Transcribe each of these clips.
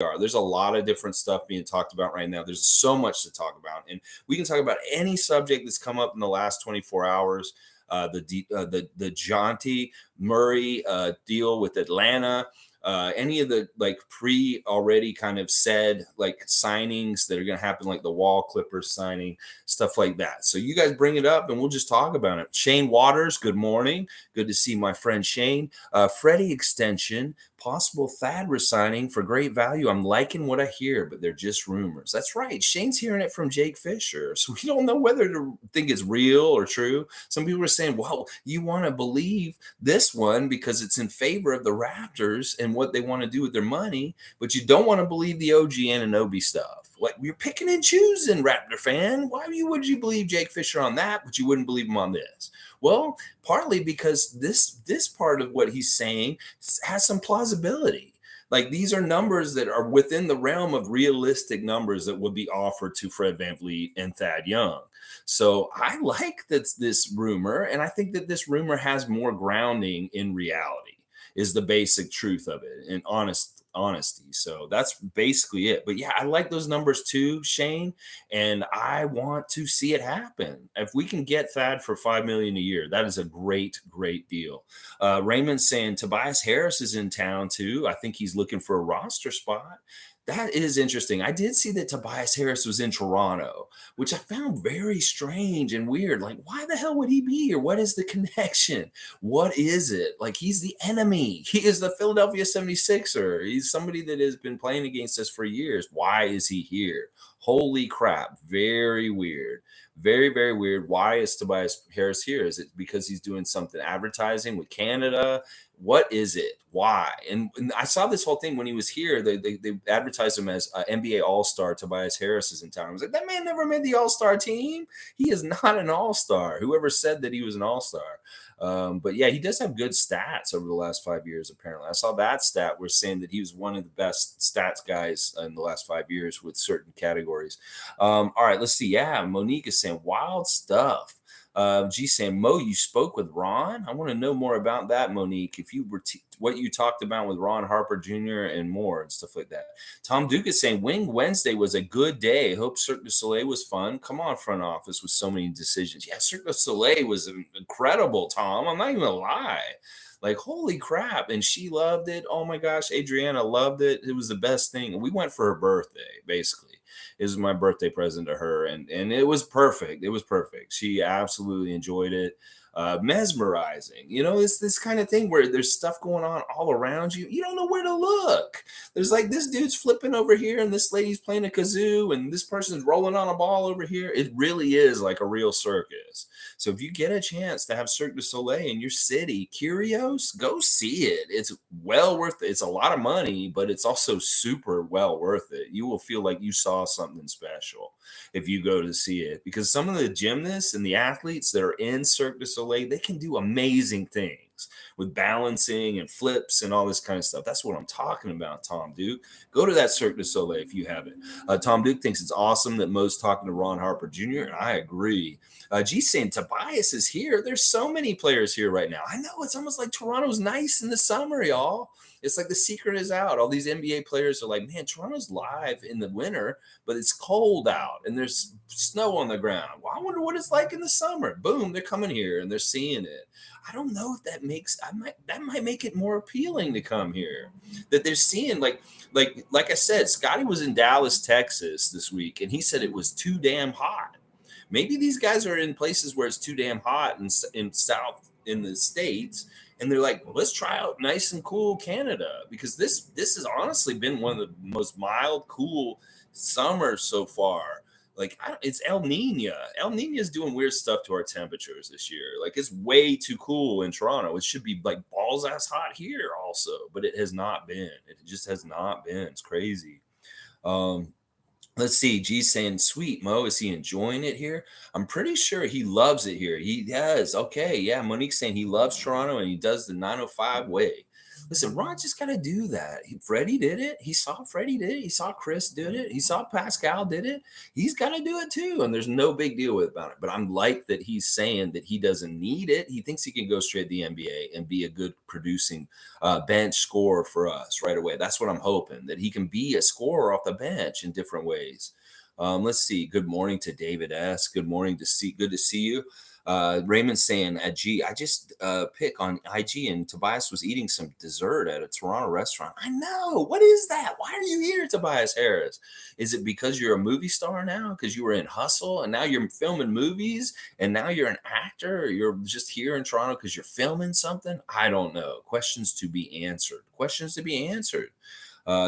are. There's a lot of different stuff being talked about right now. There's so much to talk about, and we can talk about any subject that's come up in the last 24 hours. The Dejounte Murray deal with Atlanta. Any of the like pre already kind of said like signings that are going to happen, like the Wall Clippers signing, stuff like that. So you guys bring it up and we'll just talk about it. Shane Waters, good morning. Good to see my friend Shane. Freddie extension, possible Thad resigning for great value. I'm liking what I hear, but they're just rumors. That's right. Shane's hearing it from Jake Fisher. So we don't know whether to think it's real or true. Some people are saying, well, you want to believe this one because it's in favor of the Raptors and what they want to do with their money, but you don't want to believe the OG Anunoby stuff. Like, you're picking and choosing, Raptor fan. Why would you believe Jake Fisher on that, but you wouldn't believe him on this? Well, partly because this part of what he's saying has some plausibility. Like, these are numbers that are within the realm of realistic numbers that would be offered to Fred VanVleet and Thad Young. So I like this rumor, and I think that this rumor has more grounding in reality, is the basic truth of it, and honesty. So that's basically it. But yeah, I like those numbers too, Shane, and I want to see it happen. If we can get Thad for $5 million a year, that is a great deal. Raymond's saying Tobias Harris is in town too. I think he's looking for a roster spot. That is interesting. I did see that Tobias Harris was in Toronto, which I found very strange and weird. Like, why the hell would he be here? What is the connection? What is it? Like, he's the enemy. He is the Philadelphia 76er. He's somebody that has been playing against us for years. Why is he here? Holy crap. Very weird. Very, very weird. Why is Tobias Harris here? Is it because he's doing something advertising with Canada? What is it? Why? And I saw this whole thing when he was here. They advertised him as NBA All-Star. Tobias Harris is in town. I was like, that man never made the All-Star team. He is not an All-Star. Whoever said that he was an All-Star. But yeah, he does have good stats over the last 5 years, apparently. I saw that stat. We're saying that he was one of the best stats guys in the last 5 years with certain categories. All right, let's see. Yeah, Monique is saying wild stuff. G saying, Mo, you spoke with Ron? I want to know more about that, Monique. If you were what you talked about with Ron, Harper Jr. and more and stuff like that. Tom Duke is saying, Wing Wednesday was a good day. Hope Cirque du Soleil was fun. Come on, front office, with so many decisions. Yeah, Cirque du Soleil was incredible, Tom. I'm not even going to lie. Like, holy crap. And she loved it. Oh my gosh, Adriana loved it. It was the best thing. We went for her birthday, basically. It was my birthday present to her, and it was perfect. It was perfect. She absolutely enjoyed it. Mesmerizing. You know, it's this kind of thing where there's stuff going on all around you. You don't know where to look. There's like this dude's flipping over here, and this lady's playing a kazoo, and this person's rolling on a ball over here. It really is like a real circus. So if you get a chance to have Cirque du Soleil in your city, curious, go see it. It's well worth it. It's a lot of money, but it's also super well worth it. You will feel like you saw something special if you go to see it, because some of the gymnasts and the athletes that are in Cirque du Soleil, they can do amazing things with balancing and flips and all this kind of stuff. That's what I'm talking about, Tom Duke. Go to that Cirque du Soleil if you haven't. Tom Duke thinks it's awesome that Mo's talking to Ron Harper Jr., and I agree. G's saying Tobias is here. There's so many players here right now. I know, it's almost like Toronto's nice in the summer, y'all. It's like the secret is out. All these NBA players are like, man, Toronto's live in the winter, but it's cold out and there's snow on the ground. Well, I wonder what it's like in the summer. Boom, they're coming here and they're seeing it. I don't know if that might make it more appealing to come here. That they're seeing like I said, Scotty was in Dallas, Texas this week, and he said it was too damn hot. Maybe these guys are in places where it's too damn hot in South in the States, and they're like, well, let's try out nice and cool Canada, because this has honestly been one of the most mild, cool summers so far. Like, it's El Nino. El Nino is doing weird stuff to our temperatures this year. Like, it's way too cool in Toronto. It should be like balls ass hot here also, but it has not been. It just has not been. It's crazy. Let's see. G's saying, sweet, Mo. Is he enjoying it here? I'm pretty sure he loves it here. He does. Okay. Yeah. Monique's saying he loves Toronto and he does the 905 way. Listen, Ron just got to do that. Freddie did it. He saw Freddie did it. He saw Chris did it. He saw Pascal did it. He's got to do it too. And there's no big deal about it. But I'm like that he's saying that he doesn't need it. He thinks he can go straight to the NBA and be a good producing bench scorer for us right away. That's what I'm hoping, that he can be a scorer off the bench in different ways. Let's see. Good morning to David S. Good morning to see. Good to see you. Raymond saying at G, I just pick on IG and Tobias was eating some dessert at a Toronto restaurant. I know. What is that? Why are you here, Tobias Harris? Is it because you're a movie star now? Because you were in Hustle and now you're filming movies and now you're an actor, or you're just here in Toronto because you're filming something? I don't know. Questions to be answered. Questions to be answered.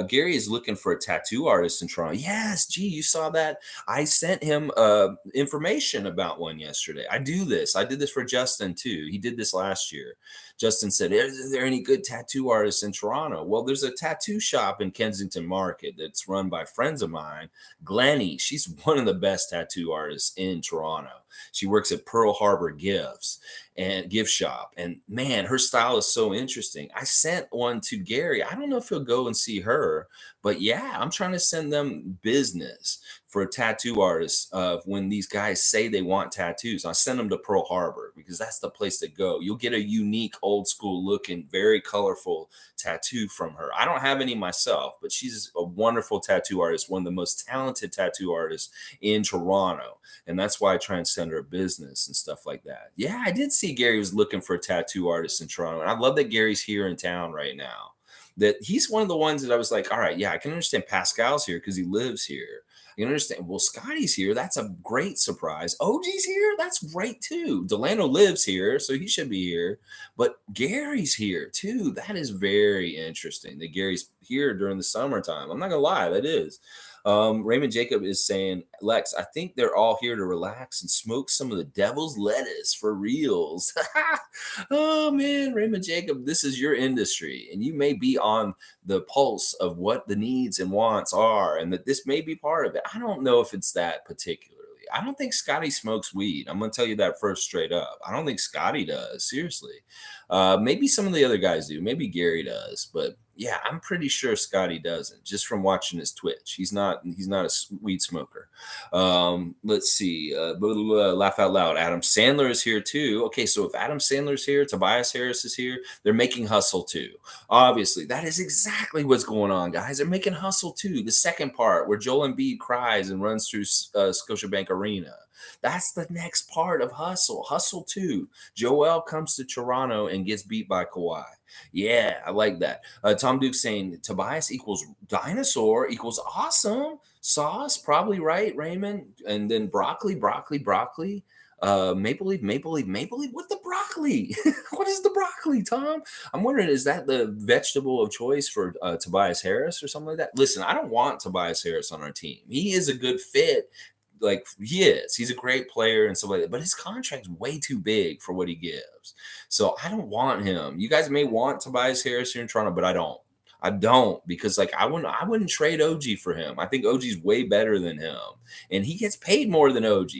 Gary is looking for a tattoo artist in Toronto. Yes, gee, you saw that? I sent him information about one yesterday. I do this. I did this for Justin too. He did this last year. Justin said, is there any good tattoo artists in Toronto? Well, there's a tattoo shop in Kensington Market that's run by friends of mine. Glennie, she's one of the best tattoo artists in Toronto. She works at Pearl Harbor Gifts and gift shop. And man, her style is so interesting. I sent one to Gary. I don't know if he'll go and see her, but yeah, I'm trying to send them business for a tattoo artist when these guys say they want tattoos. I send them to Pearl Harbor because that's the place to go. You'll get a unique, old school looking, very colorful tattoo from her. I don't have any myself, but she's a wonderful tattoo artist, one of the most talented tattoo artists in Toronto. And that's why I try and send her business and stuff like that. Yeah, I did see Gary was looking for a tattoo artist in Toronto. And I love that Gary's here in town right now. That he's one of the ones that I was like, all right, yeah, I can understand Pascal's here because he lives here. You understand? Well, Scotty's here. That's a great surprise. OG's here. That's great too. Delano lives here, so he should be here. But Gary's here too. That is very interesting that Gary's here during the summertime. I'm not gonna lie, that is. Raymond Jacob is saying, Lex, I think they're all here to relax and smoke some of the devil's lettuce for reals. Oh man, Raymond Jacob, this is your industry, and you may be on the pulse of what the needs and wants are, and that this may be part of it. I don't know if it's that particularly. I don't think Scotty smokes weed. I'm going to tell you that first straight up. I don't think Scotty does. Seriously. Maybe some of the other guys do. Maybe Gary does. But yeah, I'm pretty sure Scotty doesn't, just from watching his Twitch. He's not a weed smoker. Let's see. Laugh out loud. Adam Sandler is here too. Okay, so if Adam Sandler's here, Tobias Harris is here, they're making Hustle too. Obviously, that is exactly what's going on, guys. They're making Hustle too. The second part where Joel Embiid cries and runs through Scotiabank Arena. That's the next part of Hustle. Hustle 2. Joel comes to Toronto and gets beat by Kawhi. Yeah, I like that. Tom Duke saying Tobias equals dinosaur equals awesome. Sauce, probably right, Raymond. And then broccoli. Maple leaf. What the broccoli? What is the broccoli, Tom? I'm wondering, is that the vegetable of choice for Tobias Harris or something like that? Listen, I don't want Tobias Harris on our team. He is a good fit. Like he is, he's a great player and stuff like that, but his contract's way too big for what he gives. So I don't want him. You guys may want Tobias Harris here in Toronto, but I don't. I don't, because like I wouldn't trade OG for him. I think OG's way better than him, and he gets paid more than OG.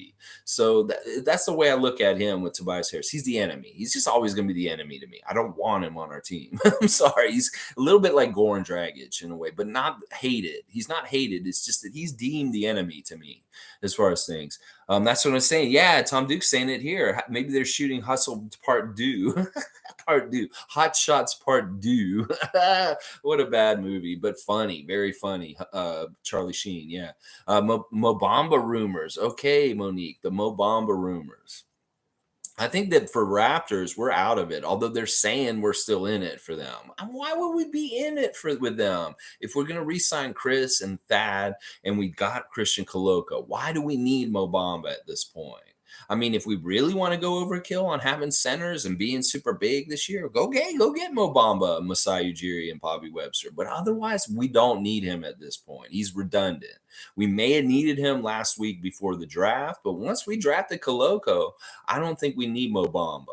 So that's the way I look at him with Tobias Harris. He's the enemy. He's just always going to be the enemy to me. I don't want him on our team. I'm sorry. He's a little bit like Goran Dragic in a way, but not hated. He's not hated. It's just that he's deemed the enemy to me as far as things. That's what I'm saying. Yeah, Tom Duke's saying it here. Maybe they're shooting Hustle Part 2. Part 2. Hot Shots Part 2. What a bad movie, but funny. Very funny. Charlie Sheen, yeah. Mobamba rumors. Okay, Monique, the Mobamba rumors. I think that for Raptors, we're out of it, although they're saying we're still in it for them. Why would we be in it with them if we're going to re-sign Chris and Thad and we got Christian Koloko? Why do we need Mobamba at this point? I mean, if we really want to go overkill on having centers and being super big this year, go get Mobamba, Masai Ujiri, and Bobby Webster. But otherwise, we don't need him at this point. He's redundant. We may have needed him last week before the draft, but once we drafted Koloko, I don't think we need Mobamba.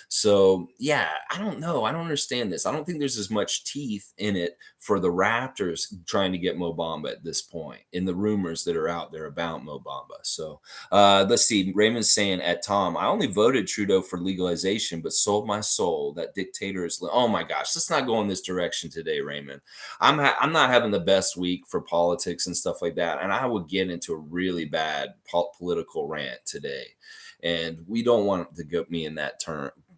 So, yeah, I don't know. I don't understand this. I don't think there's as much teeth in it for the Raptors trying to get Mobamba at this point in the rumors that are out there about Mobamba. So, let's see. Raymond's saying saying at Tom, I only voted Trudeau for legalization, but sold my soul. That dictator is. Oh my gosh, let's not go in this direction today, Raymond. I'm not having the best week for politics and stuff like that, and I would get into a really bad political rant today, and we don't want to get me in that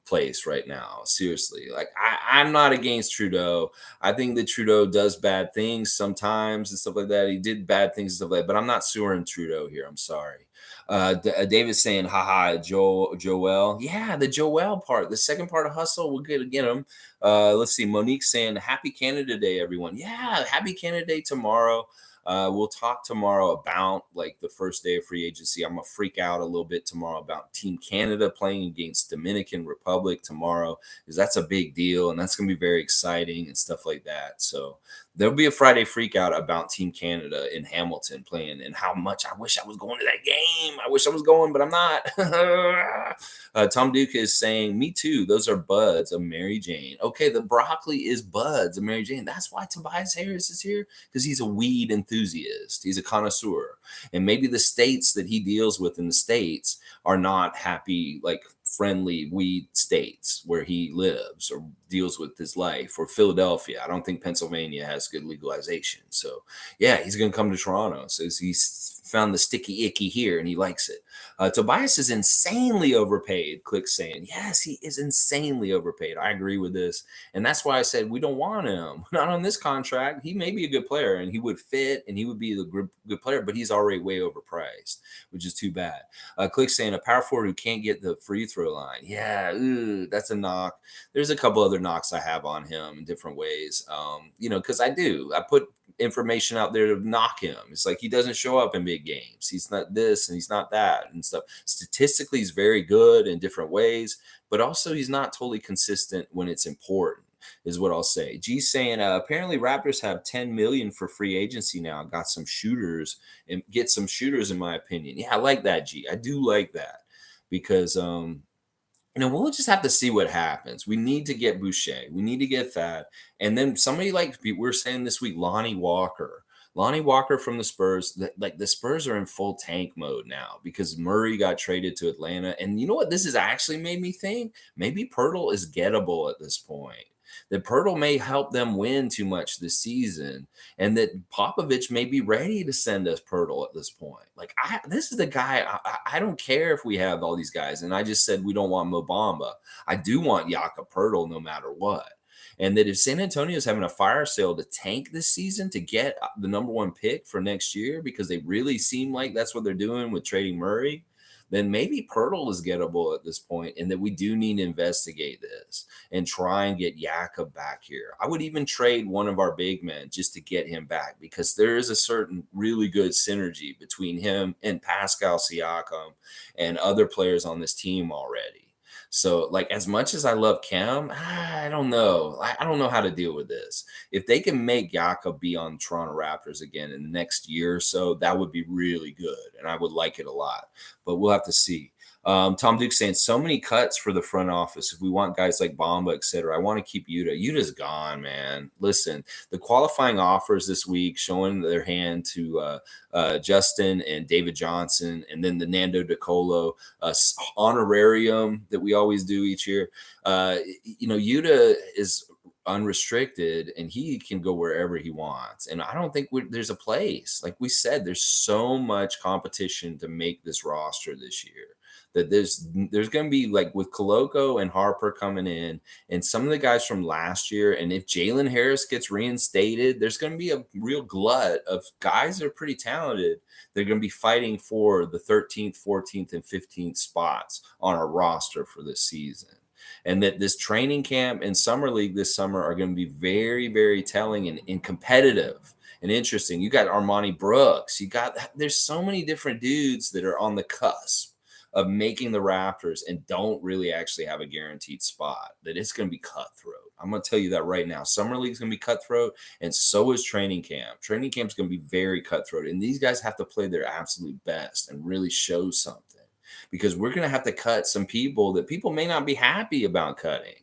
place right now. Seriously, like I'm not against Trudeau. I think that Trudeau does bad things sometimes and stuff like that. He did bad things and stuff like that, but I'm not suing Trudeau here. I'm sorry. David's saying, haha, Joel. Yeah, the Joel part, the second part of hustle, we'll get him. Let's see. Monique saying, happy Canada Day, everyone. Yeah, happy Canada Day tomorrow. We'll talk tomorrow about like the first day of free agency. I'm gonna freak out a little bit tomorrow about Team Canada playing against Dominican Republic tomorrow, because that's a big deal and that's gonna be very exciting and stuff like that. So there'll be a Friday freak out about Team Canada in Hamilton playing, and how much I wish I was going to that game. I wish I was going, but I'm not. Tom Duke is saying, me too. Those are buds of Mary Jane. Okay, the broccoli is buds of Mary Jane. That's why Tobias Harris is here, because he's a weed enthusiast. He's a connoisseur. And maybe the states that he deals with in the States are not happy, like friendly weed states where he lives or deals with his life, or Philadelphia. I don't think Pennsylvania has good legalization. So yeah, he's going to come to Toronto. So he's found the sticky icky here and he likes it. Tobias is insanely overpaid. Click saying, yes, he is insanely overpaid. I agree with this. And that's why I said we don't want him. Not on this contract. He may be a good player and he would fit and he would be the good player, but he's already way overpriced, which is too bad. Click saying, a power forward who can't get the free throw line. Yeah, that's a knock. There's a couple other knocks I have on him in different ways. Because I put information out there to knock him. It's like he doesn't show up in big games. He's not this and he's not that and stuff. Statistically, he's very good in different ways, but also he's not totally consistent when it's important, is what I'll say. G's saying, apparently Raptors have 10 million for free agency now. Got some shooters and get some shooters, in my opinion. Yeah, I like that, G. I do like that because we'll just have to see what happens. We need to get Boucher. We need to get Thad. And then somebody like we're saying this week, Lonnie Walker. Lonnie Walker from the Spurs. The Spurs are in full tank mode now because Murray got traded to Atlanta. And you know what this has actually made me think? Maybe Poeltl is gettable at this point. That Poeltl may help them win too much this season, and that Popovich may be ready to send us Poeltl at this point. Like, this is the guy. I don't care if we have all these guys, and I just said we don't want Bamba. I do want Jakob Poeltl no matter what. And that if San Antonio is having a fire sale to tank this season to get the number one pick for next year, because they really seem like that's what they're doing with trading Murray, then maybe Poeltl is gettable at this point, and that we do need to investigate this and try and get Jakob back here. I would even trade one of our big men just to get him back, because there is a certain really good synergy between him and Pascal Siakam and other players on this team already. So, like, as much as I love Khem, I don't know. I don't know how to deal with this. If they can make Jakob be on Toronto Raptors again in the next year or so, that would be really good, and I would like it a lot. But we'll have to see. Tom Duke saying, so many cuts for the front office. If we want guys like Bamba, et cetera, I want to keep Yuta. Yuta's gone, man. Listen, the qualifying offers this week showing their hand to Justin and David Johnson, and then the Nando DeColo honorarium that we always do each year. Yuta is unrestricted and he can go wherever he wants, and I don't think there's a place. Like we said, there's so much competition to make this roster this year that there's going to be, like with Koloko and Harper coming in and some of the guys from last year, and if Jalen Harris gets reinstated, there's going to be a real glut of guys that are pretty talented. They're going to be fighting for the 13th, 14th, and 15th spots on our roster for this season. And that this training camp and summer league this summer are going to be very, very telling and competitive and interesting. You got Armani Brooks. There's so many different dudes that are on the cusp of making the Raptors and don't really actually have a guaranteed spot, that it's going to be cutthroat. I'm going to tell you that right now. Summer league is going to be cutthroat, and so is training camp. Training camp is going to be very cutthroat, and these guys have to play their absolute best and really show something, because we're going to have to cut some people that people may not be happy about cutting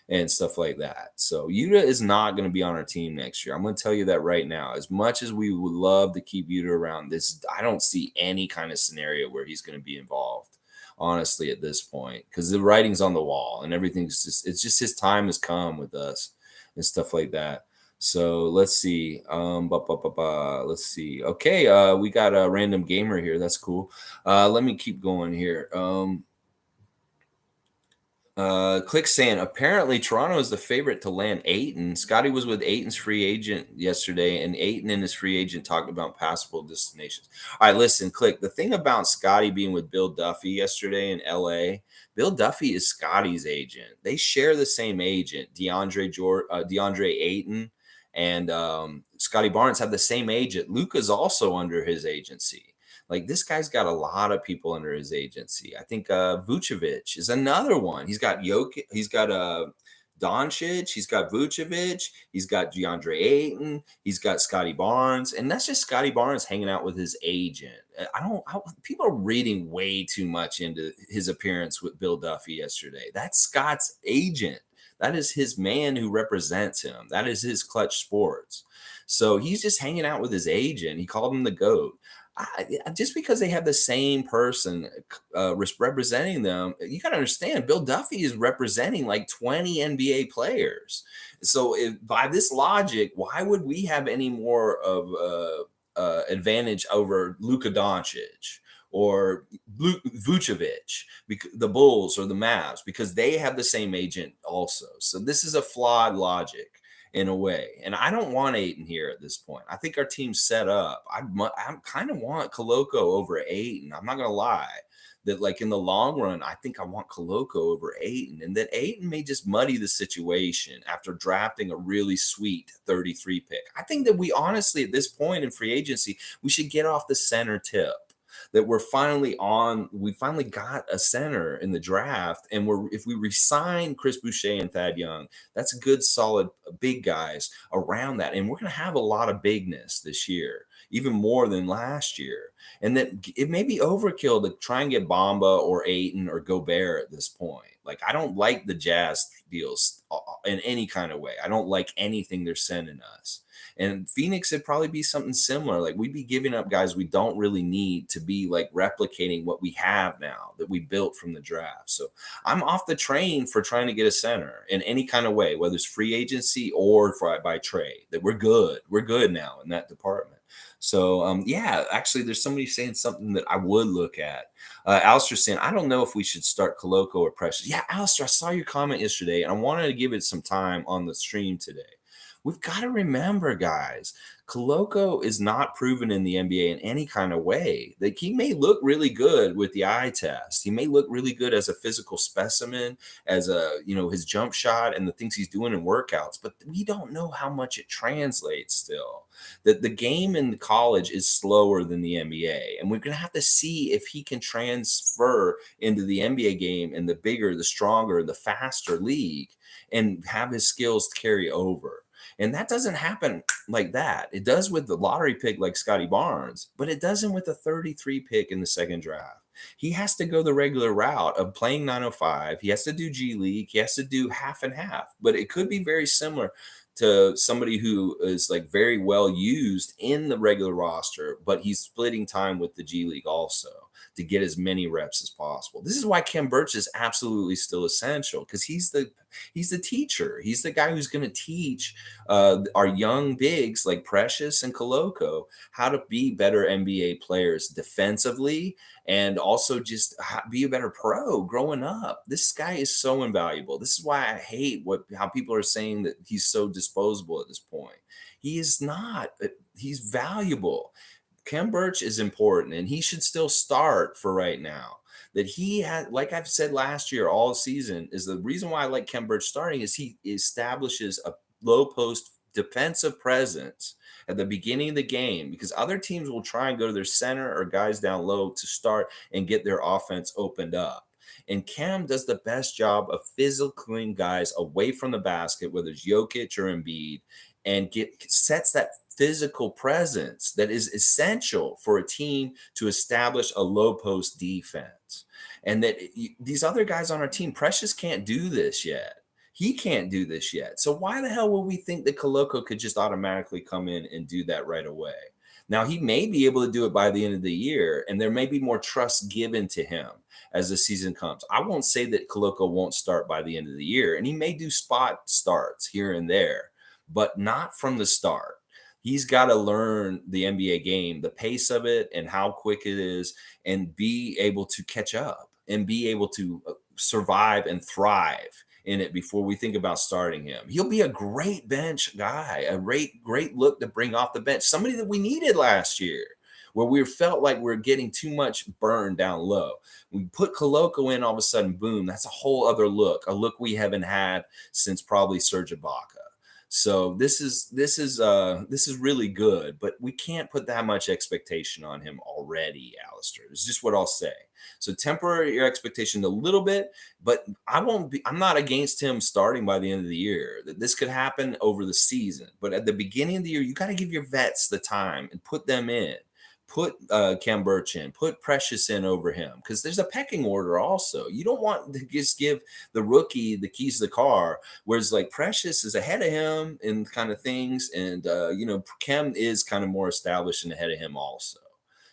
and stuff like that. So Yuta is not going to be on our team next year. I'm going to tell you that right now. As much as we would love to keep Yuta around, I don't see any kind of scenario where he's going to be involved honestly, at this point, because the writing's on the wall and it's just his time has come with us and stuff like that. So let's see. Let's see. Okay, we got a random gamer here. That's cool. Let me keep going here. Click saying apparently Toronto is the favorite to land Ayton. Scotty was with Ayton's free agent yesterday, and Ayton and his free agent talked about possible destinations. All right, listen, Click. The thing about Scotty being with Bill Duffy yesterday in LA, Bill Duffy is Scotty's agent. They share the same agent. DeAndre Ayton and Scotty Barnes have the same agent. Luka's also under his agency. Like, this guy's got a lot of people under his agency. I think Vucevic is another one. He's got he's got Doncic, he's got Vucevic, he's got DeAndre Ayton, he's got Scotty Barnes, and that's just Scotty Barnes hanging out with his agent. People are reading way too much into his appearance with Bill Duffy yesterday. That's Scott's agent. That is his man who represents him. That is his Clutch Sports. So he's just hanging out with his agent. He called him the GOAT. Just because they have the same person representing them, you got to understand, Bill Duffy is representing like 20 NBA players. So by this logic, why would we have any more of advantage over Luka Doncic or Vucevic, the Bulls or the Mavs, because they have the same agent also. So this is a flawed logic in a way. And I don't want Ayton here at this point. I think our team's set up. I kind of want Koloko over Ayton. I'm not going to lie. That, like, in the long run, I think I want Koloko over Ayton. And that Ayton may just muddy the situation after drafting a really sweet 33 pick. I think that we honestly, at this point in free agency, we should get off the center tip. That we finally got a center in the draft, and if we resign Chris Boucher and Thad Young, that's good, solid, big guys around that, and we're going to have a lot of bigness this year, even more than last year. And that it may be overkill to try and get Bamba or Ayton or Gobert at this point. Like, I don't like the Jazz deals in any kind of way. I don't like anything they're sending us. And Phoenix would probably be something similar. Like, we'd be giving up guys we don't really need to be like replicating what we have now that we built from the draft. So I'm off the train for trying to get a center in any kind of way, whether it's free agency or by trade. That we're good. We're good now in that department. So, yeah, actually, there's somebody saying something that I would look at. Alistair saying, I don't know if we should start Koloko or Precious. Yeah, Alistair, I saw your comment yesterday, and I wanted to give it some time on the stream today. We've got to remember, guys, Koloko is not proven in the NBA in any kind of way. Like, he may look really good with the eye test. He may look really good as a physical specimen, as his jump shot and the things he's doing in workouts, but we don't know how much it translates still. That the game in college is slower than the NBA, and we're going to have to see if he can transfer into the NBA game and the bigger, the stronger, the faster league and have his skills carry over. And that doesn't happen like that. It does with the lottery pick like Scotty Barnes, but it doesn't with a 33 pick in the second draft. He has to go the regular route of playing 905. He has to do G League. He has to do half and half. But it could be very similar to somebody who is like very well used in the regular roster, but he's splitting time with the G League also to get as many reps as possible. This is why Khem Birch is absolutely still essential, because he's the teacher. He's the guy who's going to teach our young bigs like Precious and Koloko how to be better NBA players defensively and also just be a better pro growing up. This guy is so invaluable. This is why I hate how people are saying that he's so disposable at this point. He is not. He's valuable. Khem Birch is important, and he should still start for right now. That he had, like I've said last year, all season, is the reason why I like Khem Birch starting is he establishes a low post defensive presence at the beginning of the game, because other teams will try and go to their center or guys down low to start and get their offense opened up. And Khem does the best job of physicaling guys away from the basket, whether it's Jokic or Embiid, and sets that physical presence that is essential for a team to establish a low post defense. And that these other guys on our team, Precious can't do this yet. He can't do this yet. So why the hell would we think that Koloko could just automatically come in and do that right away? Now, he may be able to do it by the end of the year, and there may be more trust given to him as the season comes. I won't say that Koloko won't start by the end of the year, and he may do spot starts here and there, but not from the start. He's got to learn the NBA game, the pace of it, and how quick it is, and be able to catch up and be able to survive and thrive in it before we think about starting him. He'll be a great bench guy, a great look to bring off the bench, somebody that we needed last year, where we felt like we're getting too much burn down low. We put Koloko in, all of a sudden, boom, that's a whole other look, a look we haven't had since probably Serge Ibaka. So this is really good, but we can't put that much expectation on him already, Alistair. It's just what I'll say. So temper your expectation a little bit, but I'm not against him starting by the end of the year. This could happen over the season, but at the beginning of the year, you got to give your vets the time and put them in. Put Khem Birch in, put Precious in over him, because there's a pecking order also. You don't want to just give the rookie the keys to the car, whereas like Precious is ahead of him in kind of things, and Khem is kind of more established and ahead of him also.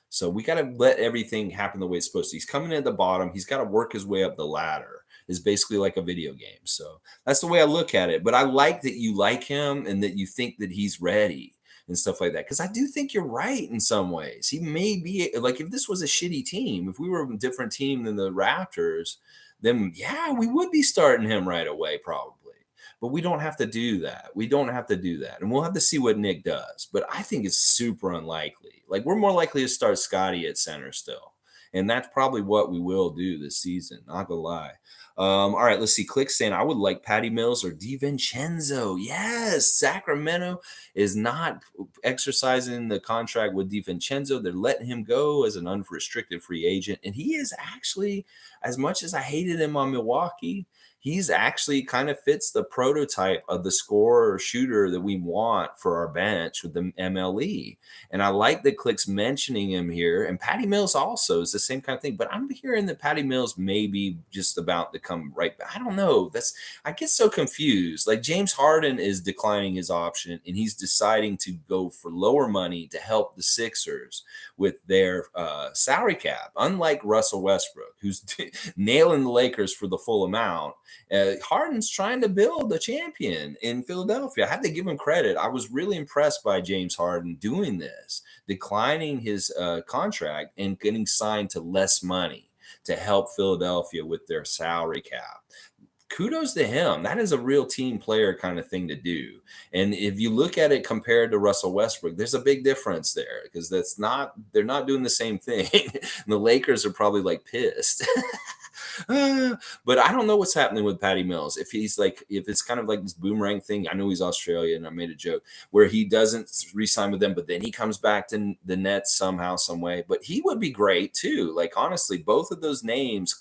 So we got to let everything happen the way it's supposed to. He's coming in at the bottom. He's got to work his way up the ladder. Is basically like a video game. So that's the way I look at it. But I like that you like him and that you think that he's ready and stuff like that. Because I do think you're right in some ways. He may be like, if this was a shitty team, if we were a different team than the Raptors, then yeah, we would be starting him right away probably. But we don't have to do that. We don't have to do that. And we'll have to see what Nick does. But I think it's super unlikely. Like, we're more likely to start Scotty at center still. And that's probably what we will do this season. Not gonna lie. All right, let's see. Click saying, I would like Patty Mills or DiVincenzo. Yes, Sacramento is not exercising the contract with DiVincenzo. They're letting him go as an unrestricted free agent. And he is actually, as much as I hated him on Milwaukee, he's actually kind of fits the prototype of the scorer or shooter that we want for our bench with the MLE. And I like that Click's mentioning him here. And Patty Mills also is the same kind of thing. But I'm hearing that Patty Mills may be just about to come right back. I don't know. I get so confused. Like, James Harden is declining his option, and he's deciding to go for lower money to help the Sixers with their salary cap. Unlike Russell Westbrook, who's nailing the Lakers for the full amount. Harden's trying to build a champion in Philadelphia. I have to give him credit. I was really impressed by James Harden doing this, declining his contract and getting signed to less money to help Philadelphia with their salary cap. Kudos to him. That is a real team player kind of thing to do. And if you look at it compared to Russell Westbrook, there's a big difference there, because they're not doing the same thing. The Lakers are probably like pissed. But I don't know what's happening with Patty Mills. If it's kind of like this boomerang thing. I know he's Australian. I made a joke where he doesn't re-sign with them, but then he comes back to the Nets somehow, some way. But he would be great too. Like, honestly, both of those names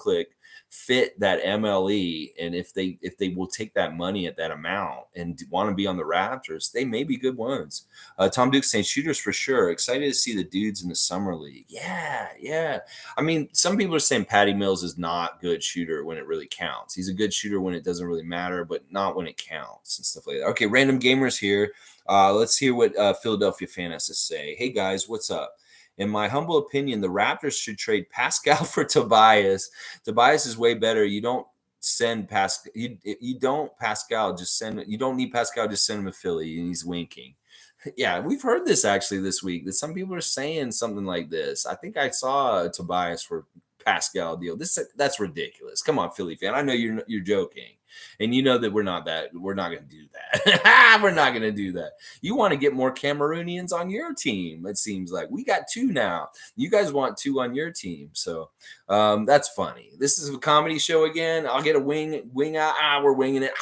fit that MLE, and if they will take that money at that amount and want to be on the Raptors, they may be good ones. Tom Duke saying shooters for sure. Excited to see the dudes in the summer league. Yeah. I mean, some people are saying Patty Mills is not good shooter when it really counts. He's a good shooter when it doesn't really matter, but not when it counts and stuff like that. Okay, random gamers here. Let's hear what Philadelphia fan has to say. Hey guys, what's up? In my humble opinion, the Raptors should trade Pascal for Tobias. Tobias is way better. You don't send Pascal. You don't Pascal. Just send. You don't need Pascal. Just send him to Philly, and he's winking. Yeah, we've heard this actually this week, that some people are saying something like this. I think I saw a Tobias for Pascal deal. That's ridiculous. Come on, Philly fan. I know you're joking. And you know that we're not going to do that. We're not going to do that. You want to get more Cameroonians on your team. It seems like we got 2 now. You guys want 2 on your team. So that's funny. This is a comedy show again. I'll get a wing out. We're winging it.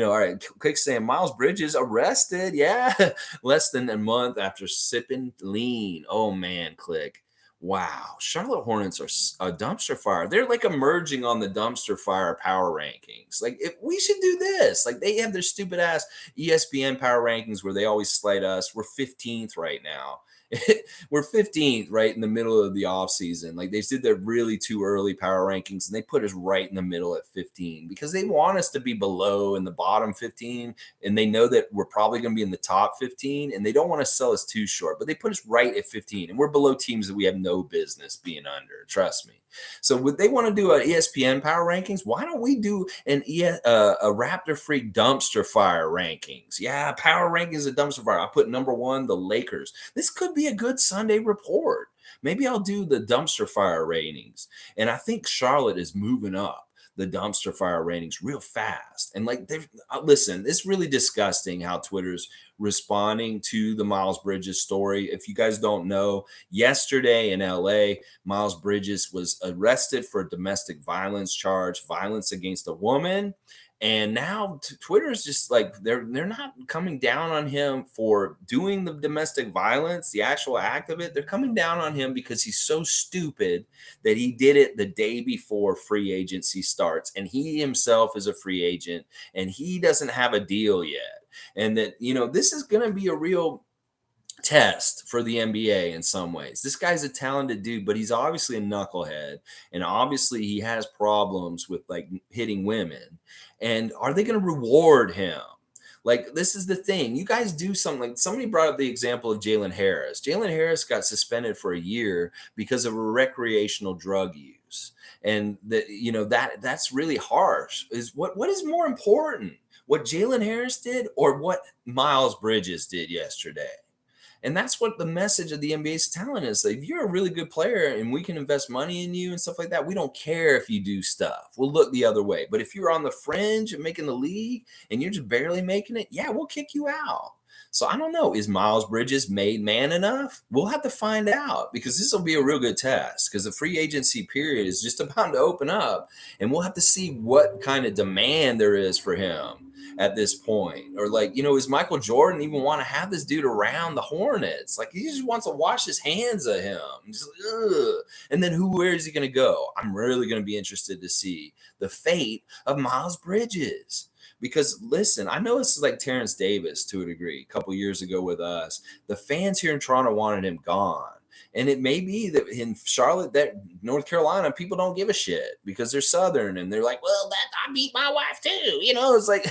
All right. Quick saying Miles Bridges arrested. Yeah. Less than a month after sipping lean. Oh man, Click. Wow, Charlotte Hornets are a dumpster fire. They're like emerging on the dumpster fire power rankings. Like, if we should do this, like they have their stupid ass ESPN power rankings where they always slight us. We're 15th right now. We're 15th right in the middle of the offseason. Like, they did their really too early power rankings and they put us right in the middle at 15 because they want us to be below in the bottom 15, and they know that we're probably going to be in the top 15, and they don't want to sell us too short, but they put us right at 15, and we're below teams that we have no business being under. Trust me. So would they want to do an ESPN power rankings? Why don't we do a Raptor free dumpster fire rankings? Yeah, power rankings of dumpster fire. I put number one, the Lakers. This could be a good Sunday report. Maybe I'll do the dumpster fire ratings. And I think Charlotte is moving up the dumpster fire ratings real fast. And like, listen, it's really disgusting how Twitter's responding to the Miles Bridges story. If you guys don't know, yesterday in LA, Miles Bridges was arrested for a domestic violence charge, violence against a woman. And now Twitter is just like, they're not coming down on him for doing the domestic violence, the actual act of it. They're coming down on him because he's so stupid that he did it the day before free agency starts. And he himself is a free agent and he doesn't have a deal yet. And that, this is going to be a real test for the NBA in some ways. This guy's a talented dude, but he's obviously a knucklehead, and obviously he has problems with like hitting women. And are they going to reward him? Like, this is the thing. You guys do something. Like, somebody brought up the example of Jalen Harris. Jalen Harris got suspended for a year because of a recreational drug use. And that's really harsh. What is more important? What Jalen Harris did or what Miles Bridges did yesterday? And that's what the message of the NBA is telling us. Like, if you're a really good player and we can invest money in you and stuff like that, we don't care if you do stuff. We'll look the other way. But if you're on the fringe of making the league and you're just barely making it, yeah, we'll kick you out. So I don't know. Is Miles Bridges made man enough? We'll have to find out, because this will be a real good test, because the free agency period is just about to open up, and we'll have to see what kind of demand there is for him at this point. Or like, is Michael Jordan even want to have this dude around the Hornets? Like, he just wants to wash his hands of him. Just, and then where is he going to go? I'm really going to be interested to see the fate of Miles Bridges. Because listen, I know this is like Terrence Davis to a degree. A couple years ago with us, the fans here in Toronto wanted him gone. And it may be that in Charlotte, that North Carolina, people don't give a shit because they're Southern and they're like, well, I beat my wife too. It's like,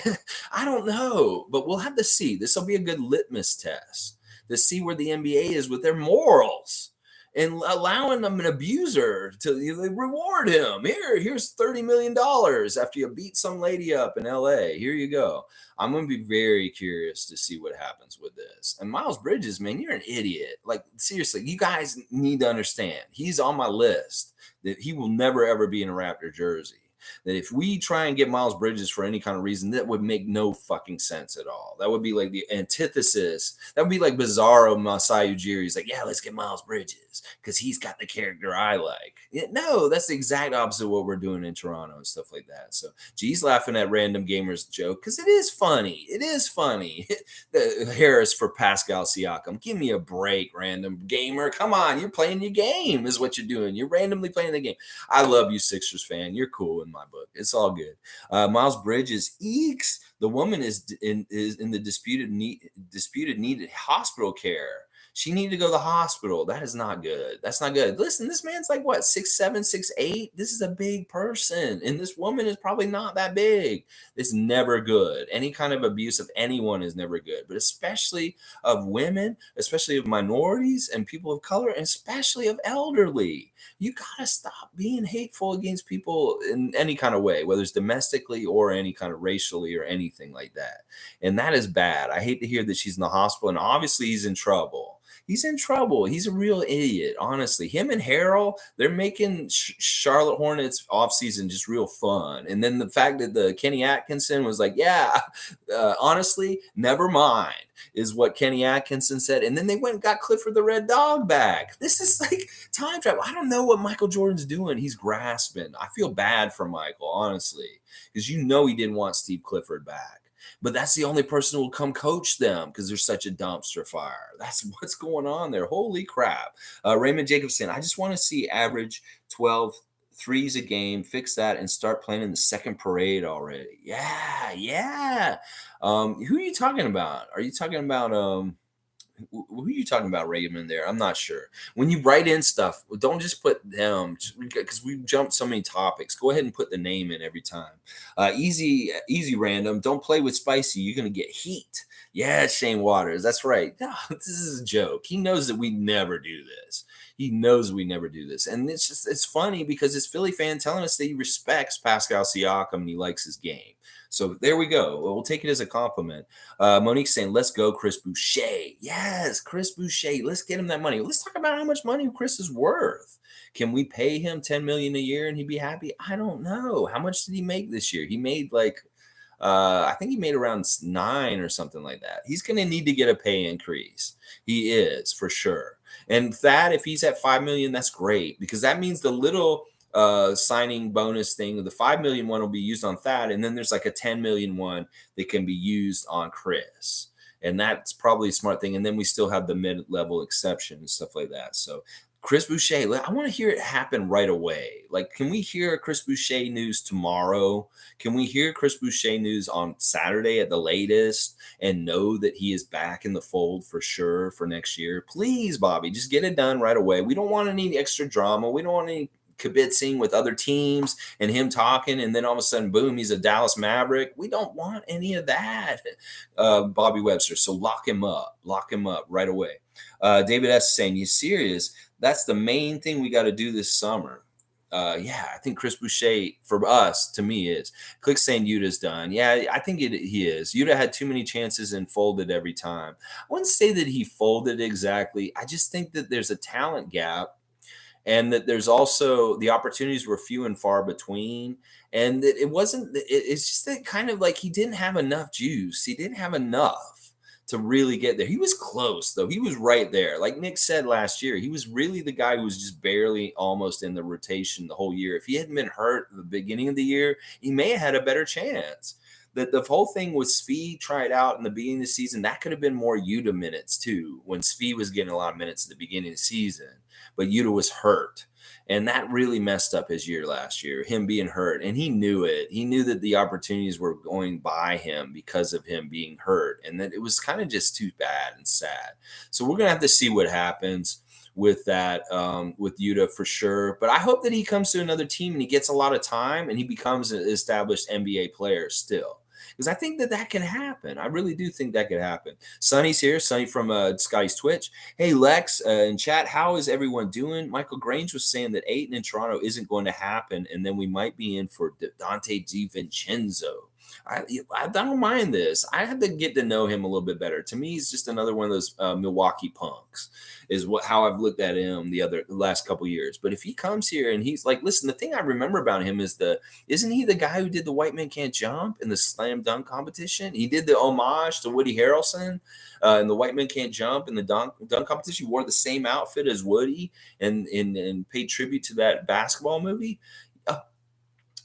I don't know, but we'll have to see. This will be a good litmus test to see where the NBA is with their morals and allowing them an abuser to reward him. Here's $30 million after you beat some lady up in LA. Here you go. I'm going to be very curious to see what happens with this. And Miles Bridges, man, you're an idiot. Like, seriously, you guys need to understand. He's on my list that he will never, ever be in a Raptor jersey. That if we try and get Miles Bridges for any kind of reason, that would make no fucking sense at all. That would be like the antithesis. That would be like Bizarro Masai Ujiri. He's like, yeah, let's get Miles Bridges because he's got the character I like. No, that's the exact opposite of what we're doing in Toronto and stuff like that. So G's laughing at random gamers joke because it is funny. It is funny. The Harris for Pascal Siakam. Give me a break, random gamer. Come on, you're playing your game is what you're doing. You're randomly playing the game. I love you, Sixers fan. You're cool in my book. It's all good. Miles Bridges, eeks. The woman is in the disputed needed hospital care. She needed to go to the hospital. That is not good. That's not good. Listen, this man's like what, 6'7", 6'8"? This is a big person. And this woman is probably not that big. It's never good. Any kind of abuse of anyone is never good. But especially of women, especially of minorities and people of color, and especially of elderly. You gotta stop being hateful against people in any kind of way, whether it's domestically or any kind of racially or anything like that. And that is bad. I hate to hear that she's in the hospital, and obviously he's in trouble. He's in trouble. He's a real idiot, honestly. Him and Harrell, they're making Charlotte Hornets offseason just real fun. And then the fact that the Kenny Atkinson was like, yeah, honestly, never mind, is what Kenny Atkinson said. And then they went and got Clifford the Red Dog back. This is like time travel. I don't know what Michael Jordan's doing. He's grasping. I feel bad for Michael, honestly, because he didn't want Steve Clifford back. but that's the only person who will come coach them because they're such a dumpster fire. That's what's going on there. Holy crap. Raymond Jacobson, I just want to see average 12 threes a game, fix that, and start playing in the second parade already. Yeah. Who are you talking about? Are you talking about who are you talking about, Raymond? There, I'm not sure. When you write in stuff, don't just put them because we jumped so many topics. Go ahead and put the name in every time. Easy random. Don't play with Spicy. You're gonna get heat. Yeah, Shane Waters. That's right. No, this is a joke. He knows that we never do this. He knows we never do this. And it's funny because it's Philly fan telling us that he respects Pascal Siakam and he likes his game. So there we go. We'll take it as a compliment. Monique saying, let's go, Chris Boucher. Yes, Chris Boucher. Let's get him that money. Let's talk about how much money Chris is worth. Can we pay him $10 million a year and he'd be happy? I don't know. How much did he make this year? He made I think he made around 9 or something like that. He's going to need to get a pay increase. He is, for sure. And Thad, if he's at $5 million, that's great because that means the little signing bonus thing, the $5 million one will be used on Thad, and then there's like a $10 million one that can be used on Chris. And that's probably a smart thing. And then we still have the mid-level exception and stuff like that. So Chris Boucher, I want to hear it happen right away. Like, can we hear Chris Boucher news tomorrow? Can we hear Chris Boucher news on Saturday at the latest and know that he is back in the fold for sure for next year? Please, Bobby, just get it done right away. We don't want any extra drama. We don't want any kibitzing with other teams and him talking, and then all of a sudden, boom, he's a Dallas Maverick. We don't want any of that, Bobby Webster. So lock him up right away. David S. saying, you serious? That's the main thing we got to do this summer. Yeah, I think Chris Boucher, for us, to me, is. Click saying Yuta's done. Yeah, I think he is. Yuta had too many chances and folded every time. I wouldn't say that he folded exactly. I just think that there's a talent gap and that there's also the opportunities were few and far between. And that it's just that kind of like he didn't have enough juice. He didn't have enough to really get there. He was close, though. He was right there. Like Nick said last year, he was really the guy who was just barely almost in the rotation the whole year. If he hadn't been hurt at the beginning of the year, he may have had a better chance. The whole thing with Svi tried out in the beginning of the season, that could have been more Yuta minutes too, when Svi was getting a lot of minutes at the beginning of the season. But Yuta was hurt. And that really messed up his year last year, him being hurt. And he knew it. He knew that the opportunities were going by him because of him being hurt. And that it was kind of just too bad and sad. So we're going to have to see what happens with that, with Yuta for sure. But I hope that he comes to another team and he gets a lot of time and he becomes an established NBA player still. Because I think that can happen. I really do think that could happen. Sonny's here. Sonny from Scotty's Twitch. Hey, Lex, in chat, how is everyone doing? Michael Grange was saying that Ayton in Toronto isn't going to happen, and then we might be in for Donte DiVincenzo. I don't mind this. I have to get to know him a little bit better. To me, he's just another one of those Milwaukee punks, is how I've looked at him the last couple years. But if he comes here and he's like, listen, the thing I remember about him is isn't he the guy who did the White Man Can't Jump in the slam dunk competition? He did the homage to Woody Harrelson in the White Man Can't Jump in the dunk competition. He wore the same outfit as Woody and paid tribute to that basketball movie.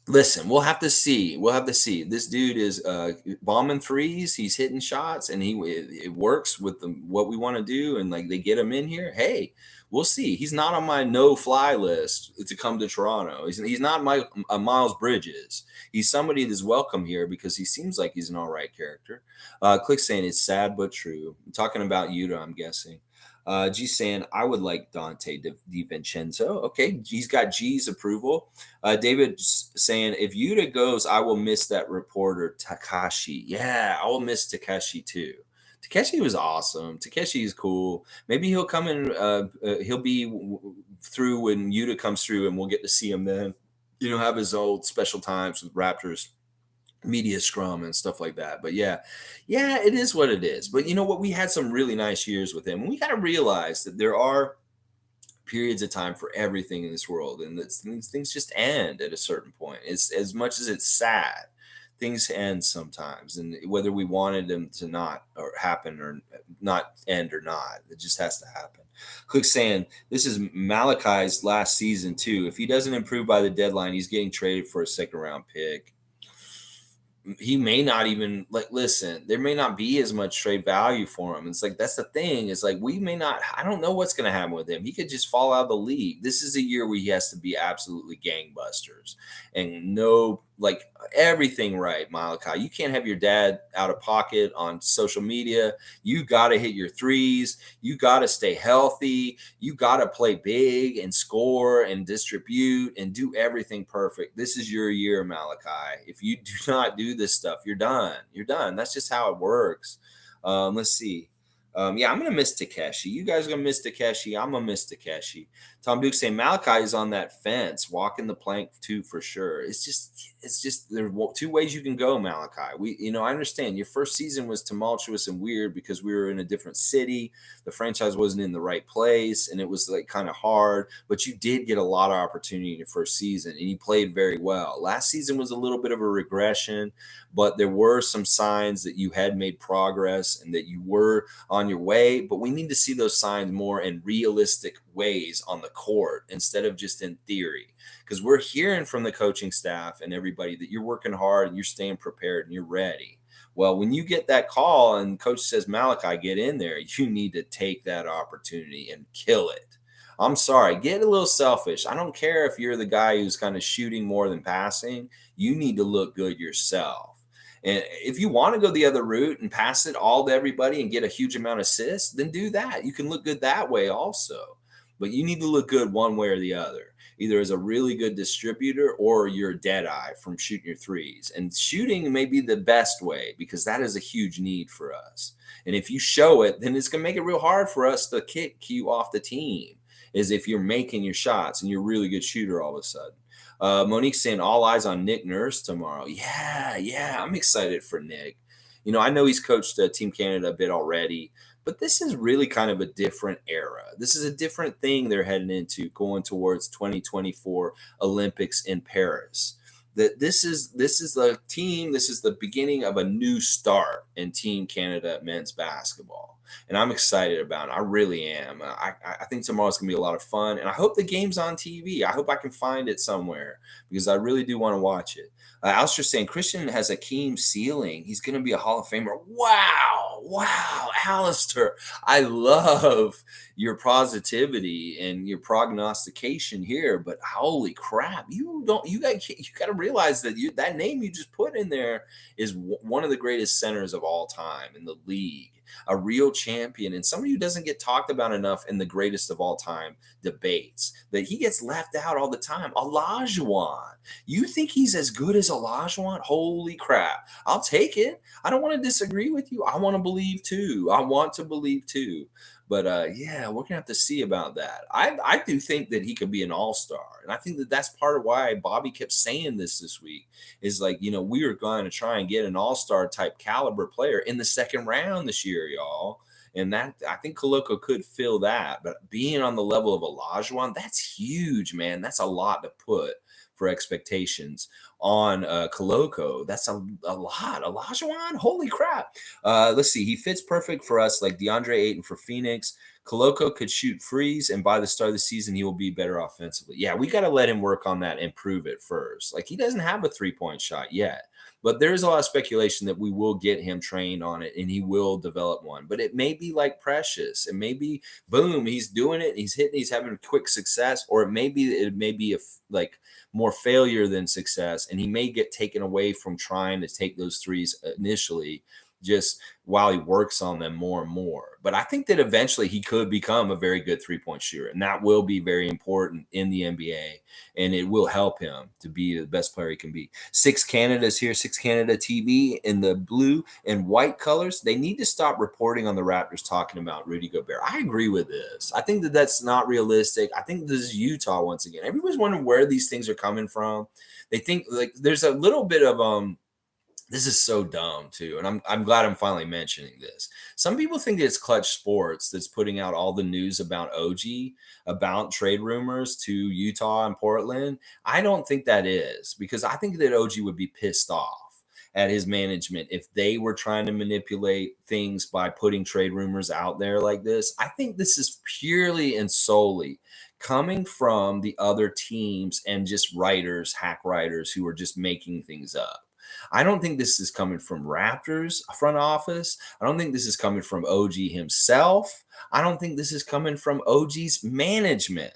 Listen, we'll have to see. This dude is bombing threes. He's hitting shots, and it works with what we want to do. And like they get him in here. Hey, we'll see. He's not on my no-fly list to come to Toronto. He's not Miles Bridges. He's somebody that's welcome here because he seems like he's an all right character. Click saying it's sad but true. I'm talking about Yuta, I'm guessing. G saying, I would like Donte DiVincenzo. Okay, G's got G's approval. David saying, if Yuta goes, I will miss that reporter, Takashi. Yeah, I will miss Takashi too. Takeshi was awesome. Takeshi is cool. Maybe he'll come in. He'll be through when Yuta comes through, and we'll get to see him then. Have his old special times with Raptors media scrum and stuff like that. But yeah, it is what it is. But you know what? We had some really nice years with him. And we got to realize that there are periods of time for everything in this world. And things just end at a certain point. It's as much as it's sad, things end sometimes. And whether we wanted them to not or happen or not end or not, it just has to happen. Click saying, this is Malachi's last season too. If he doesn't improve by the deadline, he's getting traded for a second round pick. he may not even like listen, there may not be as much trade value for him. It's like that's the thing. It's like we may not, I don't know what's gonna happen with him. He could just fall out of the league. This is a year where he has to be absolutely gangbusters and no like everything right, Malachi. You can't have your dad out of pocket on social media. You gotta hit your threes, you gotta stay healthy, you gotta play big and score and distribute and do everything perfect. This is your year, Malachi. If you do not do this stuff, you're done. You're done. That's just how it works. Let's see. Yeah, I'm gonna miss Takeshi. You guys are gonna miss Takeshi. I'm gonna miss Takeshi. Tom Duke saying Malachi is on that fence, walking the plank too for sure. It's just there are two ways you can go, Malachi. I understand your first season was tumultuous and weird because we were in a different city. The franchise wasn't in the right place, and it was like kind of hard. But you did get a lot of opportunity in your first season, and you played very well. Last season was a little bit of a regression, but there were some signs that you had made progress and that you were on your way. But we need to see those signs more in realistic ways on the court instead of just in theory, because we're hearing from the coaching staff and everybody that you're working hard and you're staying prepared and you're ready. Well, when you get that call and coach says, Malachi, get in there, you need to take that opportunity and kill it. I'm sorry, get a little selfish. I don't care if you're the guy who's kind of shooting more than passing. You need to look good yourself. And if you want to go the other route and pass it all to everybody and get a huge amount of assists, then do that. You can look good that way also. But you need to look good one way or the other, either as a really good distributor or you're dead eye from shooting your threes. And shooting may be the best way because that is a huge need for us. And if you show it, then it's going to make it real hard for us to kick you off the team, is if you're making your shots and you're a really good shooter all of a sudden. Monique's saying all eyes on Nick Nurse tomorrow. Yeah, I'm excited for Nick. I know he's coached Team Canada a bit already, but this is really kind of a different era. This is a different thing they're heading into, going towards 2024 Olympics in Paris. That this is the team. This is the beginning of a new start in Team Canada men's basketball. And I'm excited about it. I really am. I think tomorrow's going to be a lot of fun. And I hope the game's on TV. I hope I can find it somewhere because I really do want to watch it. Alistair's saying Christian has a Khem ceiling. He's going to be a Hall of Famer. Wow, Alistair. I love your positivity and your prognostication here, but holy crap, you got to realize that that name you just put in there is one of the greatest centers of all time in the league. A real champion and somebody who doesn't get talked about enough in the greatest of all time debates, that he gets left out all the time. Olajuwon. You think he's as good as Olajuwon? Holy crap. I'll take it. I don't want to disagree with you. I want to believe too. But yeah, we're going to have to see about that. I do think that he could be an all-star. And I think that that's part of why Bobby kept saying this week is like, we are going to try and get an all-star type caliber player in the second round this year, y'all. And that I think Koloko could fill that. But being on the level of Olajuwon, that's huge, man. That's a lot to put for expectations on Koloko. That's a lot. Olajuwon, holy crap. Let's see. He fits perfect for us like DeAndre Ayton for Phoenix. Koloko could shoot freeze, and by the start of the season, he will be better offensively. Yeah, we got to let him work on that and prove it first. Like, he doesn't have a three-point shot yet. But there is a lot of speculation that we will get him trained on it and he will develop one. But it may be like Precious. It may be, boom, he's doing it, he's hitting, he's having quick success. Or it may be like more failure than success. And he may get taken away from trying to take those threes initially, just while he works on them more and more. But I think that eventually he could become a very good three-point shooter, and that will be very important in the NBA, and it will help him to be the best player he can be. Six Canada's here, Six Canada TV in the blue and white colors. They need to stop reporting on the Raptors talking about Rudy Gobert. I agree with this. I think that that's not realistic. I think this is Utah once again. Everybody's wondering where these things are coming from. They think like there's a little bit of this is so dumb too, and I'm glad I'm finally mentioning this. Some people think that it's Clutch Sports that's putting out all the news about OG, about trade rumors to Utah and Portland. I don't think that is, because I think that OG would be pissed off at his management if they were trying to manipulate things by putting trade rumors out there like this. I think this is purely and solely coming from the other teams and just writers, hack writers who are just making things up. I don't think this is coming from Raptors front office. I don't think this is coming from OG himself. I don't think this is coming from OG's management.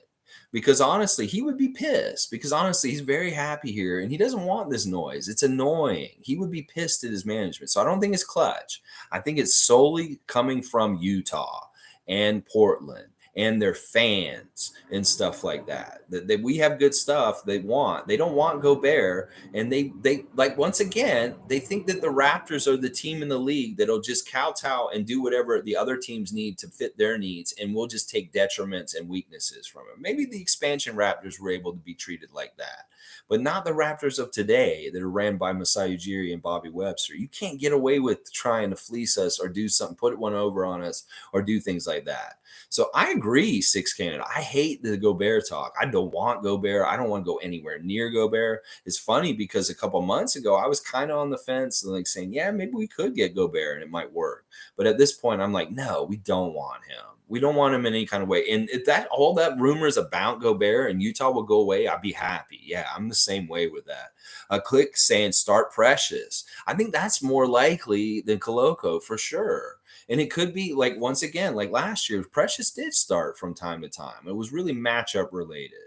Because honestly, he would be pissed because honestly, he's very happy here and he doesn't want this noise. It's annoying. He would be pissed at his management. So I don't think it's clutch. I think it's solely coming from Utah and Portland and their fans and stuff like that. That we have good stuff they want. They don't want Gobert. And they like, once again, they think that the Raptors are the team in the league that'll just kowtow and do whatever the other teams need to fit their needs, and we'll just take detriments and weaknesses from it. Maybe the expansion Raptors were able to be treated like that, but not the Raptors of today that are ran by Masai Ujiri and Bobby Webster. You can't get away with trying to fleece us or do something, put one over on us, or do things like that. So I agree, Six Canada. I hate the Gobert talk. I don't want Gobert. I don't want to go anywhere near Gobert. It's funny because a couple months ago, I was kind of on the fence and like saying, yeah, maybe we could get Gobert and it might work. But at this point, I'm like, no, we don't want him. We don't want him in any kind of way. And if that all that rumors about Gobert and Utah will go away, I'd be happy. Yeah, I'm the same way with that. Click saying start Precious. I think that's more likely than Koloko for sure. And it could be like, once again, like last year, Precious did start from time to time. It was really matchup related.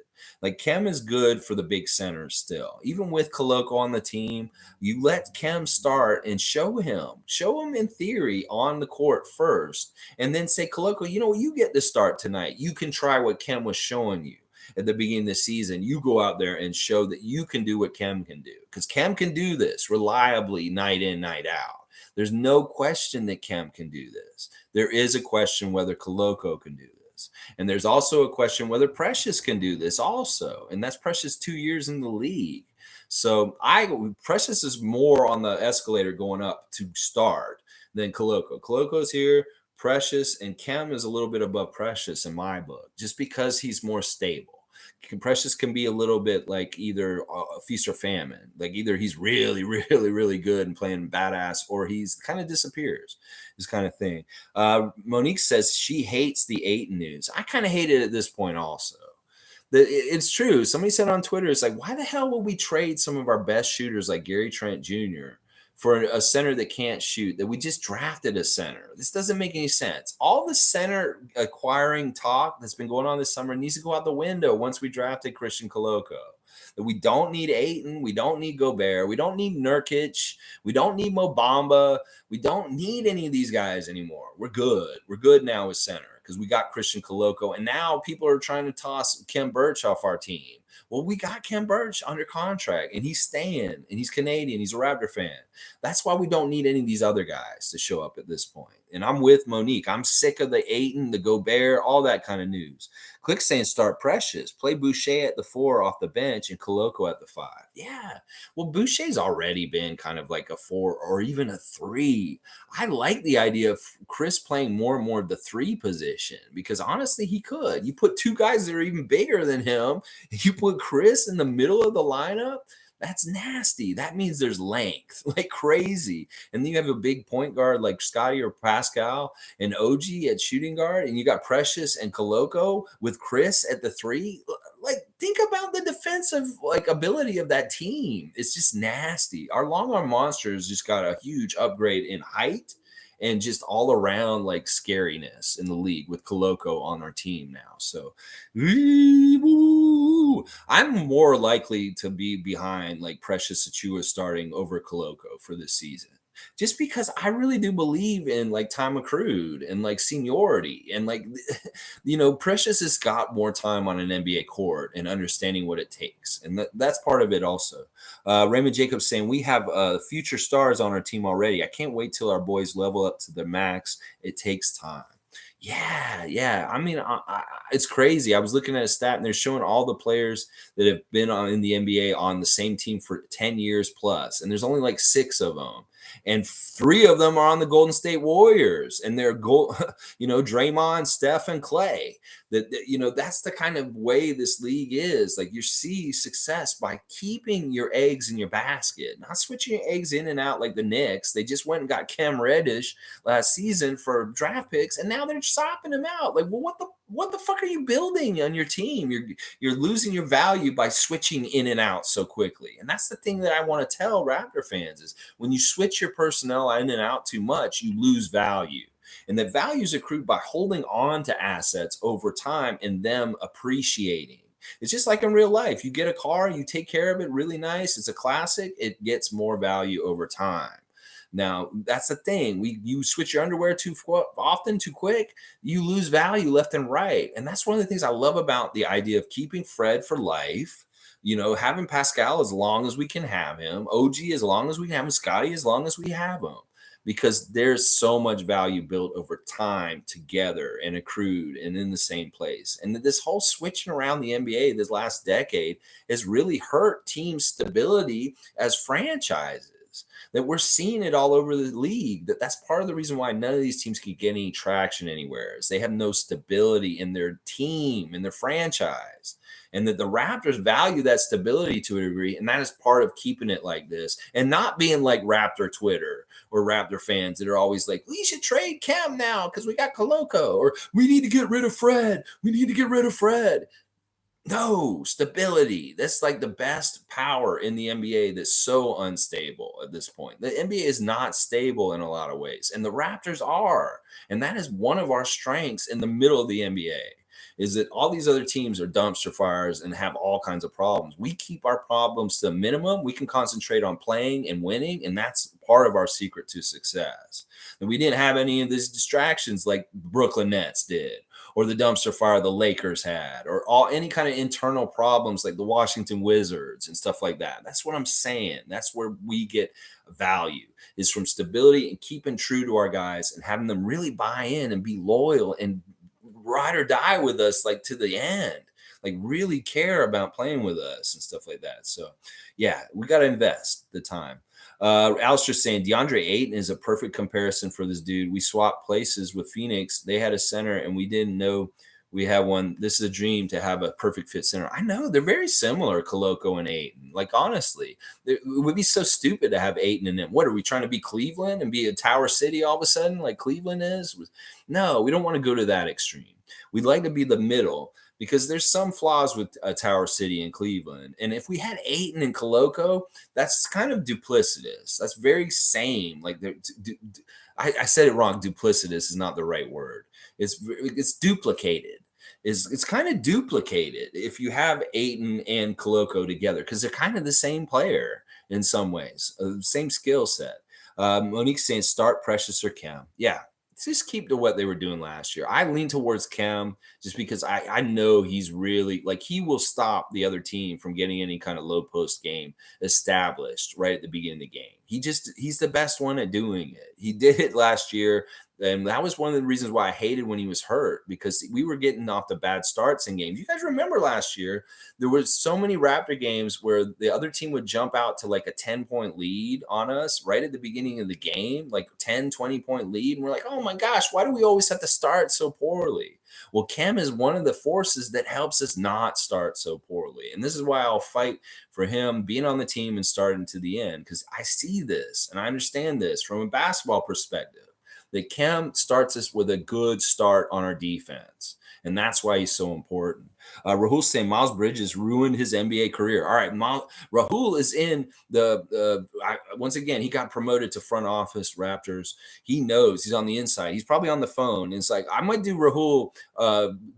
Like Khem is good for the big centers still. Even with Koloko on the team, you let Khem start and show him in theory on the court first, and then say, Koloko, you get to start tonight. You can try what Khem was showing you at the beginning of the season. You go out there and show that you can do what Khem can do, because Khem can do this reliably night in, night out. There's no question that Khem can do this. There is a question whether Koloko can do this. And there's also a question whether Precious can do this also. And that's Precious 2 years in the league. So Precious is more on the escalator going up to start than Koloko. Koloko's here, Precious, and Khem is a little bit above Precious in my book, just because he's more stable. Precious can be a little bit like either a feast or famine. Like either he's really, really, really good and playing badass, or he's kind of disappears. This kind of thing. Monique says she hates the Ayton news. I kind of hate it at this point also. It's true. Somebody said on Twitter, it's like, why the hell would we trade some of our best shooters like Gary Trent Jr. for a center that can't shoot, that we just drafted a center? This doesn't make any sense. All the center acquiring talk that's been going on this summer needs to go out the window once we drafted Christian Koloko. That we don't need Ayton, we don't need Gobert, we don't need Nurkic, we don't need Bamba, we don't need any of these guys anymore. We're good. We're good now with center because we got Christian Koloko, and now people are trying to toss Khem Birch off our team. Well, we got Khem Birch under contract, and he's staying, and he's Canadian. He's a Raptor fan. That's why we don't need any of these other guys to show up at this point. And I'm with Monique. I'm sick of the Ayton, the Gobert, all that kind of news. Click saying start Precious. Play Boucher at the 4 off the bench and Koloko at the 5. Yeah. Well, Boucher's already been kind of like a 4 or even a 3. I like the idea of Chris playing more and more the 3 position, because honestly, he could. You put 2 guys that are even bigger than him, and you put Chris in the middle of the lineup. That's nasty. That means there's length like crazy. And then you have a big point guard like Scotty or Pascal and OG at shooting guard. And you got Precious and Koloko with Chris at the 3. Like, think about the defensive ability of that team. It's just nasty. Our long arm monsters just got a huge upgrade in height and just all around scariness in the league with Koloko on our team now. So I'm more likely to be behind Precious Achiuwa starting over Koloko for this season, just because I really do believe in time accrued and seniority, and Precious has got more time on an NBA court and understanding what it takes, and that's part of it also. Raymond Jacobs saying we have future stars on our team already. I can't wait till our boys level up to the max. It takes time. Yeah. I mean, it's crazy. I was looking at a stat, and they're showing all the players that have been in the NBA on the same team for 10 years plus, and there's only 6 of them. And 3 of them are on the Golden State Warriors, and they're Draymond, Steph, and Clay. That's the kind of way this league is. You see success by keeping your eggs in your basket, not switching your eggs in and out like the Knicks. They just went and got Cam Reddish last season for draft picks, and now they're swapping him out. What the what the fuck are you building on your team? You're losing your value by switching in and out so quickly. And that's the thing that I want to tell Raptor fans is when you switch your personnel in and out too much, you lose value. And the value is accrued by holding on to assets over time and them appreciating. It's just like in real life. You get a car, you take care of it really nice. It's a classic. It gets more value over time. Now, that's the thing. You switch your underwear too often, too quick, you lose value left and right. And that's one of the things I love about the idea of keeping Fred for life. Having Pascal as long as we can have him, OG as long as we can have him, Scotty as long as we have him, because there's so much value built over time together and accrued and in the same place. And this whole switching around the NBA this last decade has really hurt team stability as franchises. That we're seeing it all over the league. That's part of the reason why none of these teams can get any traction anywhere is they have no stability in their team, in their franchise. And that the Raptors value that stability to a degree. And that is part of keeping it like this and not being like Raptor Twitter or Raptor fans that are always like, we should trade Khem now because we got Koloko, or we need to get rid of Fred. We need to get rid of Fred. No, stability. That's like the best power in the NBA that's so unstable at this point. The NBA is not stable in a lot of ways, and the Raptors are. And that is one of our strengths in the middle of the NBA, is that all these other teams are dumpster fires and have all kinds of problems. We keep our problems to a minimum. We can concentrate on playing and winning, and that's part of our secret to success. And we didn't have any of these distractions like Brooklyn Nets did, or the dumpster fire the Lakers had, or any kind of internal problems like the Washington Wizards and stuff like that. That's what I'm saying. That's where we get value, is from stability and keeping true to our guys and having them really buy in and be loyal and ride or die with us, like to the end, like really care about playing with us and stuff like that. So yeah, we got to invest the time. Alistair's saying DeAndre Ayton is a perfect comparison for this dude. We swapped places with Phoenix. They had a center and we didn't know we had one. This is a dream to have a perfect fit center. I know they're very similar, Koloko and Ayton. Like, honestly, it would be so stupid to have Ayton in them. What are we trying to be, Cleveland and be a Tower City all of a sudden like Cleveland is? No, we don't want to go to that extreme. We'd like to be the middle, because there's some flaws with Tower City and Cleveland. And if we had Ayton and Koloko, that's kind of duplicitous. That's very same. Like I said it wrong. Duplicitous is not the right word. It's duplicated. It's kind of duplicated if you have Ayton and Koloko together, because they're kind of the same player in some ways, same skill set. Monique's saying start Precious or Khem. Yeah. Just keep to what they were doing last year. I lean towards Khem just because I know he's really, like, he will stop the other team from getting any kind of low post game established right at the beginning of the game. He's the best one at doing it. He did it last year. And that was one of the reasons why I hated when he was hurt, because we were getting off the bad starts in games. You guys remember last year, there were so many Raptor games where the other team would jump out to like a 10-point lead on us right at the beginning of the game, like 10, 20-point lead. And we're like, oh my gosh, why do we always have to start so poorly? Well, Khem is one of the forces that helps us not start so poorly. And this is why I'll fight for him being on the team and starting to the end, because I see this and I understand this from a basketball perspective, that Khem starts us with a good start on our defense. And that's why he's so important. Rahul's saying Miles Bridges ruined his NBA career. All right, Rahul is in once again, he got promoted to front office Raptors. He knows he's on the inside. He's probably on the phone. And it's like, I might do Rahul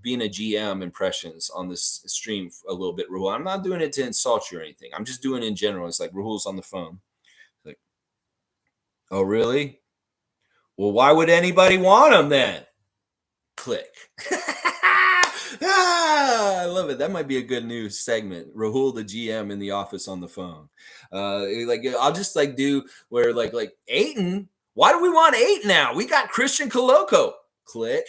being a GM impressions on this stream a little bit, Rahul. I'm not doing it to insult you or anything. I'm just doing it in general. It's like Rahul's on the phone. Like, oh, really? Well, why would anybody want him then? Click. I love it. That might be a good new segment. Rahul, the GM in the office on the phone. I'll just like do where like Ayton. Why do we want Ayton now? We got Christian Koloko. Click.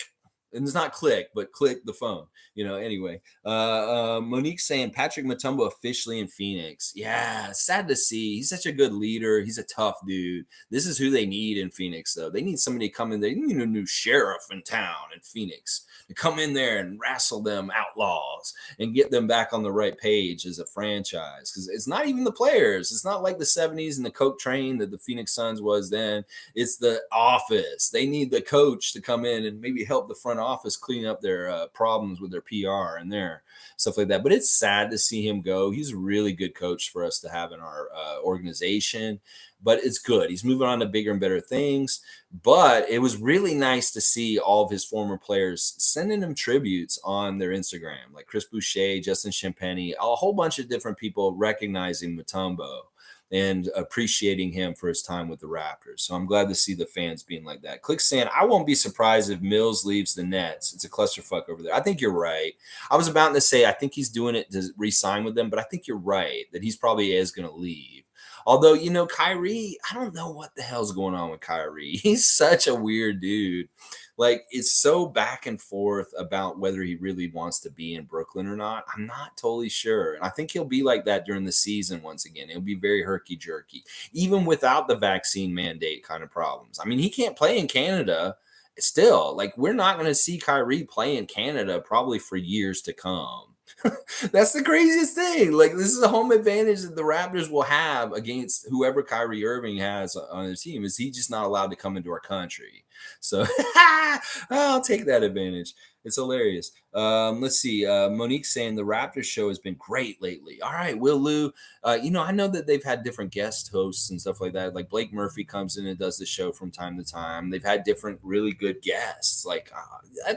And it's not click, but click the phone. Anyway. Monique saying Patrick Mutombo officially in Phoenix. Yeah, sad to see. He's such a good leader. He's a tough dude. This is who they need in Phoenix, though. They need somebody to come in there. They need a new sheriff in town in Phoenix to come in there and wrestle them outlaws and get them back on the right page as a franchise. Because it's not even the players. It's not like the 70s and the Coke train that the Phoenix Suns was then. It's the office. They need the coach to come in and maybe help the front front office cleaning up their problems with their PR and their stuff like that. But it's sad to see him go. He's a really good coach for us to have in our organization. But it's good. He's moving on to bigger and better things. But it was really nice to see all of his former players sending him tributes on their Instagram, like Chris Boucher, Justin Champagny, a whole bunch of different people recognizing Mutombo and appreciating him for his time with the Raptors. So I'm glad to see the fans being like that. Click saying, I won't be surprised if Mills leaves the Nets. It's a clusterfuck over there. I think you're right. I was about to say, I think he's doing it to re-sign with them, but I think you're right that he's probably is going to leave. Although, you know, Kyrie, I don't know what the hell's going on with Kyrie. He's such a weird dude. Like, it's so back and forth about whether he really wants to be in Brooklyn or not. I'm not totally sure. And I think he'll be like that during the season once again. It'll be very herky-jerky, even without the vaccine mandate kind of problems. I mean, he can't play in Canada still. Like, we're not going to see Kyrie play in Canada probably for years to come. That's the craziest thing. Like, this is a home advantage that the Raptors will have against whoever Kyrie Irving has on their team. Is he just not allowed to come into our country? So I'll take that advantage. It's hilarious. Let's see. Monique saying the Raptors show has been great lately. All right, Will Lou. You know, I know that they've had different guest hosts and stuff like that. Like Blake Murphy comes in and does the show from time to time. They've had different really good guests. Like,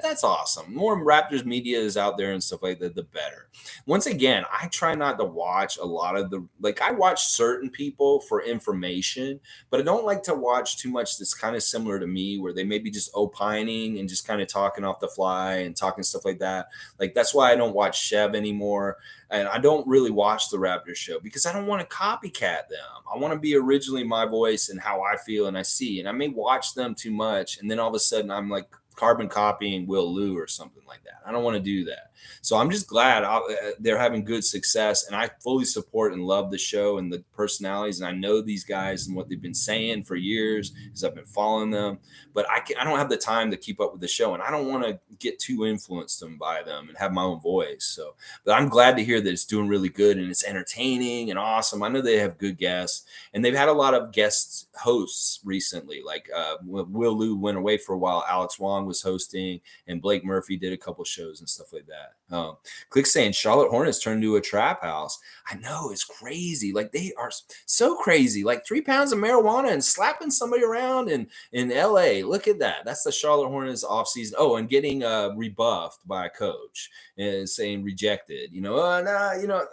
that's awesome. More Raptors media is out there and stuff like that, the better. Once again, I try not to watch a lot of I watch certain people for information, but I don't like to watch too much that's kind of similar to me, where they may be just opining and just kind of talking off the fly and talking stuff like that. Like, that's why I don't watch Chev anymore. And I don't really watch the Raptors show because I don't want to copycat them. I want to be originally my voice and how I feel and I see. And I may watch them too much, and then all of a sudden I'm like carbon copying Will Lou or something like that. I don't want to do that. So I'm just glad they're having good success, and I fully support and love the show and the personalities. And I know these guys and what they've been saying for years because I've been following them. But I don't have the time to keep up with the show, and I don't want to get too influenced by them and have my own voice. So, but I'm glad to hear that it's doing really good and it's entertaining and awesome. I know they have good guests, and they've had a lot of guest hosts recently. Like Will Lou went away for a while. Alex Wong was hosting, and Blake Murphy did a couple shows and stuff like that. Click saying Charlotte Hornets turned into a trap house. I know, it's crazy. Like, they are so crazy. Like 3 pounds of marijuana and slapping somebody around in LA. Look at that. That's the Charlotte Hornets offseason. Oh, and getting rebuffed by a coach and saying rejected.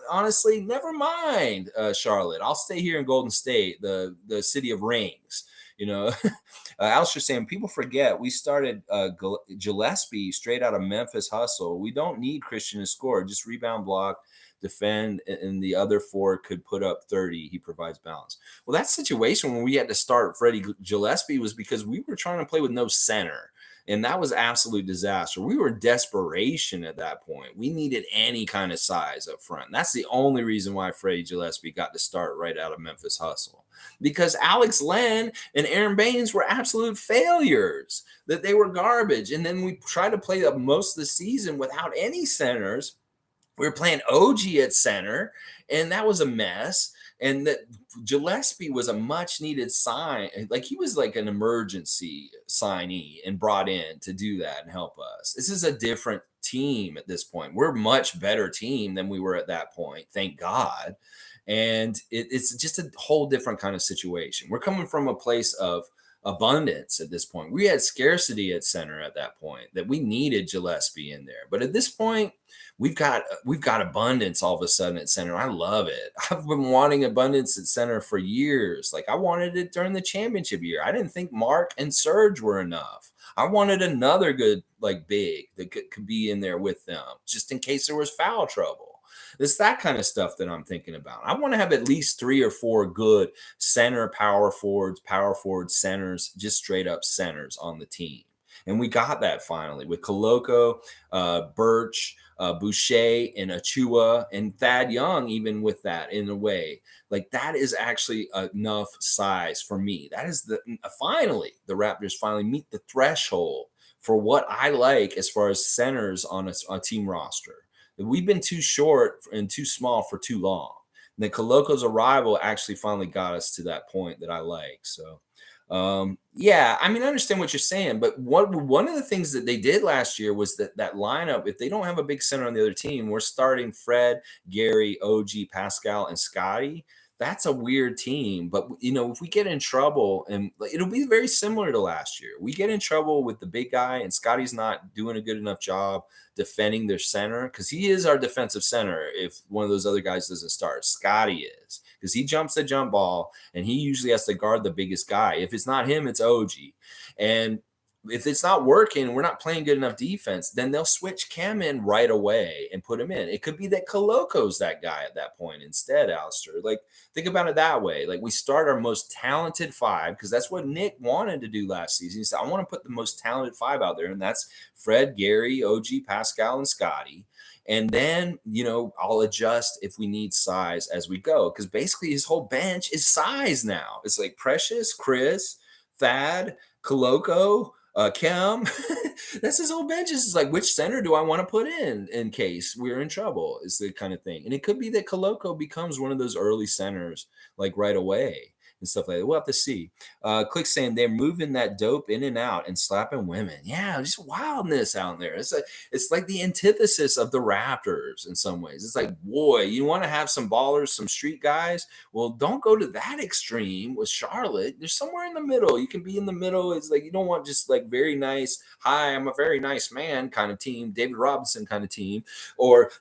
Honestly, never mind, Charlotte. I'll stay here in Golden State, the city of rings. Alistair saying people forget we started Gillespie straight out of Memphis Hustle. We don't need Christian to score, just rebound, block, defend, and the other 4 could put up 30. He provides balance. Well, that situation when we had to start Freddie Gillespie was because we were trying to play with no center. And that was absolute disaster. We were in desperation at that point. We needed any kind of size up front. That's the only reason why Freddie Gillespie got to start right out of Memphis Hustle. Because Alex Len and Aaron Baines were absolute failures, that they were garbage. And then we tried to play up most of the season without any centers. We were playing OG at center, and that was a mess. And that Gillespie was a much needed sign. Like, he was like an emergency signee and brought in to do that and help us. This is a different team at this point. We're a much better team than we were at that point. Thank God. And it's just a whole different kind of situation. We're coming from a place of abundance at this point. We had scarcity at center at that point, that we needed Gillespie in there. But at this point, we've got abundance all of a sudden at center. I love it. I've been wanting abundance at center for years. Like, I wanted it during the championship year. I didn't think Mark and Serge were enough. I wanted another good, like, big that could be in there with them, just in case there was foul trouble. It's that kind of stuff that I'm thinking about. I want to have at least 3 or 4 good center power forwards, centers, just straight up centers on the team. And we got that finally with Koloko, Birch, Boucher, and Achua, and Thad Young, even with that in a way. Like, that is actually enough size for me. That is finally, the Raptors finally meet the threshold for what I like as far as centers on a team roster. We've been too short and too small for too long. And then Koloko's arrival actually finally got us to that point that I like. So Yeah, I mean, I understand what you're saying, but one of the things that they did last year was that lineup, if they don't have a big center on the other team, we're starting Fred, Gary, OG, Pascal, and Scotty. That's a weird team, but if we get in trouble, and it'll be very similar to last year, we get in trouble with the big guy, and Scotty's not doing a good enough job defending their center because he is our defensive center. If one of those other guys doesn't start, Scotty is because he jumps the jump ball and he usually has to guard the biggest guy. If it's not him, it's OG. And if it's not working, we're not playing good enough defense, then they'll switch Khem in right away and put him in. It could be that Koloko's that guy at that point instead, Alistair. Like, think about it that way. Like, we start our most talented five because that's what Nick wanted to do last season. He said, I want to put the most talented five out there, and that's Fred, Gary, OG, Pascal, and Scotty. And then, I'll adjust if we need size as we go. Because basically his whole bench is size now. It's like Precious, Chris, Thad, Koloko, Khem. That's his whole bench. It's like, which center do I want to put in case we're in trouble? Is the kind of thing. And it could be that Koloko becomes one of those early centers, like right away. And stuff like that. We'll have to see. Click saying they're moving that dope in and out and slapping women. Yeah, just wildness out there. It's like the antithesis of the Raptors in some ways. It's like, boy, you want to have some ballers, some street guys. Well, don't go to that extreme with Charlotte. There's somewhere in the middle. You can be in the middle. It's like you don't want just like very nice, hi, I'm a very nice man kind of team, David Robinson kind of team, or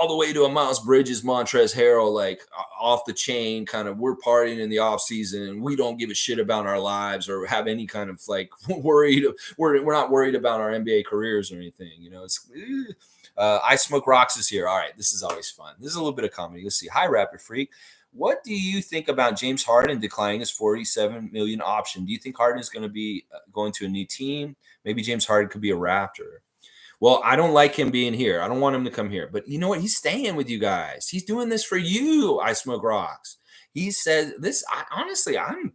all the way to a Miles Bridges, Montrezl Harrell, like off the chain kind of, we're partying in the off season and we don't give a shit about our lives or have any kind of like we're not worried about our NBA careers or anything. It's I Smoke Rocks is here. All right, this is always fun. This is a little bit of comedy. Let's see. Hi, Raptor Freak. What do you think about James Harden declining his $47 million option? Do you think Harden is going to be going to a new team? Maybe James Harden could be a Raptor. Well, I don't like him being here. I don't want him to come here. But you know what? He's staying with you guys. He's doing this for you, I Smoke Rocks. He said this. Honestly, I'm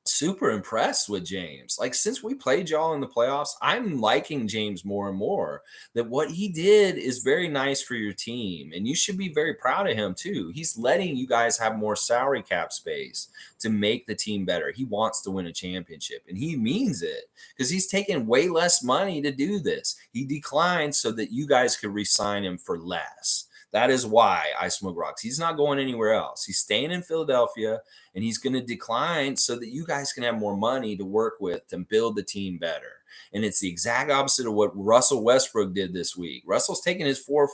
super impressed with James. Like, since we played y'all in the playoffs, I'm liking James more and more. That what he did is very nice for your team. And you should be very proud of him, too. He's letting you guys have more salary cap space to make the team better. He wants to win a championship, and he means it because he's taking way less money to do this. He declined so that you guys could re-sign him for less. That is why I Smoke Rocks. He's not going anywhere else. He's staying in Philadelphia, and he's going to decline so that you guys can have more money to work with to build the team better. And it's the exact opposite of what Russell Westbrook did this week. Russell's taking his full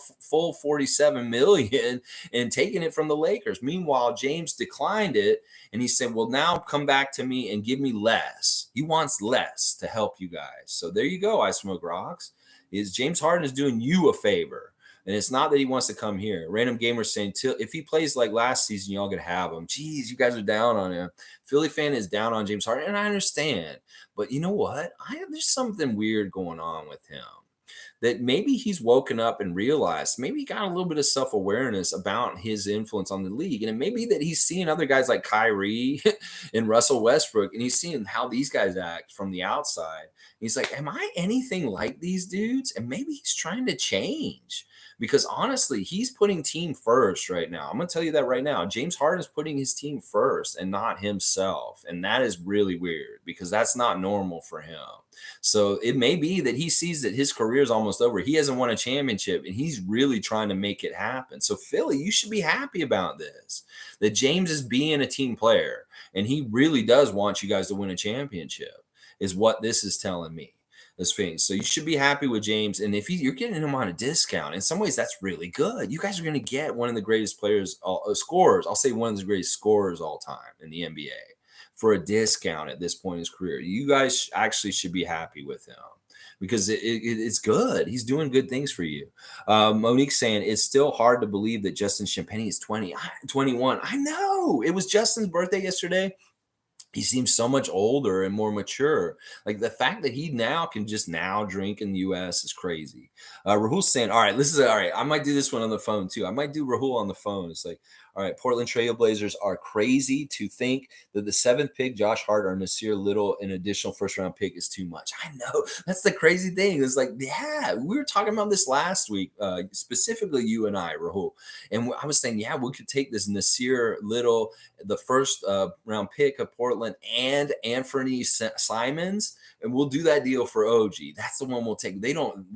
$47 million and taking it from the Lakers. Meanwhile, James declined it, and he said, well, now come back to me and give me less. He wants less to help you guys. So there you go, I Smoke Rocks. James Harden is doing you a favor. And it's not that he wants to come here. Random Gamer saying, if he plays like last season, y'all could have him. Jeez, you guys are down on him. Philly fan is down on James Harden, and I understand. But you know what? There's something weird going on with him. That maybe he's woken up and realized, maybe he got a little bit of self-awareness about his influence on the league. And it may be that he's seeing other guys like Kyrie and Russell Westbrook, and he's seeing how these guys act from the outside. He's like, am I anything like these dudes? And maybe he's trying to change. Because honestly, he's putting team first right now. I'm going to tell you that right now. James Harden is putting his team first and not himself. And that is really weird because that's not normal for him. So it may be that he sees that his career is almost over. He hasn't won a championship, and he's really trying to make it happen. So Philly, you should be happy about this, that James is being a team player, and he really does want you guys to win a championship is what this is telling me. This thing. So you should be happy with James. And if you're getting him on a discount, in some ways, that's really good. You guys are going to get one of the greatest players, scorers. I'll say one of the greatest scorers all time in the NBA for a discount at this point in his career. You guys actually should be happy with him because it's good. He's doing good things for you. Monique saying it's still hard to believe that Justin Champagny is 21. I know. It was Justin's birthday yesterday. He seems so much older and more mature. Like the fact that he now can just now drink in the U.S. is crazy. Rahul's saying, all right, all right. I might do this one on the phone too. I might do Rahul on the phone. It's like, All right, Portland Trailblazers are crazy to think that the 7th pick, Josh Hart or Nasir Little, an additional first-round pick is too much. I know. That's the crazy thing. It's like, yeah, we were talking about this last week, specifically you and I, Rahul. And I was saying, yeah, we could take this Nasir Little, the first round pick of Portland, and Anthony Simons, and we'll do that deal for OG. That's the one we'll take. We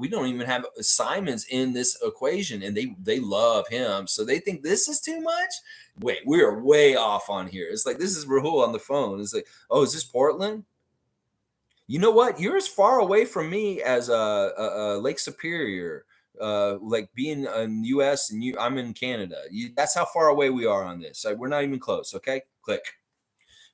don't even have Simons in this equation, and they love him. So they think this is too much. Wait, we are way off on here. It's like, this is Rahul on the phone. It's like, oh, is this Portland? You know what? You're as far away from me as Lake Superior, like being in U.S. and I'm in Canada. That's how far away we are on this. We're not even close. Okay, click.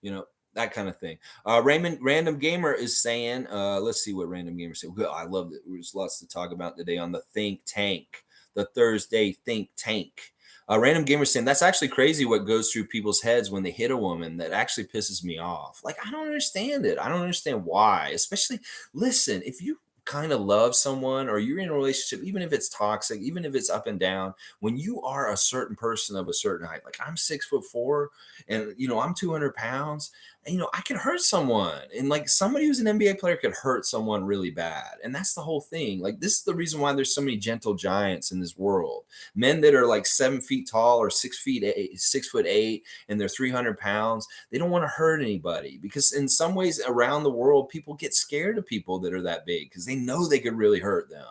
You know, that kind of thing. Random Gamer is saying, let's see what Random Gamer said. I love it. There's lots to talk about today on the Think Tank, the Thursday Think Tank. Random Gamer saying, that's actually crazy what goes through people's heads when they hit a woman. That actually pisses me off. Like, I don't understand it. I don't understand why. Especially, listen, if you kind of love someone or you're in a relationship, even if it's toxic, even if it's up and down, when you are a certain person of a certain height, like I'm 6'4" and I'm 200 pounds, and I can hurt someone, and like somebody who's an NBA player could hurt someone really bad. And that's the whole thing. Like, this is the reason why there's so many gentle giants in this world. Men that are like 7 feet tall or 6'8", and they're 300 pounds. They don't want to hurt anybody, because in some ways around the world, people get scared of people that are that big because they know they could really hurt them.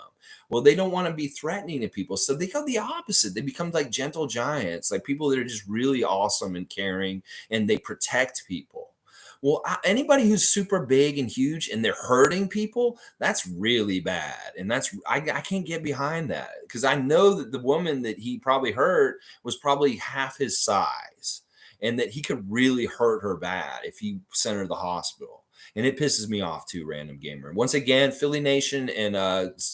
Well, they don't want to be threatening to people. So they go the opposite. They become like gentle giants, like people that are just really awesome and caring, and they protect people. Well, anybody who's super big and huge and they're hurting people, that's really bad. And I can't get behind that, because I know that the woman that he probably hurt was probably half his size, and that he could really hurt her bad if he sent her to the hospital. And it pisses me off too, Random Gamer. Once again, Philly Nation and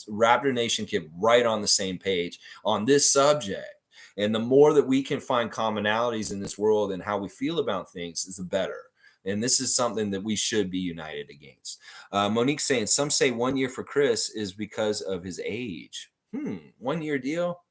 Raptor Nation kept right on the same page on this subject. And the more that we can find commonalities in this world and how we feel about things, is the better. And this is something that we should be united against. Monique saying, some say 1 year for Chris is because of his age. 1 year deal?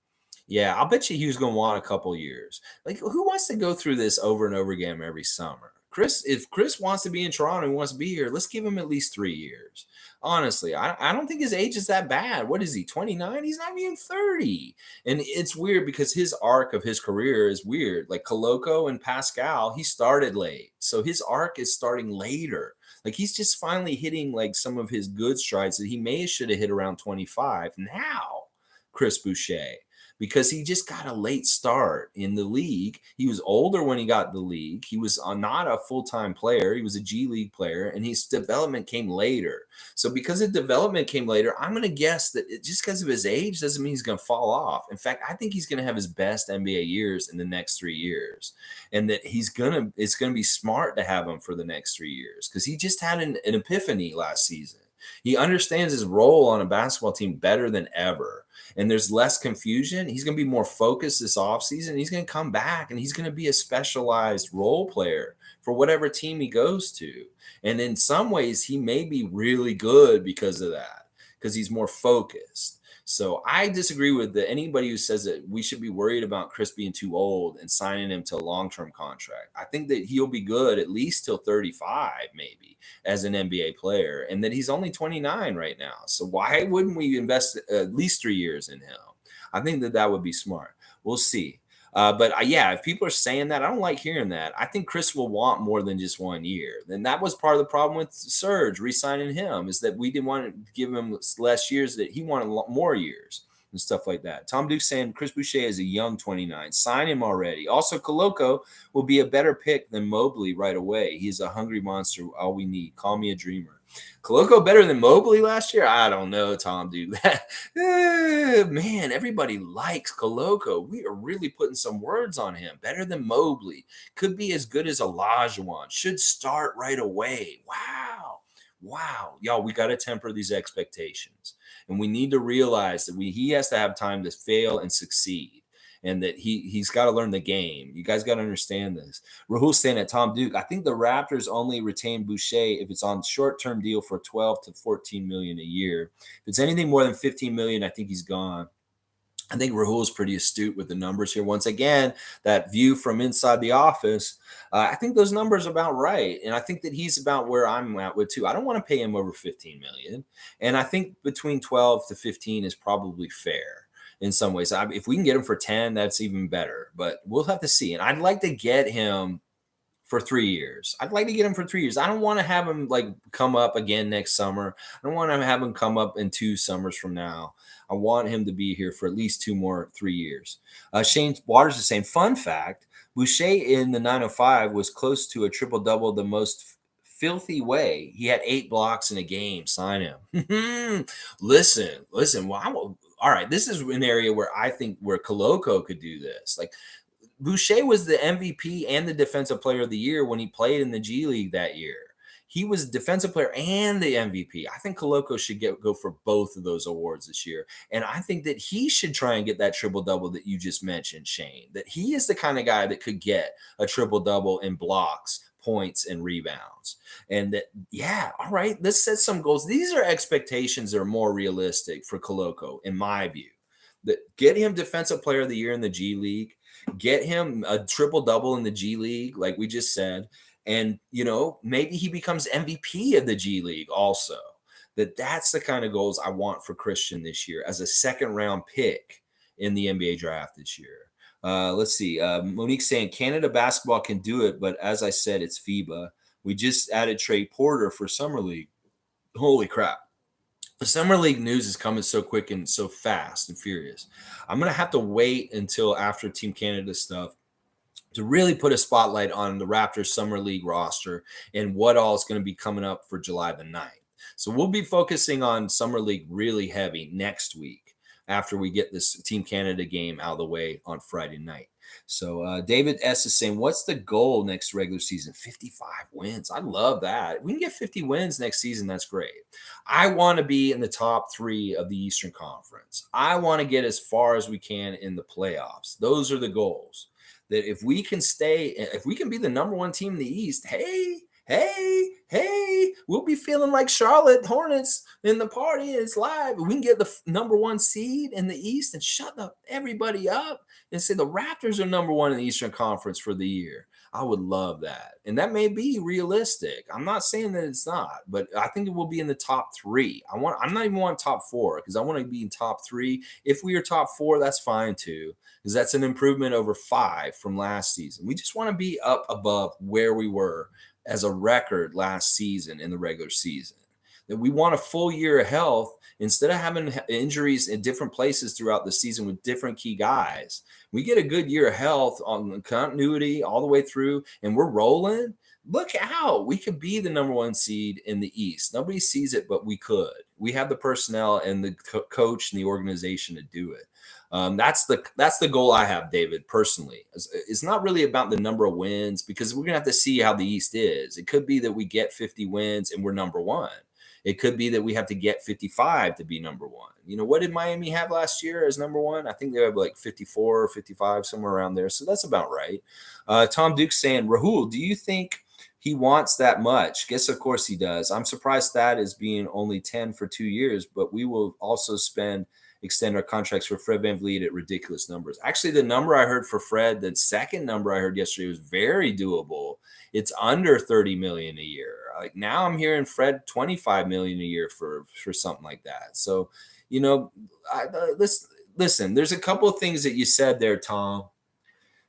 Yeah, I'll bet you he was going to want a couple years. Like, who wants to go through this over and over again every summer? If Chris wants to be in Toronto and wants to be here, let's give him at least 3 years. Honestly, I don't think his age is that bad. What is he, 29? He's not even 30. And it's weird because his arc of his career is weird. Like Koloko and Pascal, he started late. So his arc is starting later. Like, he's just finally hitting like some of his good strides that he should have hit around 25. Now, Chris Boucher, because he just got a late start in the league. He was older when he got the league. He was not a full-time player. He was a G League player, and his development came later. So because the development came later, I'm going to guess that just because of his age doesn't mean he's going to fall off. In fact, I think he's going to have his best NBA years in the next 3 years, and that it's going to be smart to have him for the next 3 years, because he just had an epiphany last season. He understands his role on a basketball team better than ever. And there's less confusion. He's going to be more focused this offseason. He's going to come back, and he's going to be a specialized role player for whatever team he goes to. And in some ways, he may be really good because of that, because he's more focused. So I disagree with anybody who says that we should be worried about Chris being too old and signing him to a long-term contract. I think that he'll be good at least till 35, maybe, as an NBA player, and that he's only 29 right now. So why wouldn't we invest at least 3 years in him? I think that would be smart. We'll see. But yeah, if people are saying that, I don't like hearing that. I think Chris will want more than just 1 year. And that was part of the problem with Serge re-signing him, is that we didn't want to give him less years, that he wanted more years and stuff like that. Tom Duke saying Chris Boucher is a young 29. Sign him already. Also, Koloko will be a better pick than Mobley right away. He's a hungry monster. All we need. Call me a dreamer. Koloko better than Mobley last year? I don't know, Tom Duke. Man, everybody likes Koloko. We are really putting some words on him. Better than Mobley. Could be as good as Olajuwon. Should start right away. Wow. Y'all, we got to temper these expectations. And we need to realize that he has to have time to fail and succeed. And that he's got to learn the game. You guys got to understand this. Rahul saying at Tom Duke, I think the Raptors only retain Boucher if it's on short-term deal for 12 to 14 million a year. If it's anything more than 15 million, I think he's gone. I think Rahul is pretty astute with the numbers here. Once again, that view from inside the office, I think those numbers are about right, and I think that he's about where I'm at with too. I don't want to pay him over 15 million, and I think between 12 to 15 is probably fair in some ways. If we can get him for 10, that's even better. But we'll have to see. And I'd like to get him for 3 years. I'd like to get him for 3 years. I don't want to have him like come up again next summer. I don't want to have him come up in 2 summers from now. I want him to be here for at least 2 more 3 years. Shane Waters is saying, fun fact, Boucher in the 905 was close to a triple-double the most filthy way. He had 8 blocks in a game. Sign him. Listen. Wow. All right, this is an area where I think where Koloko could do this. Like, Boucher was the MVP and the Defensive Player of the Year when he played in the G League that year. He was Defensive Player and the MVP. I think Koloko should go for both of those awards this year. And I think that he should try and get that triple-double that you just mentioned, Shane. That he is the kind of guy that could get a triple-double in blocks, points, and rebounds. And that, yeah, all right, let's set some goals. These are expectations that are more realistic for Koloko, in my view. That get him Defensive Player of the Year in the G League, get him a triple-double in the G League, like we just said, and, maybe he becomes MVP of the G League also. That's the kind of goals I want for Christian this year as a second-round pick in the NBA draft this year. Let's see. Monique saying Canada basketball can do it, but as I said, it's FIBA. We just added Trey Porter for Summer League. Holy crap. The Summer League news is coming so quick and so fast and furious. I'm going to have to wait until after Team Canada stuff to really put a spotlight on the Raptors Summer League roster and what all is going to be coming up for July the 9th. So we'll be focusing on Summer League really heavy next week after we get this Team Canada game out of the way on Friday night. So David S. is saying, what's the goal next regular season? 55 wins. I love that. If we can get 50 wins next season, that's great. I want to be in the top 3 of the Eastern Conference. I want to get as far as we can in the playoffs. Those are the goals. That if we can be the number 1 team in the East, hey, we'll be feeling like Charlotte Hornets in the party. It's live. We can get the number 1 seed in the East and shut everybody up and say the Raptors are number 1 in the Eastern Conference for the year. I would love that. And that may be realistic. I'm not saying that it's not, but I think it will be in the top 3. I'm not even wanting top 4 because I want to be in top 3. If we are top 4, that's fine too, because that's an improvement over 5 from last season. We just want to be up above where we were as a record last season in the regular season. That we want a full year of health instead of having injuries in different places throughout the season with different key guys. We get a good year of health on continuity all the way through, and we're rolling. Look out. We could be the number 1 seed in the East. Nobody sees it, but we could. We have the personnel and the coach and the organization to do it. That's the goal I have, David, personally. It's not really about the number of wins because we're going to have to see how the East is. It could be that we get 50 wins and we're number 1. It could be that we have to get 55 to be number 1. What did Miami have last year as number 1? I think they have like 54 or 55, somewhere around there. So that's about right. Tom Duke's saying, Rahul, do you think he wants that much? Guess, of course he does. I'm surprised that is being only 10 for 2 years, but we will also extend our contracts for Fred VanVleet at ridiculous numbers. Actually, the number I heard for Fred, the second number I heard yesterday, was very doable. It's under 30 million a year. Like now I'm hearing Fred 25 million a year for something like that. So, listen, there's a couple of things that you said there, Tom,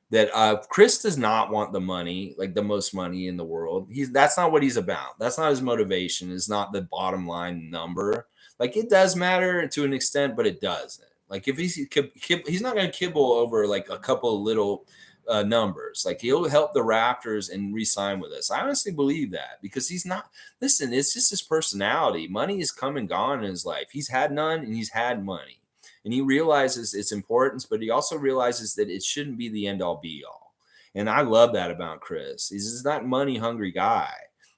that Chris does not want the money, like the most money in the world. That's not what he's about. That's not his motivation. It's not the bottom line number. Like it does matter to an extent, but it doesn't. Like if he's not going to kibble over like a couple of little numbers. Like he'll help the Raptors and re-sign with us. I honestly believe that because he's not. Listen, it's just his personality. Money has come and gone in his life. He's had none and he's had money, and he realizes its importance, but he also realizes that it shouldn't be the end all be all. And I love that about Chris. He's not money hungry guy.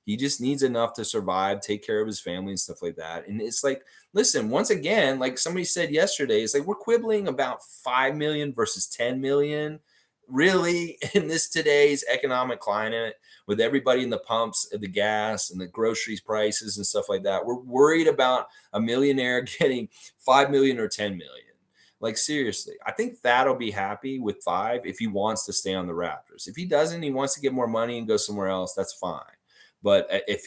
He just needs enough to survive, take care of his family and stuff like that. And it's like, listen, once again, like somebody said yesterday, it's like we're quibbling about 5 million versus 10 million. Really, in this today's economic climate, with everybody in the pumps, the gas and the groceries prices and stuff like that, we're worried about a millionaire getting 5 million or 10 million. Like, seriously, I think Thad will be happy with 5 if he wants to stay on the Raptors. If he doesn't, he wants to get more money and go somewhere else, that's fine. But if,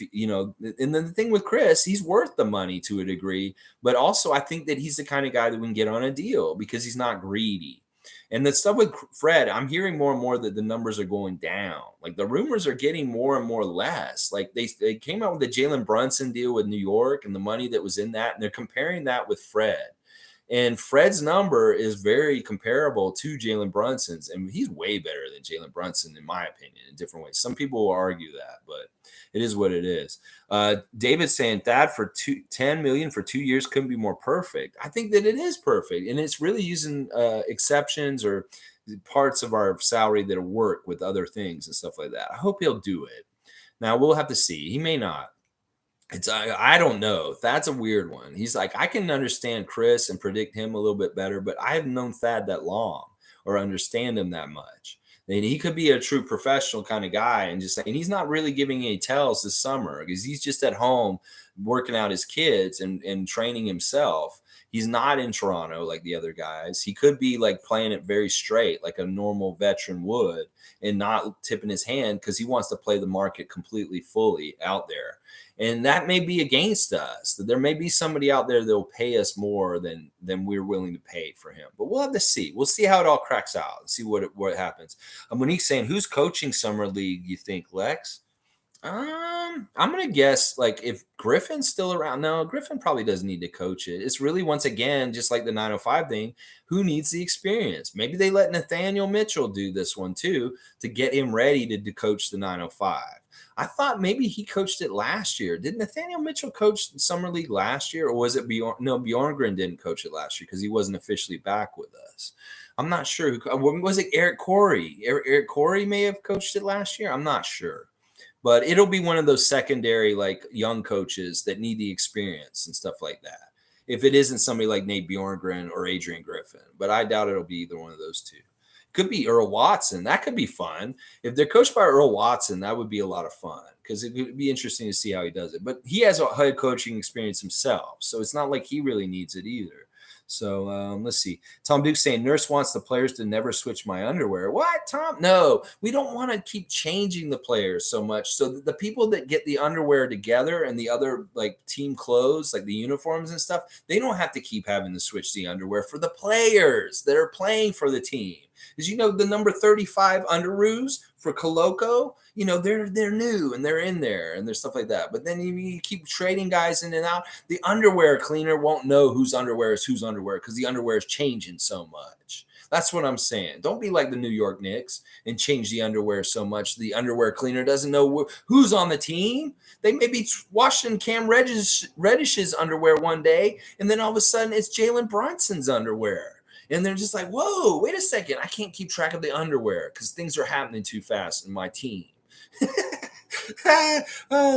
and then the thing with Chris, he's worth the money to a degree. But also, I think that he's the kind of guy that we can get on a deal because he's not greedy. And the stuff with Fred, I'm hearing more and more that the numbers are going down. Like, the rumors are getting more and more less. Like, they came out with the Jalen Brunson deal with New York and the money that was in that, and they're comparing that with Fred. And Fred's number is very comparable to Jalen Brunson's, and he's way better than Jalen Brunson, in my opinion, in different ways. Some people will argue that, but it is what it is. David's saying that for $10 million for 2 years couldn't be more perfect. I think that it is perfect, and it's really using exceptions or parts of our salary that work with other things and stuff like that. I hope he'll do it. Now, we'll have to see. He may not. I don't know. That's a weird one. He's like, I can understand Chris and predict him a little bit better, but I haven't known Thad that long or understand him that much. And he could be a true professional kind of guy and he's not really giving any tells this summer because he's just at home working out his kids and training himself. He's not in Toronto like the other guys. He could be like playing it very straight like a normal veteran would and not tipping his hand because he wants to play the market completely fully out there. And that may be against us. There may be somebody out there that will pay us more than we're willing to pay for him. But we'll have to see. We'll see how it all cracks out and see what happens. Monique's saying, who's coaching Summer League, you think, Lex? I'm going to guess, like, if Griffin's still around. No, Griffin probably doesn't need to coach it. It's really, once again, just like the 905 thing, who needs the experience? Maybe they let Nathaniel Mitchell do this one, too, to get him ready to coach the 905. I thought maybe he coached it last year. Did Nathaniel Mitchell coach Summer League last year, or was it Bjorn? No, Bjorngren didn't coach it last year because he wasn't officially back with us. I'm not sure. Was it Eric Corey? Eric Corey may have coached it last year. I'm not sure. But it'll be one of those secondary, like, young coaches that need the experience and stuff like that. If it isn't somebody like Nate Bjorngren or Adrian Griffin. But I doubt it'll be either one of those two. Could be Earl Watson. That could be fun. If they're coached by Earl Watson, that would be a lot of fun because it would be interesting to see how he does it. But he has a head coaching experience himself, so it's not like he really needs it either. So let's see. Tom Duke saying, Nurse wants the players to never switch my underwear. What, Tom? No, we don't want to keep changing the players so much. So the people that get the underwear together and the other, like, team clothes, like the uniforms and stuff, they don't have to keep having to switch the underwear for the players that are playing for the team. Because, the number 35 underoos for Koloko, they're new and they're in there and there's stuff like that. But then you keep trading guys in and out. The underwear cleaner won't know whose underwear is whose underwear because the underwear is changing so much. That's what I'm saying. Don't be like the New York Knicks and change the underwear so much the underwear cleaner doesn't know who's on the team. They may be washing Cam Reddish's underwear one day, and then all of a sudden it's Jalen Brunson's underwear. And they're just like, whoa, wait a second. I can't keep track of the underwear because things are happening too fast in my team. That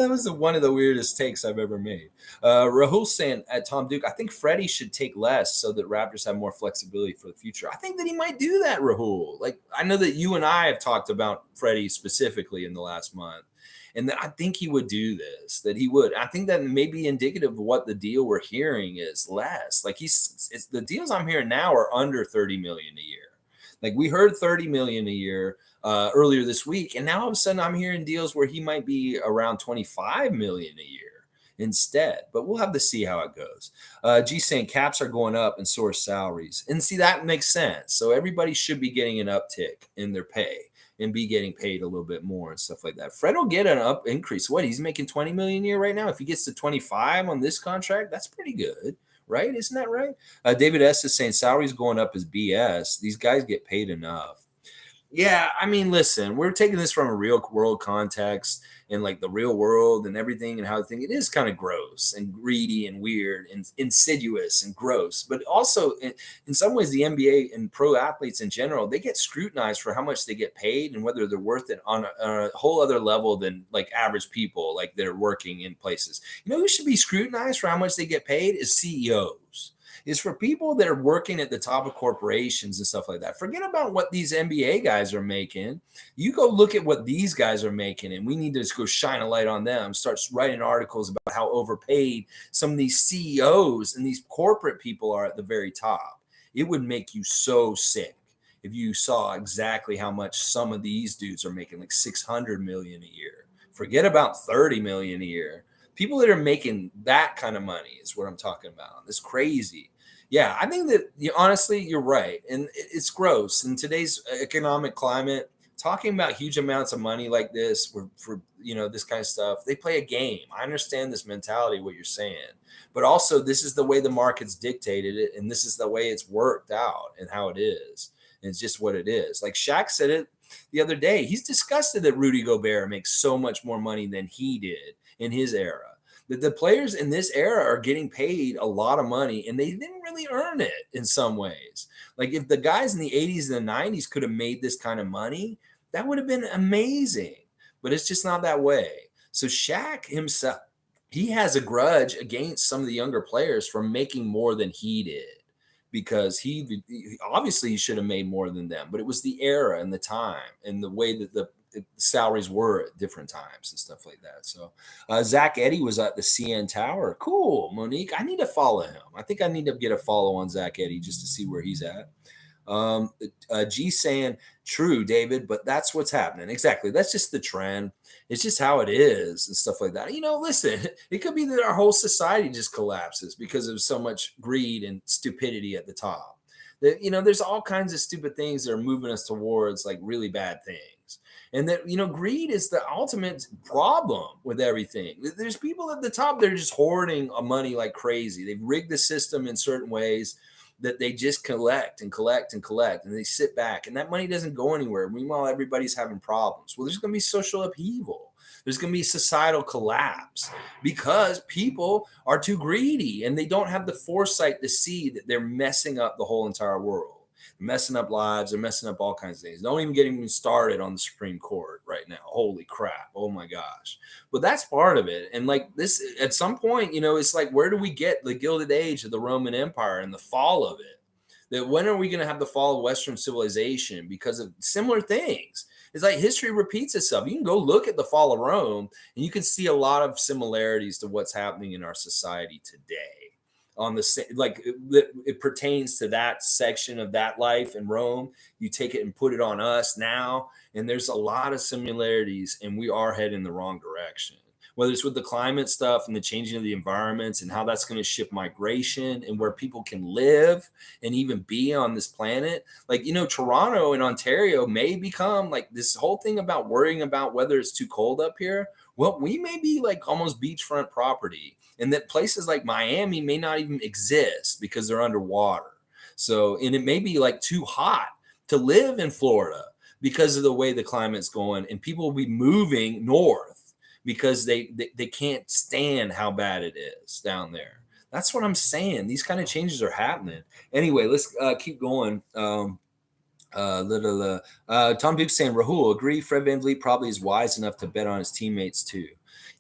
was one of the weirdest takes I've ever made. Rahul saying at Tom Duke, I think Freddie should take less so that Raptors have more flexibility for the future. I think that he might do that, Rahul. Like, I know that you and I have talked about Freddie specifically in the last month. And that I think he would do this, that he would. I think that may be indicative of what the deal we're hearing is less. Like, the deals I'm hearing now are under $30 million a year. Like, we heard $30 million a year earlier this week, and now all of a sudden I'm hearing deals where he might be around $25 million a year instead. But we'll have to see how it goes. G saying caps are going up and so are salaries. And see, that makes sense. So everybody should be getting an uptick in their pay and be getting paid a little bit more and stuff like that. Fred will get an increase. What, he's making $20 million a year right now? If he gets to 25 on this contract, that's pretty good, right? Isn't that right? David S. is saying salaries going up is BS. These guys get paid enough. Yeah, I mean, listen, we're taking this from a real world context and like the real world and everything and how it is kind of gross and greedy and weird and insidious and gross. But also in some ways, the NBA and pro athletes in general, they get scrutinized for how much they get paid and whether they're worth it on a whole other level than like average people, like that are working in places. Who should be scrutinized for how much they get paid is CEOs. Is for people that are working at the top of corporations and stuff like that. Forget about what these NBA guys are making. You go look at what these guys are making, and we need to just go shine a light on them, start writing articles about how overpaid some of these CEOs and these corporate people are at the very top. It would make you so sick if you saw exactly how much some of these dudes are making, like 600 million a year. Forget about 30 million a year. People that are making that kind of money is what I'm talking about. It's crazy. Yeah, I think that honestly, you're right. And it's gross in today's economic climate. Talking about huge amounts of money like this for this kind of stuff, they play a game. I understand this mentality, what you're saying, but also this is the way the market's dictated it, and this is the way it's worked out and how it is. And it's just what it is. Like Shaq said it the other day. He's disgusted that Rudy Gobert makes so much more money than he did in his era. That the players in this era are getting paid a lot of money, and they didn't really earn it in some ways. Like if the guys in the 80s and the 90s could have made this kind of money, that would have been amazing. But it's just not that way. So Shaq himself, he has a grudge against some of the younger players for making more than he did, because he obviously he should have made more than them, but it was the era and the time and the way that the salaries were at different times and stuff like that. So Zach Eddy was at the CN Tower. Cool, Monique. I need to follow him. I think I need to get a follow on Zach Eddy just to see where he's at. G saying, true, David, but that's what's happening. Exactly. That's just the trend. It's just how it is and stuff like that. Listen, it could be that our whole society just collapses because of so much greed and stupidity at the top. That, there's all kinds of stupid things that are moving us towards like really bad things. And that, greed is the ultimate problem with everything. There's people at the top, they're just hoarding money like crazy. They've rigged the system in certain ways that they just collect and collect and collect, and they sit back, and that money doesn't go anywhere. Meanwhile, everybody's having problems. Well, there's going to be social upheaval. There's going to be societal collapse because people are too greedy and they don't have the foresight to see that they're messing up the whole entire world. They're messing up lives. They're messing up all kinds of things. Don't even get even started on the Supreme Court right now. Holy crap. Oh my gosh. But that's part of it. And like this, at some point, it's like, where do we get the Gilded Age of the Roman Empire and the fall of it? That when are we going to have the fall of Western civilization because of similar things? It's like history repeats itself. You can go look at the fall of Rome and you can see a lot of similarities to what's happening in our society today. On the like it pertains to that section of that life in Rome. You take it and put it on us now, and there's a lot of similarities, and we are heading in the wrong direction. Whether it's with the climate stuff and the changing of the environments and how that's going to shift migration and where people can live and even be on this planet. Like, Toronto and Ontario may become like this whole thing about worrying about whether it's too cold up here. Well, we may be like almost beachfront property, and that places like Miami may not even exist because they're underwater. So, and it may be like too hot to live in Florida because of the way the climate's going, and people will be moving north because they can't stand how bad it is down there. That's what I'm saying. These kind of changes are happening. Anyway, let's keep going. Tom Duke saying, Rahul, agree Fred VanVleet probably is wise enough to bet on his teammates too.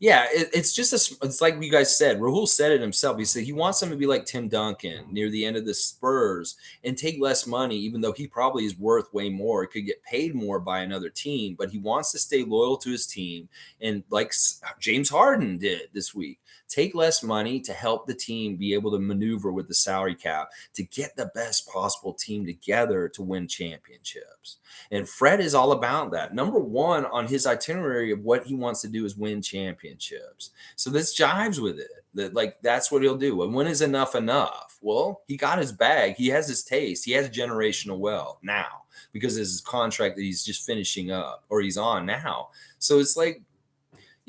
Yeah, it's just it's like you guys said. Rahul said it himself. He said he wants them to be like Tim Duncan near the end of the Spurs and take less money, even though he probably is worth way more. He could get paid more by another team, but he wants to stay loyal to his team. And like James Harden did this week, take less money to help the team be able to maneuver with the salary cap to get the best possible team together to win championships. And Fred is all about that. Number one on his itinerary of what he wants to do is win championships. So this jives with it. That's what he'll do. And when is enough enough? Well, he got his bag. He has his taste. He has generational wealth now because of his contract that he's just finishing up or he's on now. So it's like,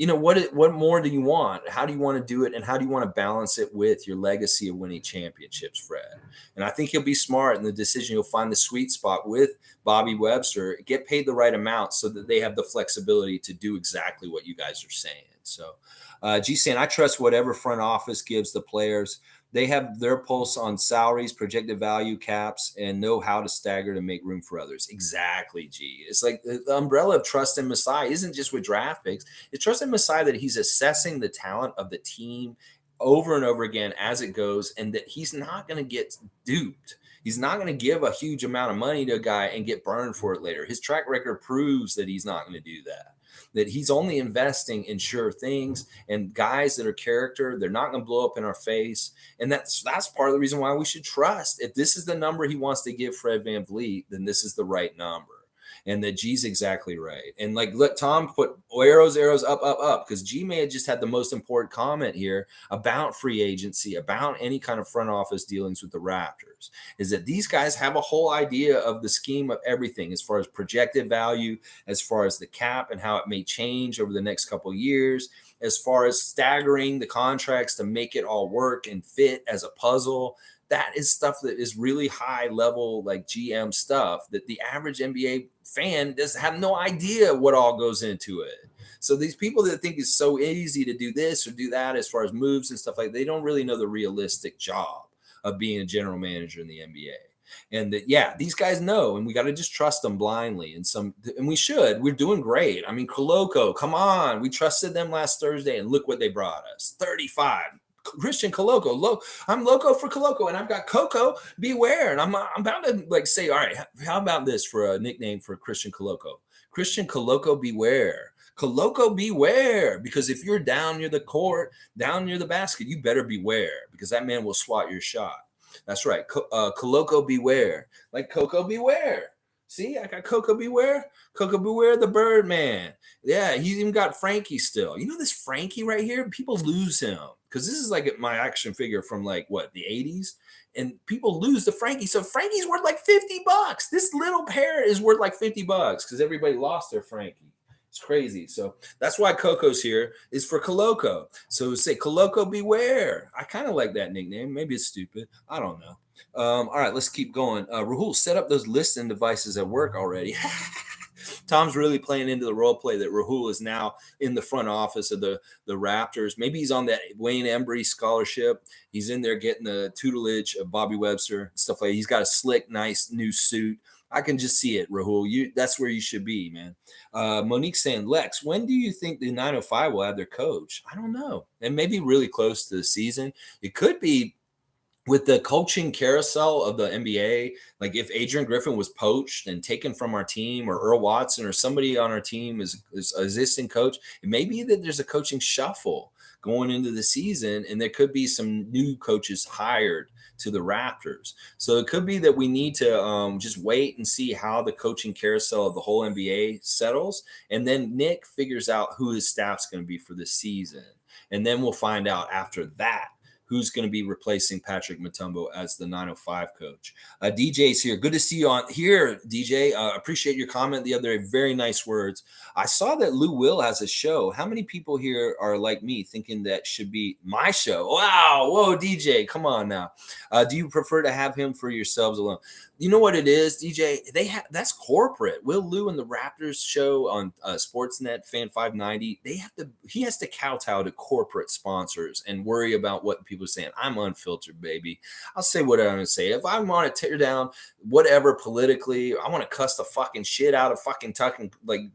what more do you want? How do you want to do it? And how do you want to balance it with your legacy of winning championships, Fred? And I think he'll be smart in the decision. He'll find the sweet spot with Bobby Webster, get paid the right amount so that they have the flexibility to do exactly what you guys are saying. So G saying, I trust whatever front office gives the players. They have their pulse on salaries, projected value caps, and know how to stagger to make room for others. Exactly, G. It's like the umbrella of trust in Masai isn't just with draft picks. It's trust in Masai that he's assessing the talent of the team over and over again as it goes, and that he's not going to get duped. He's not going to give a huge amount of money to a guy and get burned for it later. His track record proves that he's not going to do that. that he's only investing in sure things and guys that are character. They're not going to blow up in our face. And that's part of the reason why we should trust. If this is the number he wants to give Fred VanVleet, then this is the right number. And that G's exactly right. And like, let Tom put arrows up, because G may have just had the most important comment here about free agency, about any kind of front office dealings with the Raptors, is that these guys have a whole idea of the scheme of everything as far as projected value, as far as the cap and how it may change over the next couple of years, as far as staggering the contracts to make it all work and fit as a puzzle. That is stuff that is really high level, like GM stuff that the average NBA fan doesn't have no idea what all goes into it. So these people that think it's so easy to do this or do that as far as moves and stuff like, they don't really know the realistic job of being a general manager in the NBA. And that, yeah, these guys know, and we got to just trust them blindly. And we should. We're doing great. I mean, Koloko, come on. We trusted them last Thursday, and look what they brought us. 35. Christian Koloko. I'm loco for Koloko, and I've got Coco. Beware. And I'm about to like say, all right, how about this for a nickname for Christian Koloko? Christian Koloko, beware. Koloko, beware. Because if you're down near the court, down near the basket, you better beware, because that man will swat your shot. That's right. Koloko, beware. Like Coco, beware. See, I got Coco Beware. Coco Beware, the Birdman. Yeah, he's even got Frankie still. You know this Frankie right here? People lose him because this is like my action figure from like what, the 80s? And people lose the Frankie. So Frankie's worth like $50. This little pair is worth like $50 because everybody lost their Frankie. It's crazy. So that's why Coco's here, is for Koloko. So say Koloko Beware. I kind of like that nickname. Maybe it's stupid. I don't know. All right, let's keep going. Rahul, set up those listening devices at work already. Tom's really playing into the role play that Rahul is now in the front office of the Raptors. Maybe he's on that Wayne Embry scholarship. He's in there getting the tutelage of Bobby Webster, stuff like that. He's got a slick, nice new suit. I can just see it, Rahul. That's where you should be, man. Monique saying, Lex, when do you think the 905 will have their coach? I don't know. And maybe really close to the season. It could be with the coaching carousel of the NBA. Like if Adrian Griffin was poached and taken from our team, or Earl Watson or somebody on our team is an existing coach, it may be that there's a coaching shuffle going into the season, and there could be some new coaches hired to the Raptors. So it could be that we need to just wait and see how the coaching carousel of the whole NBA settles. And then Nick figures out who his staff's going to be for this season. And then we'll find out after that who's going to be replacing Patrick Mutombo as the 905 coach. DJ's here. Good to see you on here, DJ. Appreciate your comment the other day. Very nice words. I saw that Lou Will has a show. How many people here are like me thinking that should be my show? Wow. Whoa, DJ. Come on now. Do you prefer to have him for yourselves alone? You know what it is, DJ? That's corporate. Will Lou and the Raptors show on Sportsnet, Fan 590, he has to kowtow to corporate sponsors and worry about what people are saying. I'm unfiltered, baby. I'll say what I'm going to say. If I want to tear down whatever politically, I want to cuss the fucking shit out of fucking talking like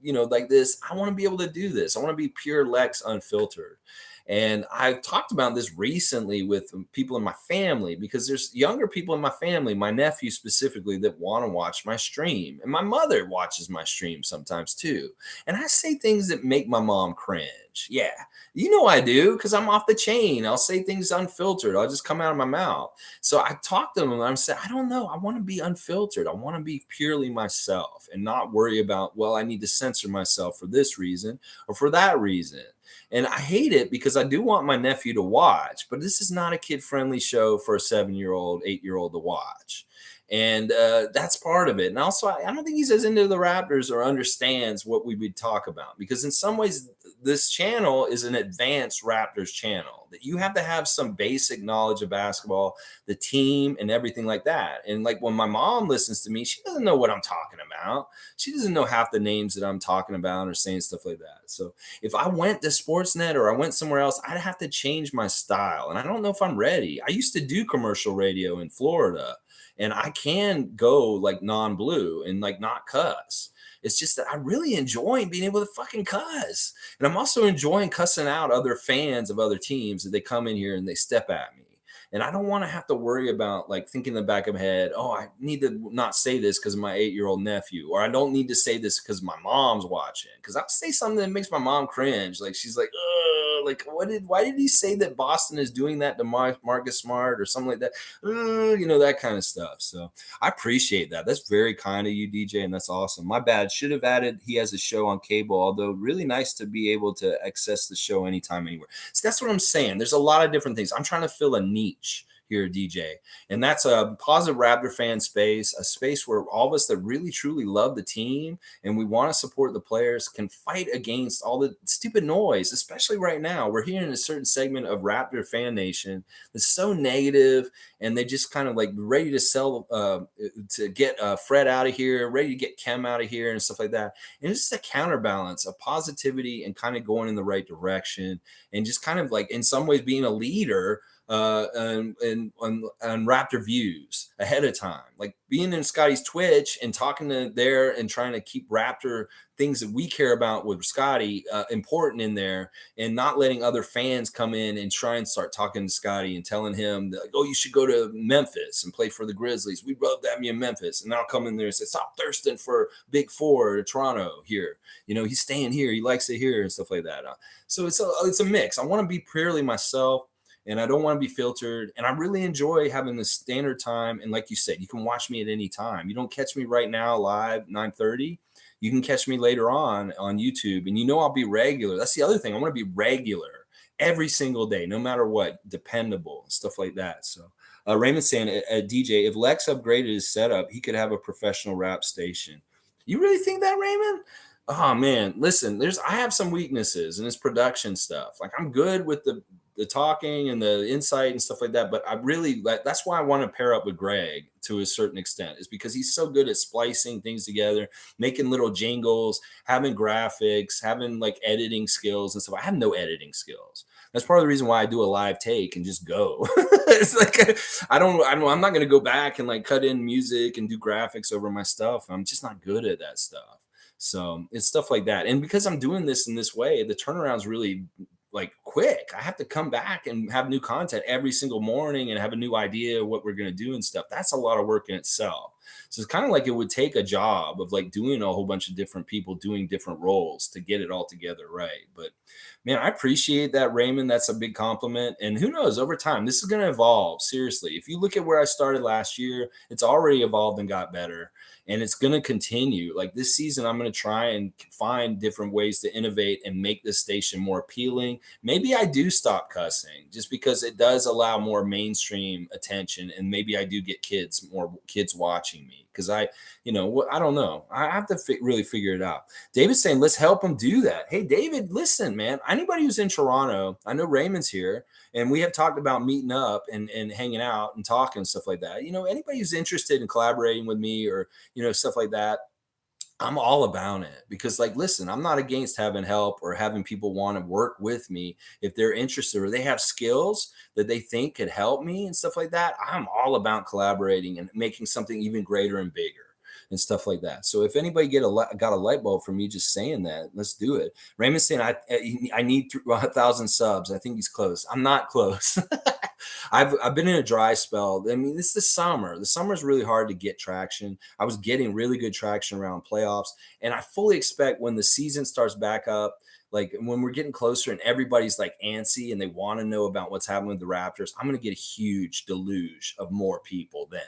this. I want to be able to do this. I want to be pure Lex unfiltered. And I've talked about this recently with people in my family, because there's younger people in my family, my nephew specifically, that want to watch my stream. And my mother watches my stream sometimes too. And I say things that make my mom cringe. Yeah, I do, because I'm off the chain. I'll say things unfiltered. I'll just come out of my mouth. So I talk to them and I'm saying, I don't know. I want to be unfiltered. I want to be purely myself and not worry about, well, I need to censor myself for this reason or for that reason. And I hate it because I do want my nephew to watch, but this is not a kid-friendly show for a 7-year-old, 8-year-old to watch. And that's part of it. And also, I don't think he's as into the Raptors or understands what we would talk about, because in some ways, this channel is an advanced Raptors channel that you have to have some basic knowledge of basketball, the team, and everything like that. And like when my mom listens to me, she doesn't know what I'm talking about. She doesn't know half the names that I'm talking about or saying stuff like that. So if I went to Sportsnet or I went somewhere else, I'd have to change my style. And I don't know if I'm ready. I used to do commercial radio in Florida, and I can go like non-blue and like not cuss. It's just that I really enjoy being able to fucking cuss. And I'm also enjoying cussing out other fans of other teams that they come in here and they step at me. And I don't want to have to worry about like thinking in the back of my head, oh, I need to not say this because of my 8-year-old nephew, or I don't need to say this because my mom's watching. Because I'll say something that makes my mom cringe. Like she's like, like why did he say that Boston is doing that to Marcus Smart or something like that? That kind of stuff. So I appreciate that. That's very kind of you, DJ, and that's awesome. My bad. Should have added he has a show on cable, although really nice to be able to access the show anytime, anywhere. So that's what I'm saying. There's a lot of different things. I'm trying to fill a niche here, DJ. And that's a positive Raptor fan space, a space where all of us that really truly love the team and we want to support the players can fight against all the stupid noise, especially right now. We're hearing a certain segment of Raptor fan nation that's so negative, and they just kind of like ready to sell, to get Fred out of here, ready to get Khem out of here and stuff like that. And it's just a counterbalance of positivity and kind of going in the right direction and just kind of like in some ways being a leader on Raptor views ahead of time, like being in Scotty's Twitch and talking to there and trying to keep Raptor things that we care about with Scotty important in there, and not letting other fans come in and try and start talking to Scotty and telling him that, oh, you should go to Memphis and play for the Grizzlies. We'd love to have you in Memphis. And I'll come in there and say, stop thirsting for Big Four or Toronto here. He's staying here. He likes it here and stuff like that. So it's a mix. I want to be purely myself, and I don't want to be filtered. And I really enjoy having the standard time. And like you said, you can watch me at any time. You don't catch me right now live 9:30. You can catch me later on YouTube. And I'll be regular. That's the other thing. I want to be regular every single day, no matter what, dependable and stuff like that. So Raymond's saying, DJ, if Lex upgraded his setup, he could have a professional rap station. You really think that, Raymond? Oh, man, listen, I have some weaknesses in this production stuff. Like I'm good with the talking and the insight and stuff like that. But that's why I want to pair up with Greg to a certain extent, is because he's so good at splicing things together, making little jingles, having graphics, having like editing skills and stuff. I have no editing skills. That's part of the reason why I do a live take and just go. It's like, I'm not going to go back and like cut in music and do graphics over my stuff. I'm just not good at that stuff. So it's stuff like that. And because I'm doing this in this way, the turnaround's really like quick. I have to come back and have new content every single morning and have a new idea of what we're going to do and stuff. That's a lot of work in itself. So it's kind of like it would take a job of like doing a whole bunch of different people doing different roles to get it all together right. But man, I appreciate that, Raymond. That's a big compliment. And who knows, over time, this is going to evolve. Seriously, if you look at where I started last year, it's already evolved and got better. And it's going to continue. Like this season, I'm going to try and find different ways to innovate and make this station more appealing. Maybe I do stop cussing just because it does allow more mainstream attention. And maybe I do get more kids watching me. Because I don't know. I have to really figure it out. David's saying, let's help him do that. Hey, David, listen, man. Anybody who's in Toronto, I know Raymond's here, and we have talked about meeting up and hanging out and talking and stuff like that. Anybody who's interested in collaborating with me or, stuff like that, I'm all about it. Because like, listen, I'm not against having help or having people want to work with me if they're interested or they have skills that they think could help me and stuff like that. I'm all about collaborating and making something even greater and bigger and stuff like that. So if anybody got a light bulb from me just saying that, let's do it. Raymond's saying I need 1,000 subs. I think he's close. I'm not close. I've been in a dry spell. I mean, it's the summer. The summer is really hard to get traction. I was getting really good traction around playoffs, and I fully expect when the season starts back up, like when we're getting closer and everybody's like antsy and they want to know about what's happening with the Raptors, I'm going to get a huge deluge of more people then.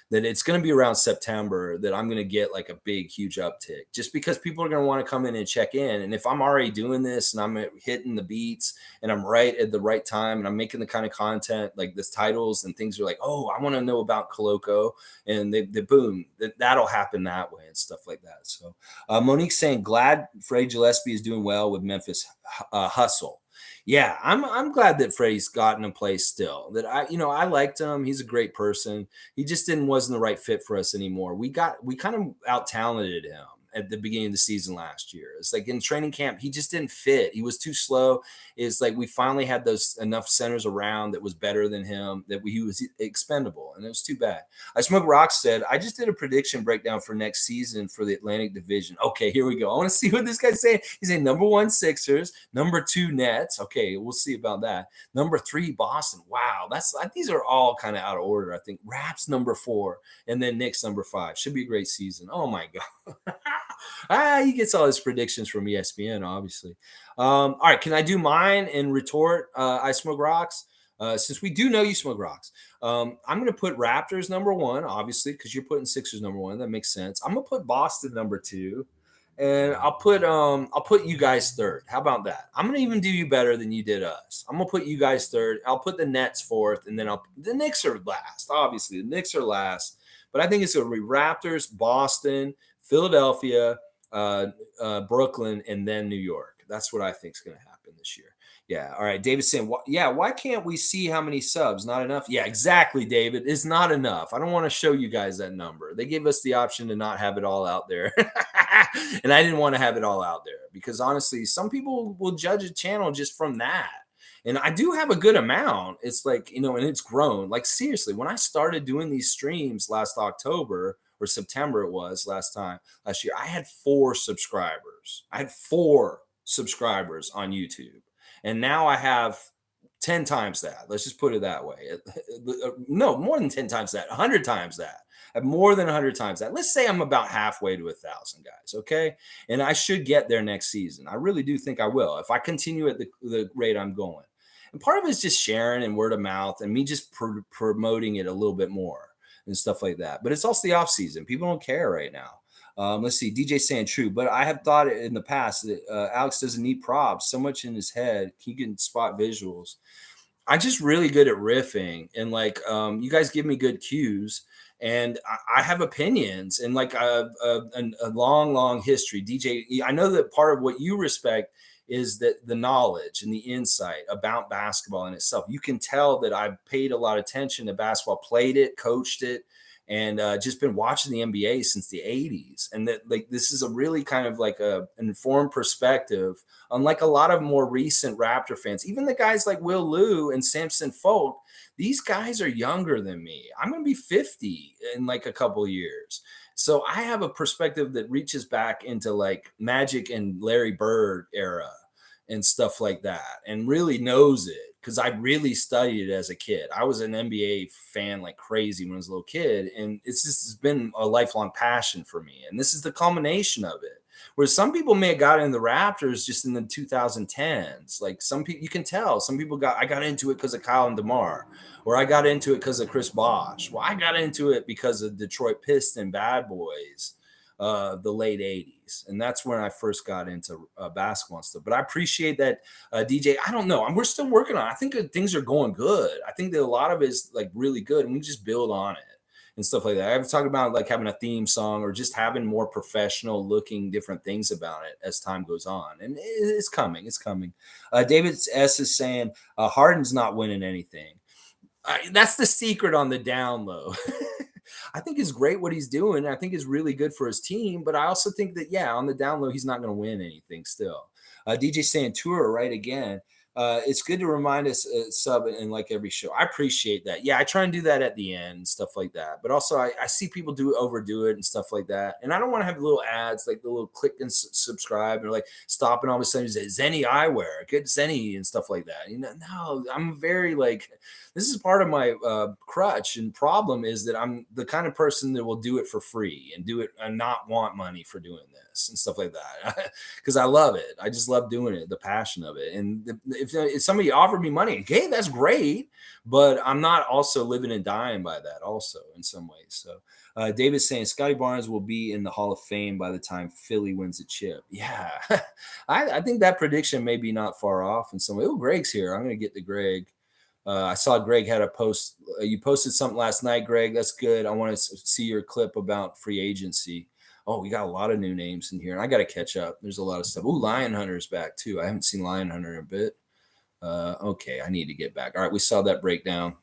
That it's going to be around September that I'm going to get like a big, huge uptick just because people are going to want to come in and check in. And if I'm already doing this and I'm hitting the beats and I'm right at the right time and I'm making the kind of content like this titles and things are like, oh, I want to know about Koloko, and they boom, that'll happen that way and stuff like that. So Monique's saying, glad Freddie Gillespie is doing well with Memphis Hustle. Yeah, I'm glad that Freddie's gotten a place still. That I liked him. He's a great person. He just wasn't the right fit for us anymore. We kind of out talented him, at the beginning of the season last year. It's like in training camp, he just didn't fit. He was too slow. It's like we finally had those enough centers around that was better than him, that he was expendable, and it was too bad. I Smoke Rocks said, I just did a prediction breakdown for next season for the Atlantic Division. Okay, here we go. I want to see what this guy's saying. He's saying number 1 Sixers, number 2 Nets. Okay, we'll see about that. Number 3 Boston. Wow, these are all kind of out of order. I think Raps number 4, and then Knicks number 5. Should be a great season. Oh my god. He gets all his predictions from ESPN, obviously. All right, can I do mine and retort? I Smoke Rocks. Since we do know you smoke rocks, I'm going to put Raptors number 1, obviously, because you're putting Sixers number 1. That makes sense. I'm going to put Boston number 2, and I'll put you guys third. How about that? I'm going to even do you better than you did us. I'm going to put you guys third. I'll put the Nets 4th, and then the Knicks are last. Obviously, the Knicks are last, but I think it's going to be Raptors, Boston, Philadelphia, Brooklyn, and then New York. That's what I think is going to happen this year. Yeah. All right. David's saying, why can't we see how many subs? Not enough? Yeah, exactly, David. It's not enough. I don't want to show you guys that number. They gave us the option to not have it all out there. And I didn't want to have it all out there because honestly, some people will judge a channel just from that. And I do have a good amount. It's like, and it's grown. Like seriously, when I started doing these streams last October or September it was last year, I had 4 subscribers. I had 4 subscribers on YouTube. And now I have 10 times that. Let's just put it that way. No, more than 10 times that, 100 times that. I have more than 100 times that. Let's say I'm about halfway to 1,000 guys, okay? And I should get there next season. I really do think I will if I continue at the rate I'm going. And part of it is just sharing and word of mouth and me just promoting it a little bit more and stuff like that. But it's also the off season. People don't care right now. Let's see. DJ saying true, but I have thought in the past that Alex doesn't need props so much in his head. He can spot visuals. I'm just really good at riffing, and like you guys give me good cues, and I have opinions and like a long history. DJ, I know that part of what you respect is that the knowledge and the insight about basketball in itself. You can tell that I've paid a lot of attention to basketball, played it, coached it, and just been watching the NBA since the 80s. And that like this is a really kind of like an informed perspective, unlike a lot of more recent Raptor fans. Even the guys like Will Liu and Samson Folk, these guys are younger than me. I'm going to be 50 in like a couple of years. So I have a perspective that reaches back into like Magic and Larry Bird era and stuff like that, and really knows it because I really studied it as a kid. I was an NBA fan like crazy when I was a little kid, and it's been a lifelong passion for me. And this is the culmination of it. Whereas some people may have got in the Raptors just in the 2010s. Like some people, you can tell some people I got into it because of Kyle and DeMar, or I got into it because of Chris Bosh. Well, I got into it because of Detroit Pistons Bad Boys, the late 80s. And that's when I first got into basketball and stuff. But I appreciate that, DJ. I don't know. We're still working on it. I think things are going good. I think that a lot of it is like really good, and we just build on it and stuff like that. I've talked about like having a theme song or just having more professional looking different things about it as time goes on. And it's coming. It's coming. David S. is saying Harden's not winning anything. That's the secret on the down low. I think it's great what he's doing. I think it's really good for his team. But I also think that, yeah, on the down low, he's not going to win anything still. DJ saying tour right again. It's good to remind us sub in like every show. I appreciate that. Yeah, I try and do that at the end and stuff like that. But also I see people overdo it and stuff like that. And I don't want to have little ads, like the little click and subscribe or like stop and all of a sudden say Zenny eyewear, get Zenny and stuff like that. No, I'm very like, this is part of my crutch and problem is that I'm the kind of person that will do it for free and do it and not want money for doing this and stuff like that. Because I love it. I just love doing it, the passion of it. And if somebody offered me money, okay, that's great. But I'm not also living and dying by that also in some ways. So David's saying Scotty Barnes will be in the Hall of Fame by the time Philly wins a chip. Yeah, I think that prediction may be not far off in some way. Oh, Greg's here. I'm going to get to Greg. I saw Greg had a post. You posted something last night, Greg. That's good. I want to see your clip about free agency. Oh, we got a lot of new names in here, and I got to catch up. There's a lot of stuff. Oh, Lion Hunter's back too. I haven't seen Lion Hunter in a bit. Okay, I need to get back. All right, we saw that breakdown.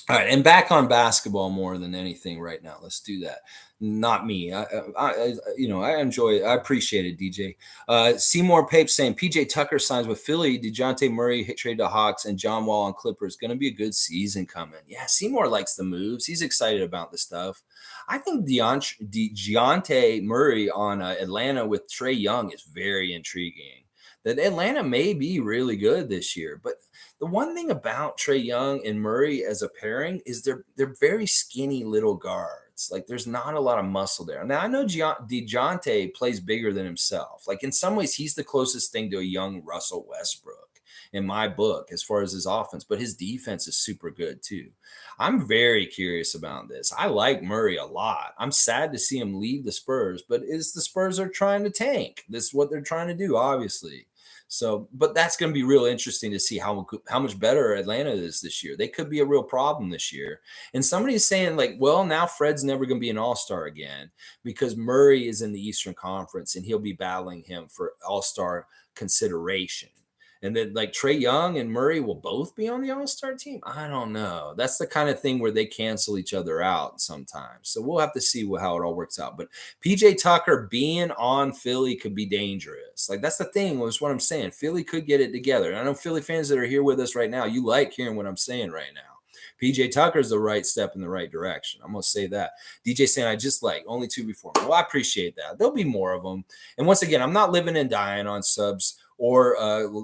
All right, and back on basketball more than anything right now. Let's do that. Not me. I enjoy it. I appreciate it, DJ. Seymour Pape saying PJ Tucker signs with Philly, Dejounte Murray hit trade to Hawks, and John Wall on Clippers. Going to be a good season coming. Yeah, Seymour likes the moves. He's excited about the stuff. I think Dejounte Murray on Atlanta with Trae Young is very intriguing. That Atlanta may be really good this year, but the one thing about Trae Young and Murray as a pairing is they're very skinny little guards. Like there's not a lot of muscle there. Now I know Dejounte plays bigger than himself. Like in some ways, he's the closest thing to a young Russell Westbrook in my book as far as his offense, but his defense is super good too. I'm very curious about this. I like Murray a lot. I'm sad to see him leave the Spurs, but is the Spurs are trying to tank. This is what they're trying to do, obviously. So, but that's going to be real interesting to see how much better Atlanta is this year. They could be a real problem this year. And somebody's saying like, well, now Fred's never going to be an All-Star again because Murray is in the Eastern Conference and he'll be battling him for All-Star consideration. And then like Trae Young and Murray will both be on the All-Star team. I don't know. That's the kind of thing where they cancel each other out sometimes. So we'll have to see how it all works out. But PJ Tucker being on Philly could be dangerous. Like that's the thing was what I'm saying. Philly could get it together. And I know Philly fans that are here with us right now, you like hearing what I'm saying right now. PJ Tucker is the right step in the right direction. I'm going to say that. DJ saying, I just like only two before me. Well, I appreciate that. There'll be more of them. And once again, I'm not living and dying on subs or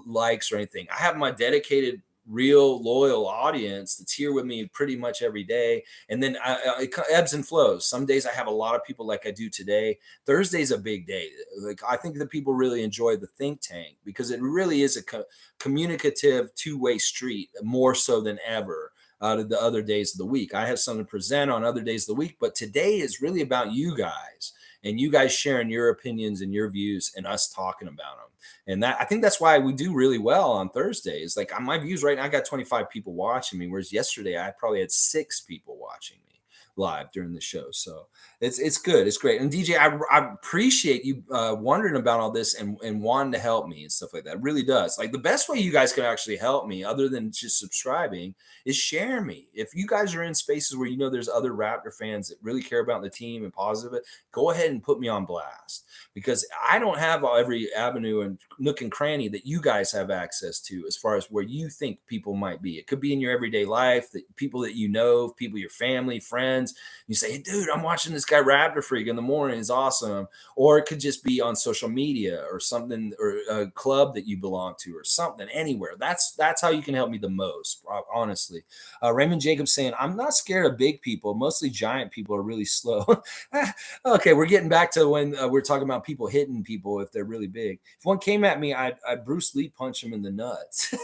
likes or anything. I have my dedicated, real, loyal audience that's here with me pretty much every day. And then it ebbs and flows. Some days I have a lot of people like I do today. Thursday's a big day. Like I think that people really enjoy the think tank because it really is a communicative two-way street more so than ever. Out of the other days of the week. I have something to present on other days of the week, but today is really about you guys and you guys sharing your opinions and your views and us talking about them. And that I think that's why we do really well on Thursdays. Like on my views right now, I got 25 people watching me, whereas yesterday I probably had 6 people watching me live during the show. So it's good. It's great. And DJ, I appreciate you wondering about all this and wanting to help me and stuff like that. It really does. Like the best way you guys can actually help me other than just subscribing is share me. If you guys are in spaces where you know there's other Raptor fans that really care about the team and positive it, go ahead and put me on blast because I don't have every avenue and nook and cranny that you guys have access to as far as where you think people might be. It could be in your everyday life, that people that you know, people, your family, friends. You say, hey, dude, I'm watching this guy Raptor Freak in the morning. It's awesome. Or it could just be on social media or something, or a club that you belong to or something, anywhere. That's how you can help me the most, honestly. Raymond Jacobs saying, I'm not scared of big people. Mostly giant people are really slow. Okay, we're getting back to when we're talking about people hitting people if they're really big. If one came at me, I'd Bruce Lee punch him in the nuts.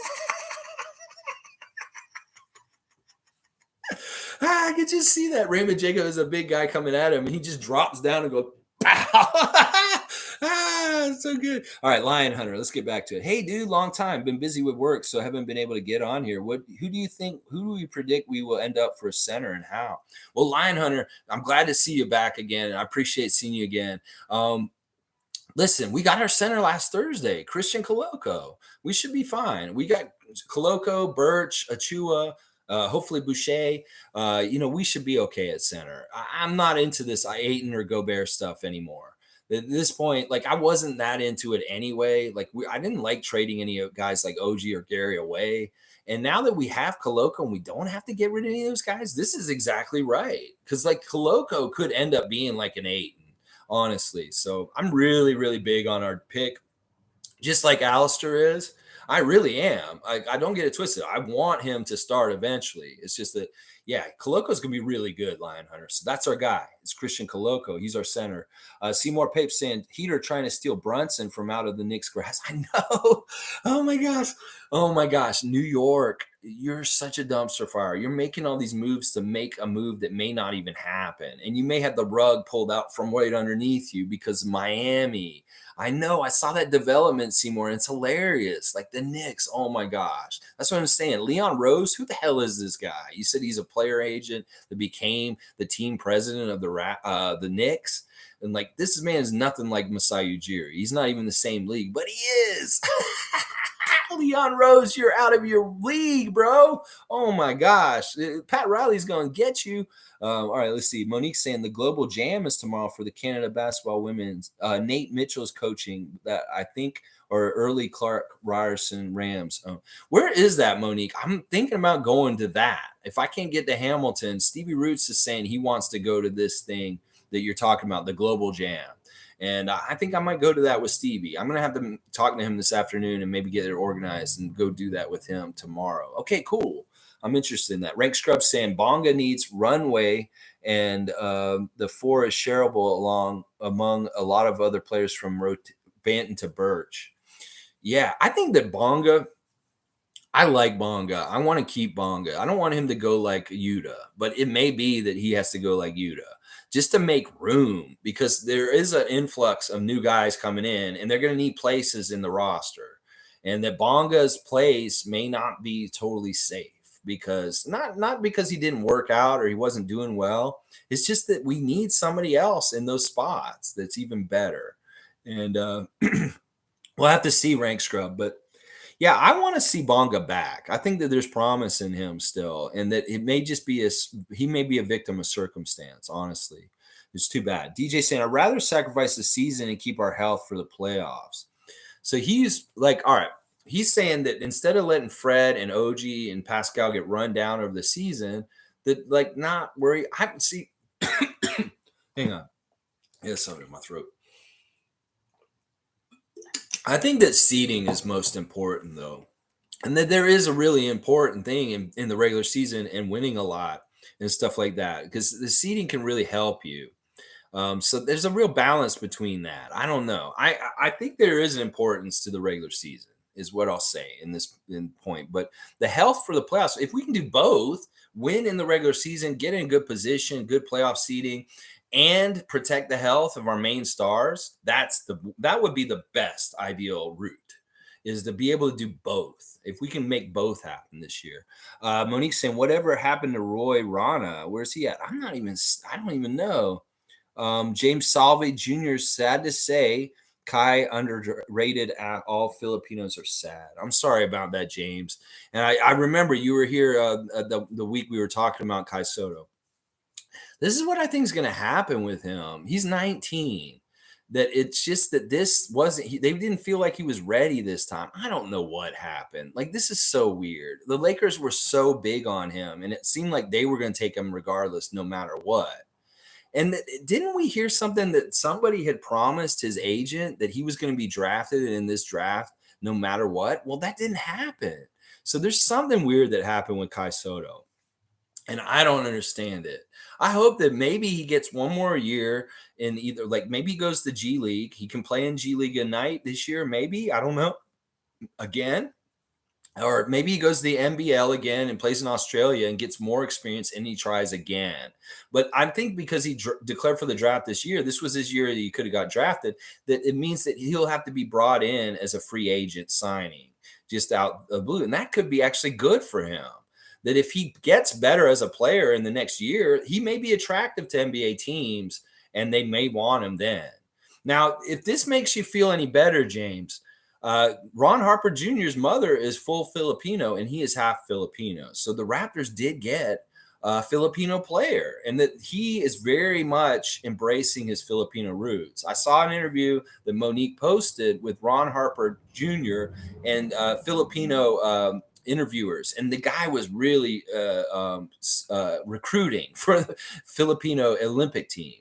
I could just see that Raymond Jacob is a big guy coming at him, and he just drops down and goes, pow! So good. All right, Lion Hunter, let's get back to it. Hey, dude, long time. Been busy with work, so haven't been able to get on here. Who do we predict we will end up for center and how? Well, Lion Hunter, I'm glad to see you back again. I appreciate seeing you again. Listen, we got our center last Thursday, Christian Koloko. We should be fine. We got Koloko, Birch, Achua, hopefully Boucher. We should be okay at center. I'm not into this Ayton or Gobert stuff anymore. At this point, like I wasn't that into it anyway. Like I didn't like trading any guys like OG or Gary away. And now that we have Koloko and we don't have to get rid of any of those guys, this is exactly right. Because like Koloko could end up being like an Ayton, honestly. So I'm really, really big on our pick, just like Alistair is. I really am. I don't get it twisted. I want him to start eventually. It's just that, yeah, Koloko's going to be really good, Lion Hunter. So that's our guy. It's Christian Koloko. He's our center. Seymour Pape saying, Heater trying to steal Brunson from out of the Knicks grass. I know. Oh, my gosh. Oh, my gosh. New York, you're such a dumpster fire. You're making all these moves to make a move that may not even happen. And you may have the rug pulled out from right underneath you because Miami. I know. I saw that development, Seymour. And it's hilarious. Like the Knicks. Oh, my gosh. That's what I'm saying. Leon Rose, who the hell is this guy? You said he's a player agent that became the team president of the Knicks. And like this man is nothing like Masai Ujiri. He's not even the same league, but he is. Leon Rose, you're out of your league, bro. Oh my gosh. Pat Riley's going to get you. All right, let's see. Monique's saying the Global Jam is tomorrow for the Canada Basketball Women's. Nate Mitchell's coaching that, I think, or early Clark Ryerson Rams. Where is that, Monique? I'm thinking about going to that. If I can't get to Hamilton, Stevie Roots is saying he wants to go to this thing that you're talking about, the Global Jam. And I think I might go to that with Stevie. I'm going to have to talk to him this afternoon and maybe get it organized and go do that with him tomorrow. Okay, cool. I'm interested in that. Rank Scrub saying Bonga needs runway, and the 4 is shareable among a lot of other players from Banton to Birch. Yeah, I think that Bonga, I like Bonga. I want to keep Bonga. I don't want him to go like Yuta, but it may be that he has to go like Yuta just to make room, because there is an influx of new guys coming in and they're going to need places in the roster. And that Bonga's place may not be totally safe, because not because he didn't work out or he wasn't doing well. It's just that we need somebody else in those spots that's even better. And we'll have to see, Rank Scrub. But yeah, I want to see Bonga back. I think that there's promise in him still, and that it may just be he may be a victim of circumstance. Honestly, it's too bad. DJ saying, I'd rather sacrifice the season and keep our health for the playoffs. So he's like, all right. He's saying that instead of letting Fred and OG and Pascal get run down over the season, that like not worry. I see. Hang on, I got something in my throat. I think that seeding is most important, though, and that there is a really important thing in the regular season and winning a lot and stuff like that, because the seeding can really help you. So there's a real balance between that. I don't know. I think there is an importance to the regular season, is what I'll say in this point. But the health for the playoffs, if we can do both, win in the regular season, get in good position, good playoff seeding, and protect the health of our main stars, that would be the best ideal route, is to be able to do both. If we can make both happen this year. Monique saying, whatever happened to Roy Rana? Where's he at? I don't even know. James Salve Jr. Sad to say, Kai underrated. All Filipinos are sad. I'm sorry about that, James. And I remember you were here the week we were talking about Kai Soto. This is what I think is going to happen with him. He's 19. That it's just that this wasn't, they didn't feel like he was ready this time. I don't know what happened. Like, this is so weird. The Lakers were so big on him, and it seemed like they were going to take him regardless, no matter what. And didn't we hear something that somebody had promised his agent that he was going to be drafted in this draft no matter what? Well, that didn't happen. So there's something weird that happened with Kai Soto, and I don't understand it. I hope that maybe he gets one more year in either, like maybe he goes to G League. He can play in G League Ignite this year, maybe. I don't know. Again. Or maybe he goes to the NBL again and plays in Australia and gets more experience, and he tries again. But I think because he declared for the draft this year, this was his year that he could have got drafted, that it means that he'll have to be brought in as a free agent signing just out of blue. And that could be actually good for him. That if he gets better as a player in the next year, he may be attractive to NBA teams, and they may want him then. Now, if this makes you feel any better, James, Ron Harper Jr.'s mother is full Filipino, and he is half Filipino. So the Raptors did get a Filipino player, and that he is very much embracing his Filipino roots. I saw an interview that Monique posted with Ron Harper Jr. and Filipino interviewers, and the guy was really recruiting for the Filipino Olympic team.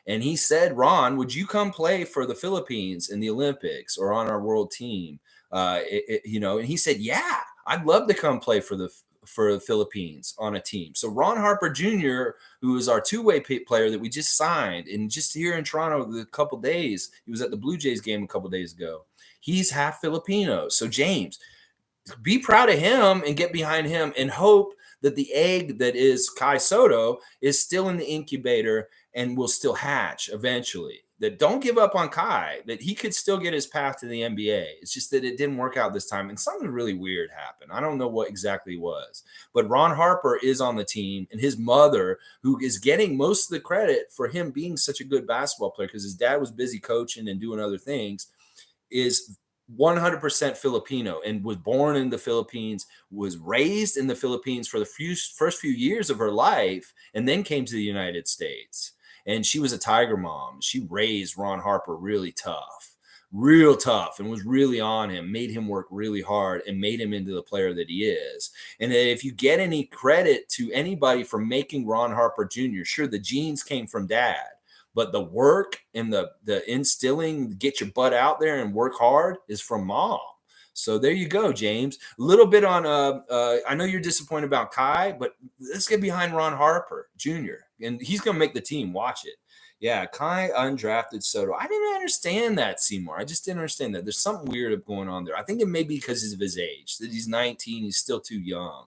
And he said, Ron, would you come play for the Philippines in the Olympics or on our world team? And he said, yeah, I'd love to come play for the Philippines on a team. So Ron Harper Jr., who is our two-way player that we just signed, and just here in Toronto a couple days, he was at the Blue Jays game a couple days ago. He's half Filipino. So James, be proud of him and get behind him, and hope that the egg that is Kai Soto is still in the incubator and will still hatch eventually. That don't give up on Kai, that he could still get his path to the NBA. It's just that it didn't work out this time, and something really weird happened. I don't know what exactly was, but Ron Harper is on the team, and his mother, who is getting most of the credit for him being such a good basketball player because his dad was busy coaching and doing other things, is 100% Filipino and was born in the Philippines, was raised in the Philippines for the first few years of her life, and then came to the United States. And she was a Tiger mom. She raised Ron Harper really tough, real tough, and was really on him, made him work really hard, and made him into the player that he is. And if you get any credit to anybody for making Ron Harper Jr., sure, the genes came from dad, but the work and the instilling, get your butt out there and work hard, is from mom. So there you go, James. A little bit on I know you're disappointed about Kai, but let's get behind Ron Harper Jr. and he's gonna make the team. Watch it. Yeah, Kai undrafted Soto. I didn't understand that, Seymour. I just didn't understand that. There's something weird going on there. I think it may be because of his age. That he's 19, he's still too young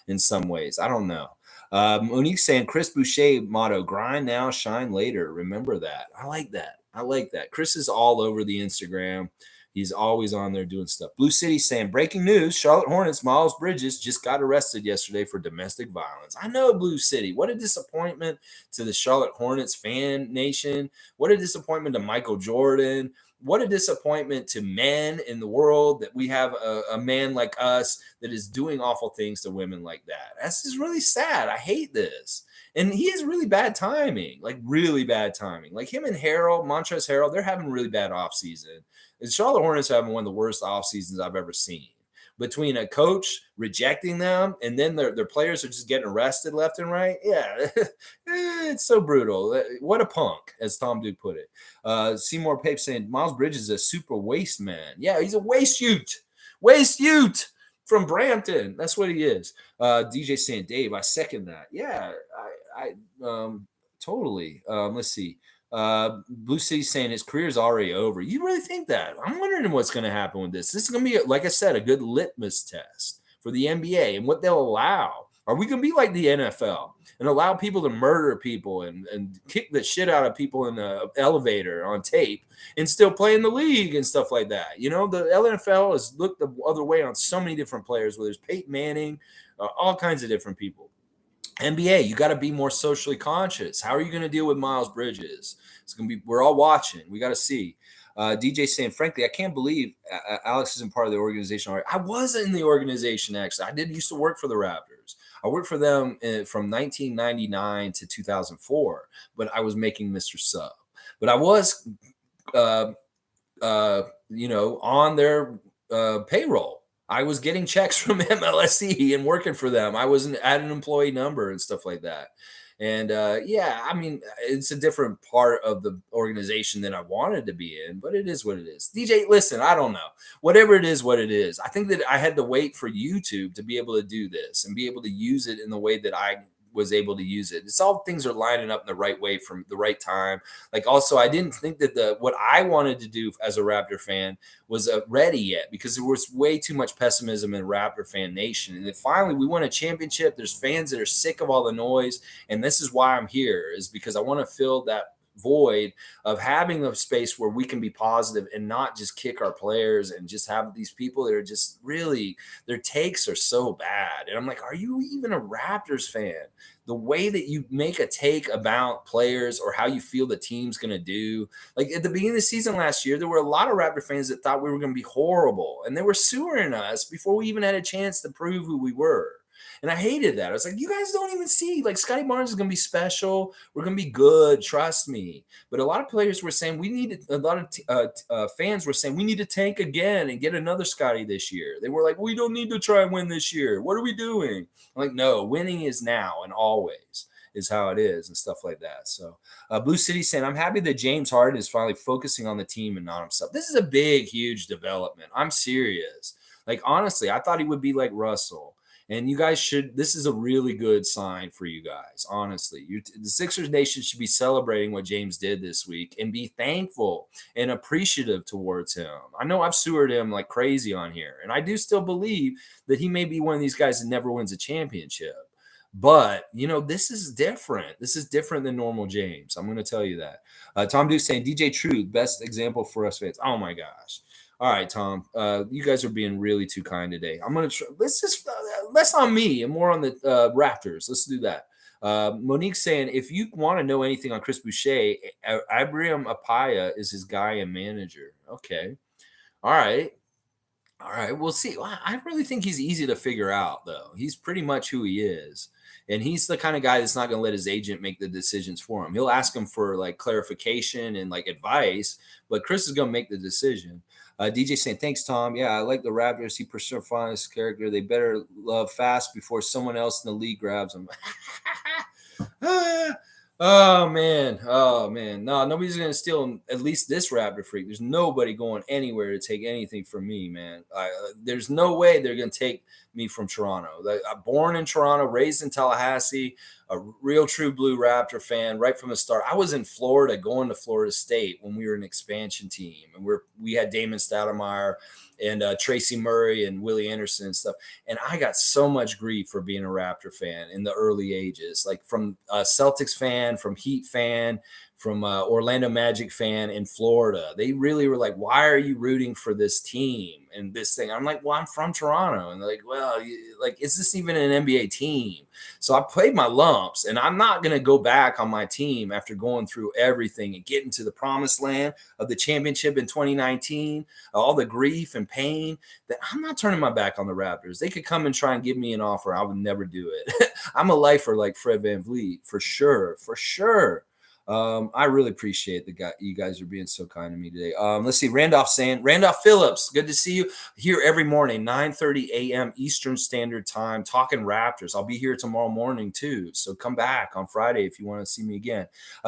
in some ways. I don't know. Monique saying Chris Boucher motto: grind now, shine later. Remember that. I like that. I like that. Chris is all over the Instagram. He's always on there doing stuff. Blue City saying breaking news: Charlotte Hornets Miles Bridges just got arrested yesterday for domestic violence. I know, Blue City. What a disappointment to the Charlotte Hornets fan nation. What a disappointment to Michael Jordan. What a disappointment to men in the world that we have a man like us that is doing awful things to women like that. That's just really sad. I hate this. And he has really bad timing, like really bad timing. Like him and Harold, Montrezl Harrell, they're having really bad offseason. And Charlotte Hornets are having one of the worst off seasons I've ever seen. Between a coach rejecting them and then their players are just getting arrested left and right. Yeah, it's so brutal. What a punk, as Tom Duke put it. Seymour Pape saying Miles Bridges is a super waste man. Yeah, he's a waste ute. Waste ute from Brampton. That's what he is. DJ saying, Dave, I second that. Yeah, I totally. Let's see. Blue City saying his career is already over. You really think that? I'm wondering what's going to happen with this. This is going to be, like I said, a good litmus test for the NBA and what they'll allow. Are we going to be like the NFL and allow people to murder people and kick the shit out of people in the elevator on tape and still play in the league and stuff like that? You know, the NFL has looked the other way on so many different players, whether it's Peyton Manning, all kinds of different people. NBA, you got to be more socially conscious. How are you going to deal with Miles Bridges? It's going to be, we're all watching. We got to see. DJ saying, frankly, I can't believe Alex isn't part of the organization already. I was in the organization, actually. I did used to work for the Raptors. I worked for them from 1999 to 2004, but I was making Mr. Sub. But I was, on their payroll. I was getting checks from MLSE and working for them. I wasn't at an employee number and stuff like that. And I mean, it's a different part of the organization than I wanted to be in, but it is what it is. DJ, listen, I don't know. Whatever it is, what it is. I think that I had to wait for YouTube to be able to do this and be able to use it in the way that I was able to use it. It's all things are lining up in the right way from the right time. Like also, I didn't think that what I wanted to do as a Raptor fan was ready yet because there was way too much pessimism in Raptor fan nation. And then finally we won a championship. There's fans that are sick of all the noise. And this is why I'm here, is because I want to fill that void of having a space where we can be positive and not just kick our players and just have these people that are just really, their takes are so bad. And I'm like, are you even a Raptors fan? The way that you make a take about players or how you feel the team's going to do. Like at the beginning of the season last year, there were a lot of Raptor fans that thought we were going to be horrible and they were sewering us before we even had a chance to prove who we were. And I hated that. I was like, you guys don't even see, like, Scotty Barnes is going to be special. We're going to be good. Trust me. But a lot of players were saying a lot of fans were saying we need to tank again and get another Scotty this year. They were like, we don't need to try and win this year. What are we doing? I'm like, no, winning is now and always is how it is and stuff like that. So Blue City saying, I'm happy that James Harden is finally focusing on the team and not himself. This is a big, huge development. I'm serious. Like, honestly, I thought he would be like Russell. And you guys this is a really good sign for you guys, honestly. The Sixers Nation should be celebrating what James did this week and be thankful and appreciative towards him. I know I've sewered him like crazy on here, and I do still believe that he may be one of these guys that never wins a championship. But, this is different. This is different than normal James. I'm going to tell you that. Tom Duke saying, DJ True, best example for us fans. Oh, my gosh. All right, Tom. You guys are being really too kind today. I'm gonna less on me and more on the Raptors. Let's do that. Monique saying, if you want to know anything on Chris Boucher, Abraham Apaya is his guy and manager. Okay, all right. All right, we'll see. I really think he's easy to figure out, though. He's pretty much who he is. And he's the kind of guy that's not going to let his agent make the decisions for him. He'll ask him for like clarification and like advice, but Chris is going to make the decision. DJ saying, thanks, Tom. Yeah, I like the Raptors. He personifies his character. They better love fast before someone else in the league grabs him. Oh man, oh man. No, nobody's gonna steal at least this Raptor freak. There's nobody going anywhere to take anything from me, man. There's no way they're gonna take me from Toronto. I'm born in Toronto, raised in Tallahassee, a real true blue Raptor fan right from the start. I was in Florida, going to Florida State when we were an expansion team, and we had Damon Stoudemire and Tracy Murray and Willie Anderson and stuff. And I got so much grief for being a Raptor fan in the early ages, like from a Celtics fan, from Heat fan, from Orlando Magic fan in Florida. They really were like, why are you rooting for this team and this thing? I'm like, well, I'm from Toronto. And they're like, well, like, is this even an NBA team? So I played my lumps, and I'm not going to go back on my team after going through everything and getting to the promised land of the championship in 2019, all the grief and pain, that I'm not turning my back on the Raptors. They could come and try and give me an offer. I would never do it. I'm a lifer like Fred VanVleet, for sure, for sure. I really appreciate you guys are being so kind to me today. Let's see. Randolph Phillips, good to see you here every morning, 9:30 a.m. Eastern Standard Time, talking Raptors. I'll be here tomorrow morning too, so come back on Friday if you want to see me again.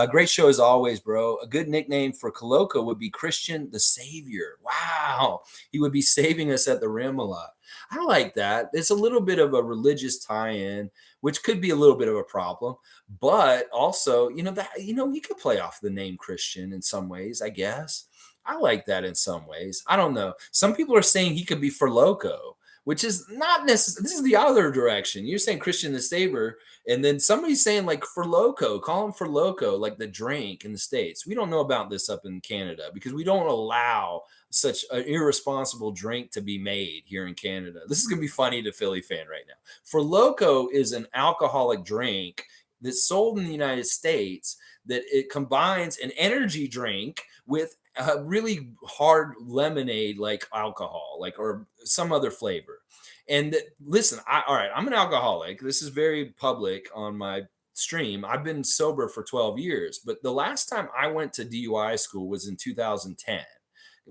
Great show as always, bro. A good nickname for Koloko would be Christian the Savior. Wow, he would be saving us at the rim a lot. I like that. It's a little bit of a religious tie-in, which could be a little bit of a problem, but also, you could play off the name Christian in some ways, I guess. I like that in some ways. I don't know. Some people are saying he could be for Loco, which is not necessarily. This is the other direction. You're saying Christian the Savior, and then somebody's saying like for Loco, call him for Loco, like the drink in the States. We don't know about this up in Canada because we don't allow such an irresponsible drink to be made here in Canada. This is going to be funny to Philly fan right now. For Loco is an alcoholic drink that's sold in the United States that it combines an energy drink with a really hard lemonade like alcohol, like or some other flavor. And listen, all right, I'm an alcoholic. This is very public on my stream. I've been sober for 12 years, but the last time I went to DUI school was in 2010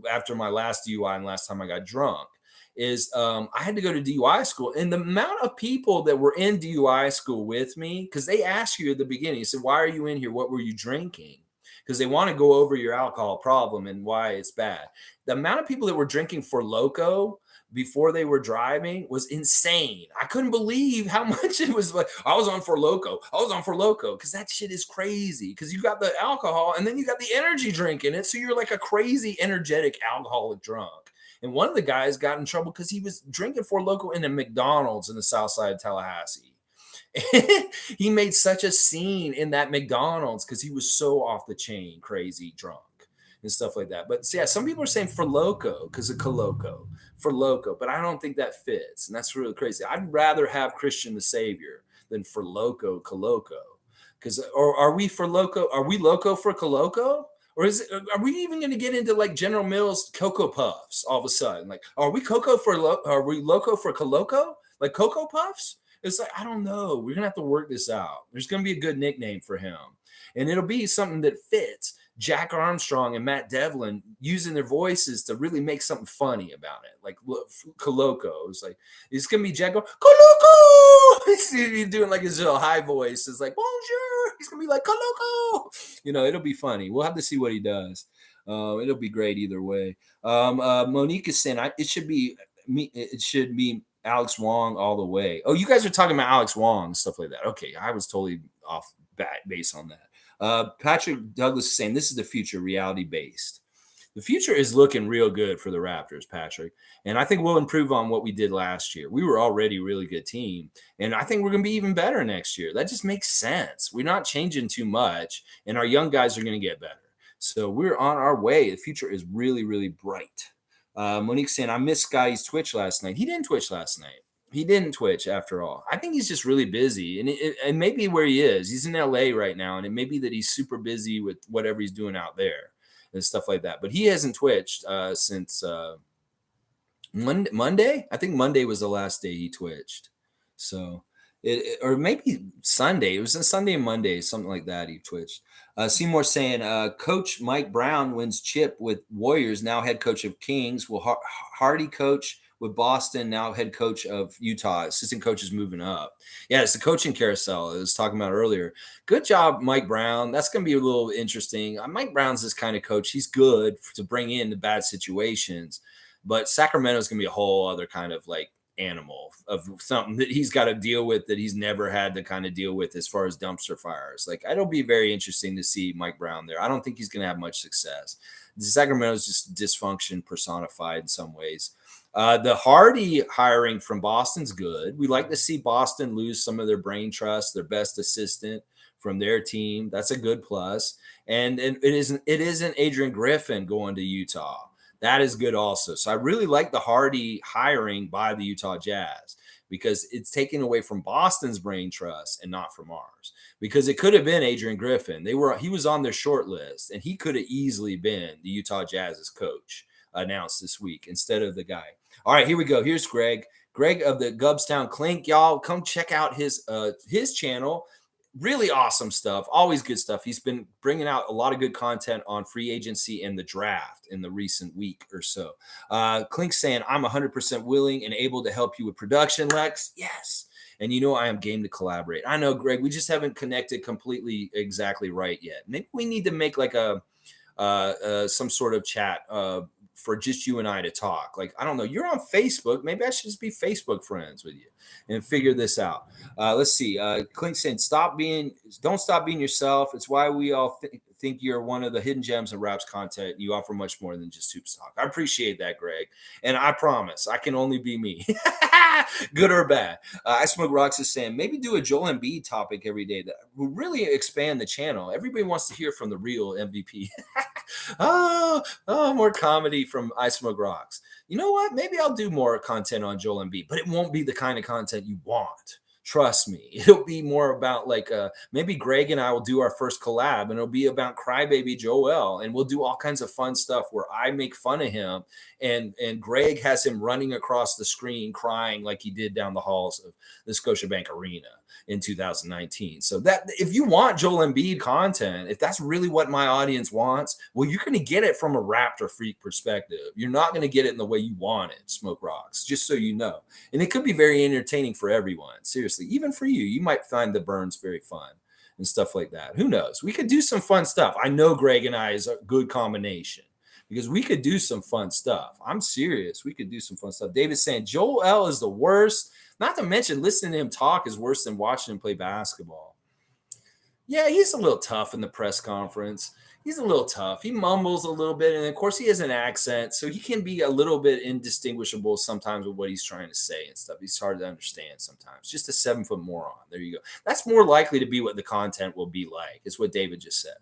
after my last DUI and last time I got drunk. I had to go to DUI school, and the amount of people that were in DUI school with me, because they ask you at the beginning, you said, why are you in here? What were you drinking? Because they want to go over your alcohol problem and why it's bad. The amount of people that were drinking for Loco before they were driving was insane. I couldn't believe how much it was. Like, I was on for Loco because that shit is crazy, because you got the alcohol and then you got the energy drink in it. So you're like a crazy energetic alcoholic drunk. And one of the guys got in trouble because he was drinking for Loco in a McDonald's in the south side of Tallahassee. He made such a scene in that McDonald's because he was so off the chain, crazy drunk and stuff like that. But yeah, some people are saying for Loco because of Koloko, for Loco, but I don't think that fits. And that's really crazy. I'd rather have Christian the Savior than for Loco Koloko. Or are we for Loco? Are we Loco for Koloko? Or are we even going to get into like General Mills Cocoa Puffs all of a sudden? Like, are we Loco for Koloko? Like Cocoa Puffs? It's like, I don't know. We're going to have to work this out. There's going to be a good nickname for him. And it'll be something that fits Jack Armstrong and Matt Devlin using their voices to really make something funny about it. Like Koloko. It's like, it's going to be Jack Koloko. He's doing like his little high voice. It's like, bonjour. He's going to be like Koloko. It'll be funny. We'll have to see what he does. It'll be great either way. Monique is saying it should be me. It should be Alex Wong all the way. Oh, you guys are talking about Alex Wong and stuff like that. Okay, I was totally off base on that. Patrick Douglas is saying this is the future, reality based. The future is looking real good for the Raptors, Patrick. And I think we'll improve on what we did last year. We were already a really good team. And I think we're going to be even better next year. That just makes sense. We're not changing too much. And our young guys are going to get better. So we're on our way. The future is really, really bright. Monique's saying, I missed Scotty's Twitch last night. He didn't Twitch last night. He didn't Twitch after all. I think he's just really busy. And maybe where he is, he's in LA right now. And it may be that he's super busy with whatever he's doing out there and stuff like that. But he hasn't Twitched since Monday? I think Monday was the last day he twitched. So or maybe Sunday. It was a Sunday and Monday, something like that. He twitched. Seymour saying, Coach Mike Brown wins chip with Warriors, now head coach of Kings. Will Hardy coach with Boston, now head coach of Utah. Assistant coach is moving up. Yeah, it's the coaching carousel I was talking about earlier. Good job, Mike Brown. That's going to be a little interesting. Mike Brown's this kind of coach. He's good to bring in the bad situations. But Sacramento is going to be a whole other kind of like animal of something that he's got to deal with that he's never had to kind of deal with as far as dumpster fires. Like, it'll be very interesting to see Mike Brown there. I don't think he's going to have much success. Sacramento is just dysfunction personified in some ways. The Hardy hiring from Boston's good. We like to see Boston lose some of their brain trust, their best assistant from their team. That's a good plus. And it isn't Adrian Griffin going to Utah. That is good also. So I really like the Hardy hiring by the Utah Jazz because it's taken away from Boston's brain trust and not from ours. Because it could have been Adrian Griffin. He was on their short list, and he could have easily been the Utah Jazz's coach announced this week instead of the guy. All right, here we go. Here's Greg. Greg of the Gubstown Clink. Y'all come check out his channel. Really awesome stuff. Always good stuff. He's been bringing out a lot of good content on free agency and the draft in the recent week or so. Clink saying, I'm 100% willing and able to help you with production, Lex. Yes. And I am game to collaborate. I know, Greg, we just haven't connected completely exactly right yet. Maybe we need to make like some sort of chat for just you and I to talk. Like, I don't know, you're on Facebook. Maybe I should just be Facebook friends with you and figure this out. Let's see. Clint saying, don't stop being yourself. It's why we all think you're one of the hidden gems of Raps content. You offer much more than just hoops talk. I appreciate that, Greg. And I promise I can only be me. Good or bad. I Smoke Rocks is saying, maybe do a Joel Embiid topic every day that will really expand the channel. Everybody wants to hear from the real MVP. More comedy from I Smoke Rocks. You know what? Maybe I'll do more content on Joel Embiid, but it won't be the kind of content you want. Trust me. It'll be more about like maybe Greg and I will do our first collab, and it'll be about Crybaby Joel, and we'll do all kinds of fun stuff where I make fun of him, and Greg has him running across the screen crying like he did down the halls of the Scotiabank Arena in 2019. So that if you want Joel Embiid content, if that's really what my audience wants, well, you're going to get it from a Raptor freak perspective. You're not going to get it in the way you want it, Smoke Rocks, just so you know. And it could be very entertaining for everyone. Seriously, even for you. You might find the burns very fun and stuff like that. Who knows? We could do some fun stuff. I know Greg and I is a good combination because we could do some fun stuff. I'm serious. We could do some fun stuff. David's saying Joel L is the worst. Not to mention, listening to him talk is worse than watching him play basketball. Yeah, he's a little tough in the press conference. He's a little tough. He mumbles a little bit. And of course, he has an accent. So he can be a little bit indistinguishable sometimes with what he's trying to say and stuff. He's hard to understand sometimes. Just a 7-foot moron. There you go. That's more likely to be what the content will be like. It's what David just said.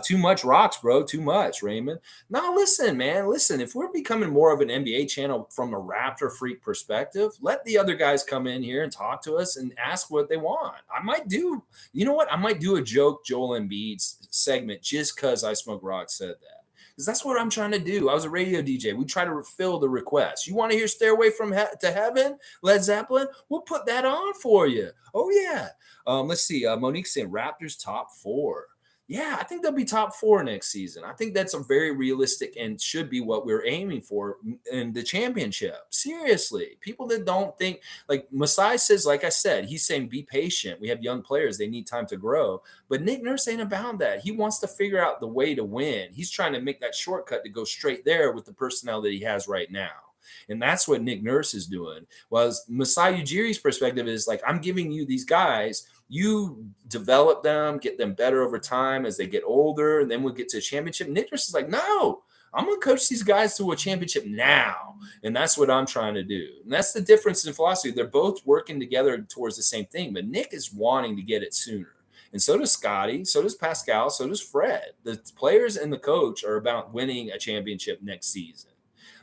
Too much rocks, bro. Too much, Raymond. No, listen, man. Listen, if we're becoming more of an NBA channel from a Raptor freak perspective, let the other guys come in here and talk to us and ask what they want. I might do, you know what? I might do a joke Joel Embiid segment just because I Smoke Rock said that. Because that's what I'm trying to do. I was a radio DJ. We try to fill the request. You want to hear Stairway to Heaven, Led Zeppelin? We'll put that on for you. Oh, yeah. Let's see. Monique saying Raptors top 4. Yeah, I think they'll be top 4 next season. I think that's a very realistic and should be what we're aiming for in the championship. Seriously, people that don't think, like Masai says, like I said, he's saying be patient. We have young players. They need time to grow. But Nick Nurse ain't about that. He wants to figure out the way to win. He's trying to make that shortcut to go straight there with the personnel that he has right now. And that's what Nick Nurse is doing. Whereas Masai Ujiri's perspective is like, I'm giving you these guys, you develop them, get them better over time as they get older, and then we'll get to a championship. Nick Nurse is like, no, I'm going to coach these guys to a championship now. And that's what I'm trying to do. And that's the difference in philosophy. They're both working together towards the same thing, but Nick is wanting to get it sooner. And so does Scotty, so does Pascal, so does Fred. The players and the coach are about winning a championship next season.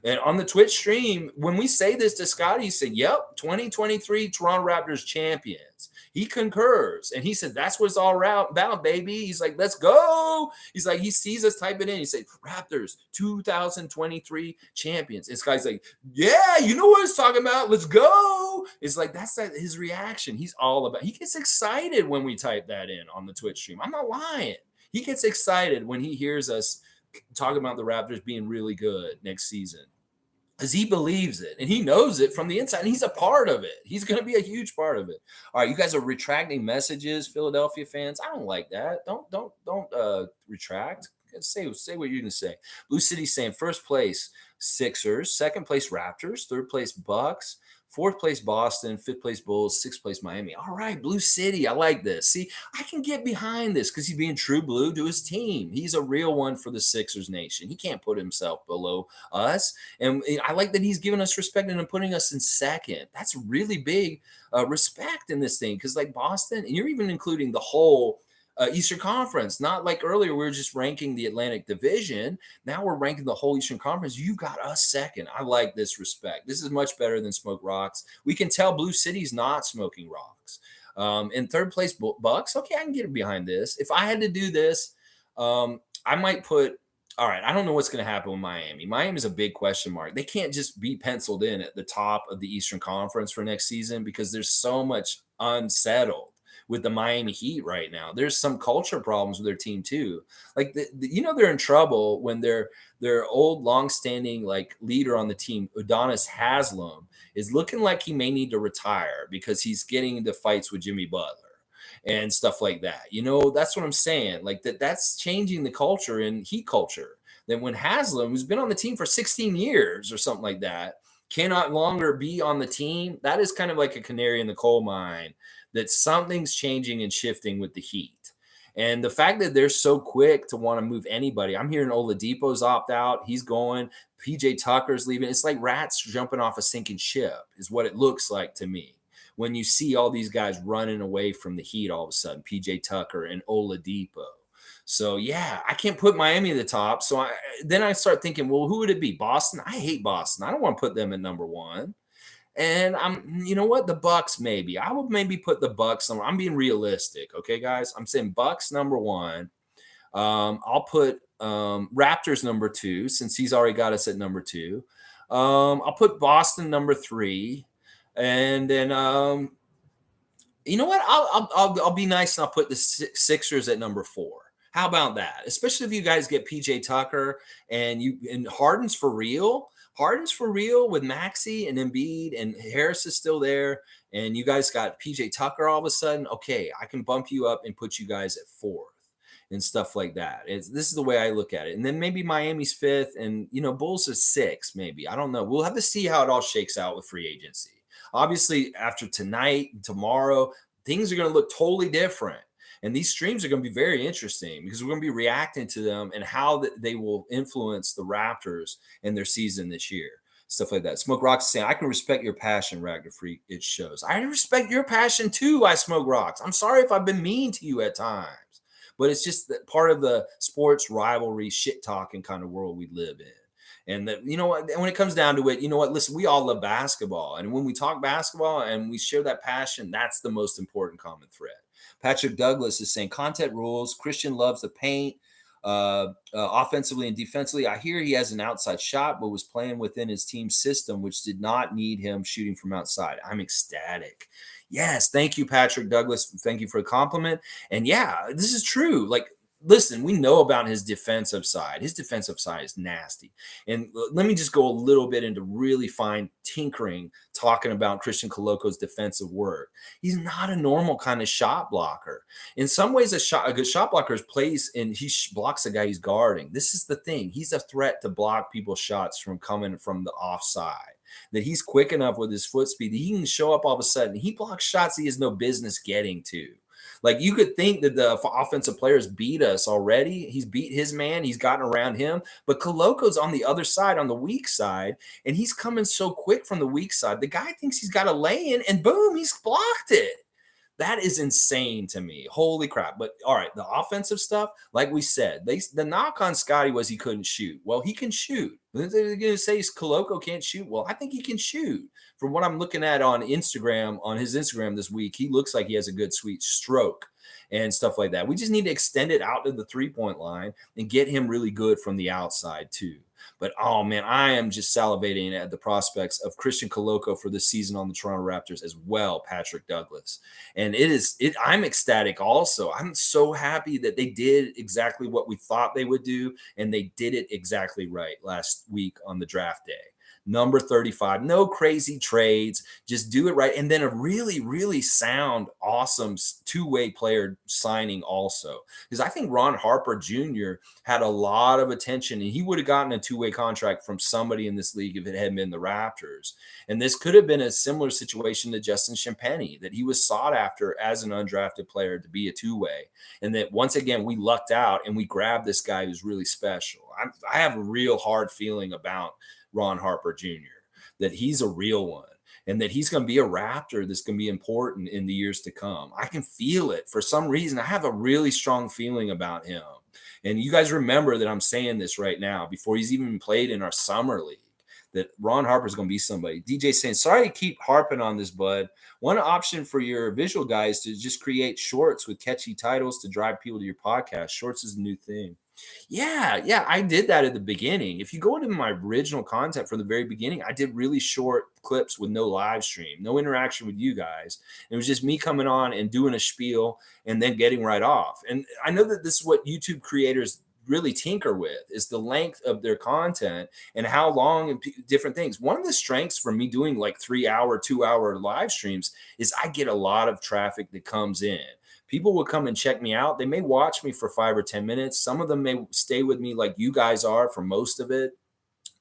And on the Twitch stream, when we say this to Scotty, he said, yep, 2023 Toronto Raptors champions. He concurs. And he said, that's what it's all about, baby. He's like, let's go. He's like, he sees us type it in. He said, Raptors 2023 champions. This guy's like, yeah, you know what it's talking about. Let's go. It's like, that's his reaction. He's all about, he gets excited when we type that in on the Twitch stream. I'm not lying. He gets excited when he hears us talking about the Raptors being really good next season, because he believes it and he knows it from the inside and he's a part of it. He's going to be a huge part of it. All right, you guys are retracting messages, Philadelphia fans. I don't like that. Don't retract. Say what you're going to say. Blue City saying first place Sixers, second place Raptors, third place Bucks, fourth place Boston, fifth place Bulls, sixth place Miami. All right, Blue City. I like this. See, I can get behind this because he's being true blue to his team. He's a real one for the Sixers nation. He can't put himself below us. And I like that he's giving us respect and putting us in second. That's really big respect in this thing, because like Boston, and you're even including the whole Eastern Conference. Not like earlier, we were just ranking the Atlantic Division. Now we're ranking the whole Eastern Conference. You've got us second. I like this respect. This is much better than Smoke Rocks. We can tell Blue City's not smoking rocks. In third place, Bucks. Okay, I can get behind this. If I had to do this, I might put, all right, I don't know what's going to happen with Miami. Miami's a big question mark. They can't just be penciled in at the top of the Eastern Conference for next season because there's so much unsettled with the Miami Heat right now. There's some culture problems with their team too. Like they're in trouble when their old longstanding like leader on the team, Udonis Haslem, is looking like he may need to retire because he's getting into fights with Jimmy Butler and stuff like that. That's what I'm saying. Like that's changing the culture in Heat culture. Then when Haslem, who's been on the team for 16 years or something like that, cannot longer be on the team, that is kind of like a canary in the coal mine that something's changing and shifting with the Heat. And the fact that they're so quick to want to move anybody. I'm hearing Oladipo's opt out. He's going. PJ Tucker's leaving. It's like rats jumping off a sinking ship is what it looks like to me when you see all these guys running away from the Heat all of a sudden, PJ Tucker and Oladipo. So, yeah, I can't put Miami at the top. So then I start thinking, well, who would it be? Boston? I hate Boston. I don't want to put them at number one. And you know what? The Bucks, maybe. I would maybe put the Bucks somewhere. I'm being realistic, okay, guys? I'm saying Bucks number one. I'll put Raptors number two, since he's already got us at number two. I'll put Boston number three. And then you know what? I'll be nice and I'll put the Sixers at number four. How about that? Especially if you guys get PJ Tucker and Harden's for real. Harden's for real with Maxey and Embiid, and Harris is still there, and you guys got PJ Tucker all of a sudden. Okay, I can bump you up and put you guys at fourth and stuff like that. This is the way I look at it. And then maybe Miami's fifth, and Bulls is sixth, maybe. I don't know. We'll have to see how it all shakes out with free agency. Obviously, after tonight and tomorrow, things are going to look totally different. And these streams are going to be very interesting because we're going to be reacting to them and how they will influence the Raptors and their season this year. Stuff like that. Smoke Rocks is saying, I can respect your passion, Ragnar Freak. It shows. I respect your passion too, I Smoke Rocks. I'm sorry if I've been mean to you at times, but it's just that part of the sports rivalry, shit talking kind of world we live in. And that, when it comes down to it, listen, we all love basketball. And when we talk basketball and we share that passion, that's the most important common thread. Patrick Douglas is saying content rules. Christian loves the paint offensively and defensively. I hear he has an outside shot, but was playing within his team's system, which did not need him shooting from outside. I'm ecstatic. Yes. Thank you, Patrick Douglas. Thank you for the compliment. And yeah, this is true. Like, listen, we know about his defensive side. His defensive side is nasty. And let me just go a little bit into really fine tinkering, talking about Christian Koloko's defensive work. He's not a normal kind of shot blocker. In some ways, a good shot blocker plays and he blocks the guy he's guarding. This is the thing. He's a threat to block people's shots from coming from the offside. That he's quick enough with his foot speed that he can show up all of a sudden. He blocks shots he has no business getting to. Like, you could think that the offensive players beat us already. He's beat his man. He's gotten around him. But Koloko's on the other side, on the weak side, and he's coming so quick from the weak side. The guy thinks he's got a lay-in, and boom, he's blocked it. That is insane to me. Holy crap. But all right, the offensive stuff, like we said, the knock on Scotty was he couldn't shoot. Well, he can shoot. They're going to say Koloko can't shoot. Well, I think he can shoot. From what I'm looking at on Instagram, on his Instagram this week, he looks like he has a good sweet stroke and stuff like that. We just need to extend it out to the 3-point line and get him really good from the outside too. But, oh, man, I am just salivating at the prospects of Christian Koloko for this season on the Toronto Raptors as well, Patrick Douglas. And I'm ecstatic also. I'm so happy that they did exactly what we thought they would do, and they did it exactly right last week on the draft day. Number 35, no crazy trades, just do it right. And then a really, really sound, awesome two-way player signing also. Because I think Ron Harper Jr. had a lot of attention, and he would have gotten a two-way contract from somebody in this league if it hadn't been the Raptors. And this could have been a similar situation to Justin Champagnie, that he was sought after as an undrafted player to be a two-way. And that once again, we lucked out and we grabbed this guy who's really special. I have a real hard feeling about Ron Harper Jr., that he's a real one and that he's going to be a Raptor that's going to be important in the years to come. I can feel it. For some reason, I have a really strong feeling about him. And you guys remember that I'm saying this right now before he's even played in our summer league, that Ron Harper is going to be somebody. DJ saying, sorry to keep harping on this, bud. One option for your visual guy is to just create shorts with catchy titles to drive people to your podcast. Shorts is the new thing. Yeah, I did that at the beginning. If you go into my original content from the very beginning, I did really short clips with no live stream, no interaction with you guys. It was just me coming on and doing a spiel and then getting right off. And I know that this is what YouTube creators really tinker with, is the length of their content and how long and different things. One of the strengths for me doing like 3-hour, 2-hour live streams is I get a lot of traffic that comes in. People will come and check me out. They may watch me for 5 or 10 minutes. Some of them may stay with me like you guys are for most of it.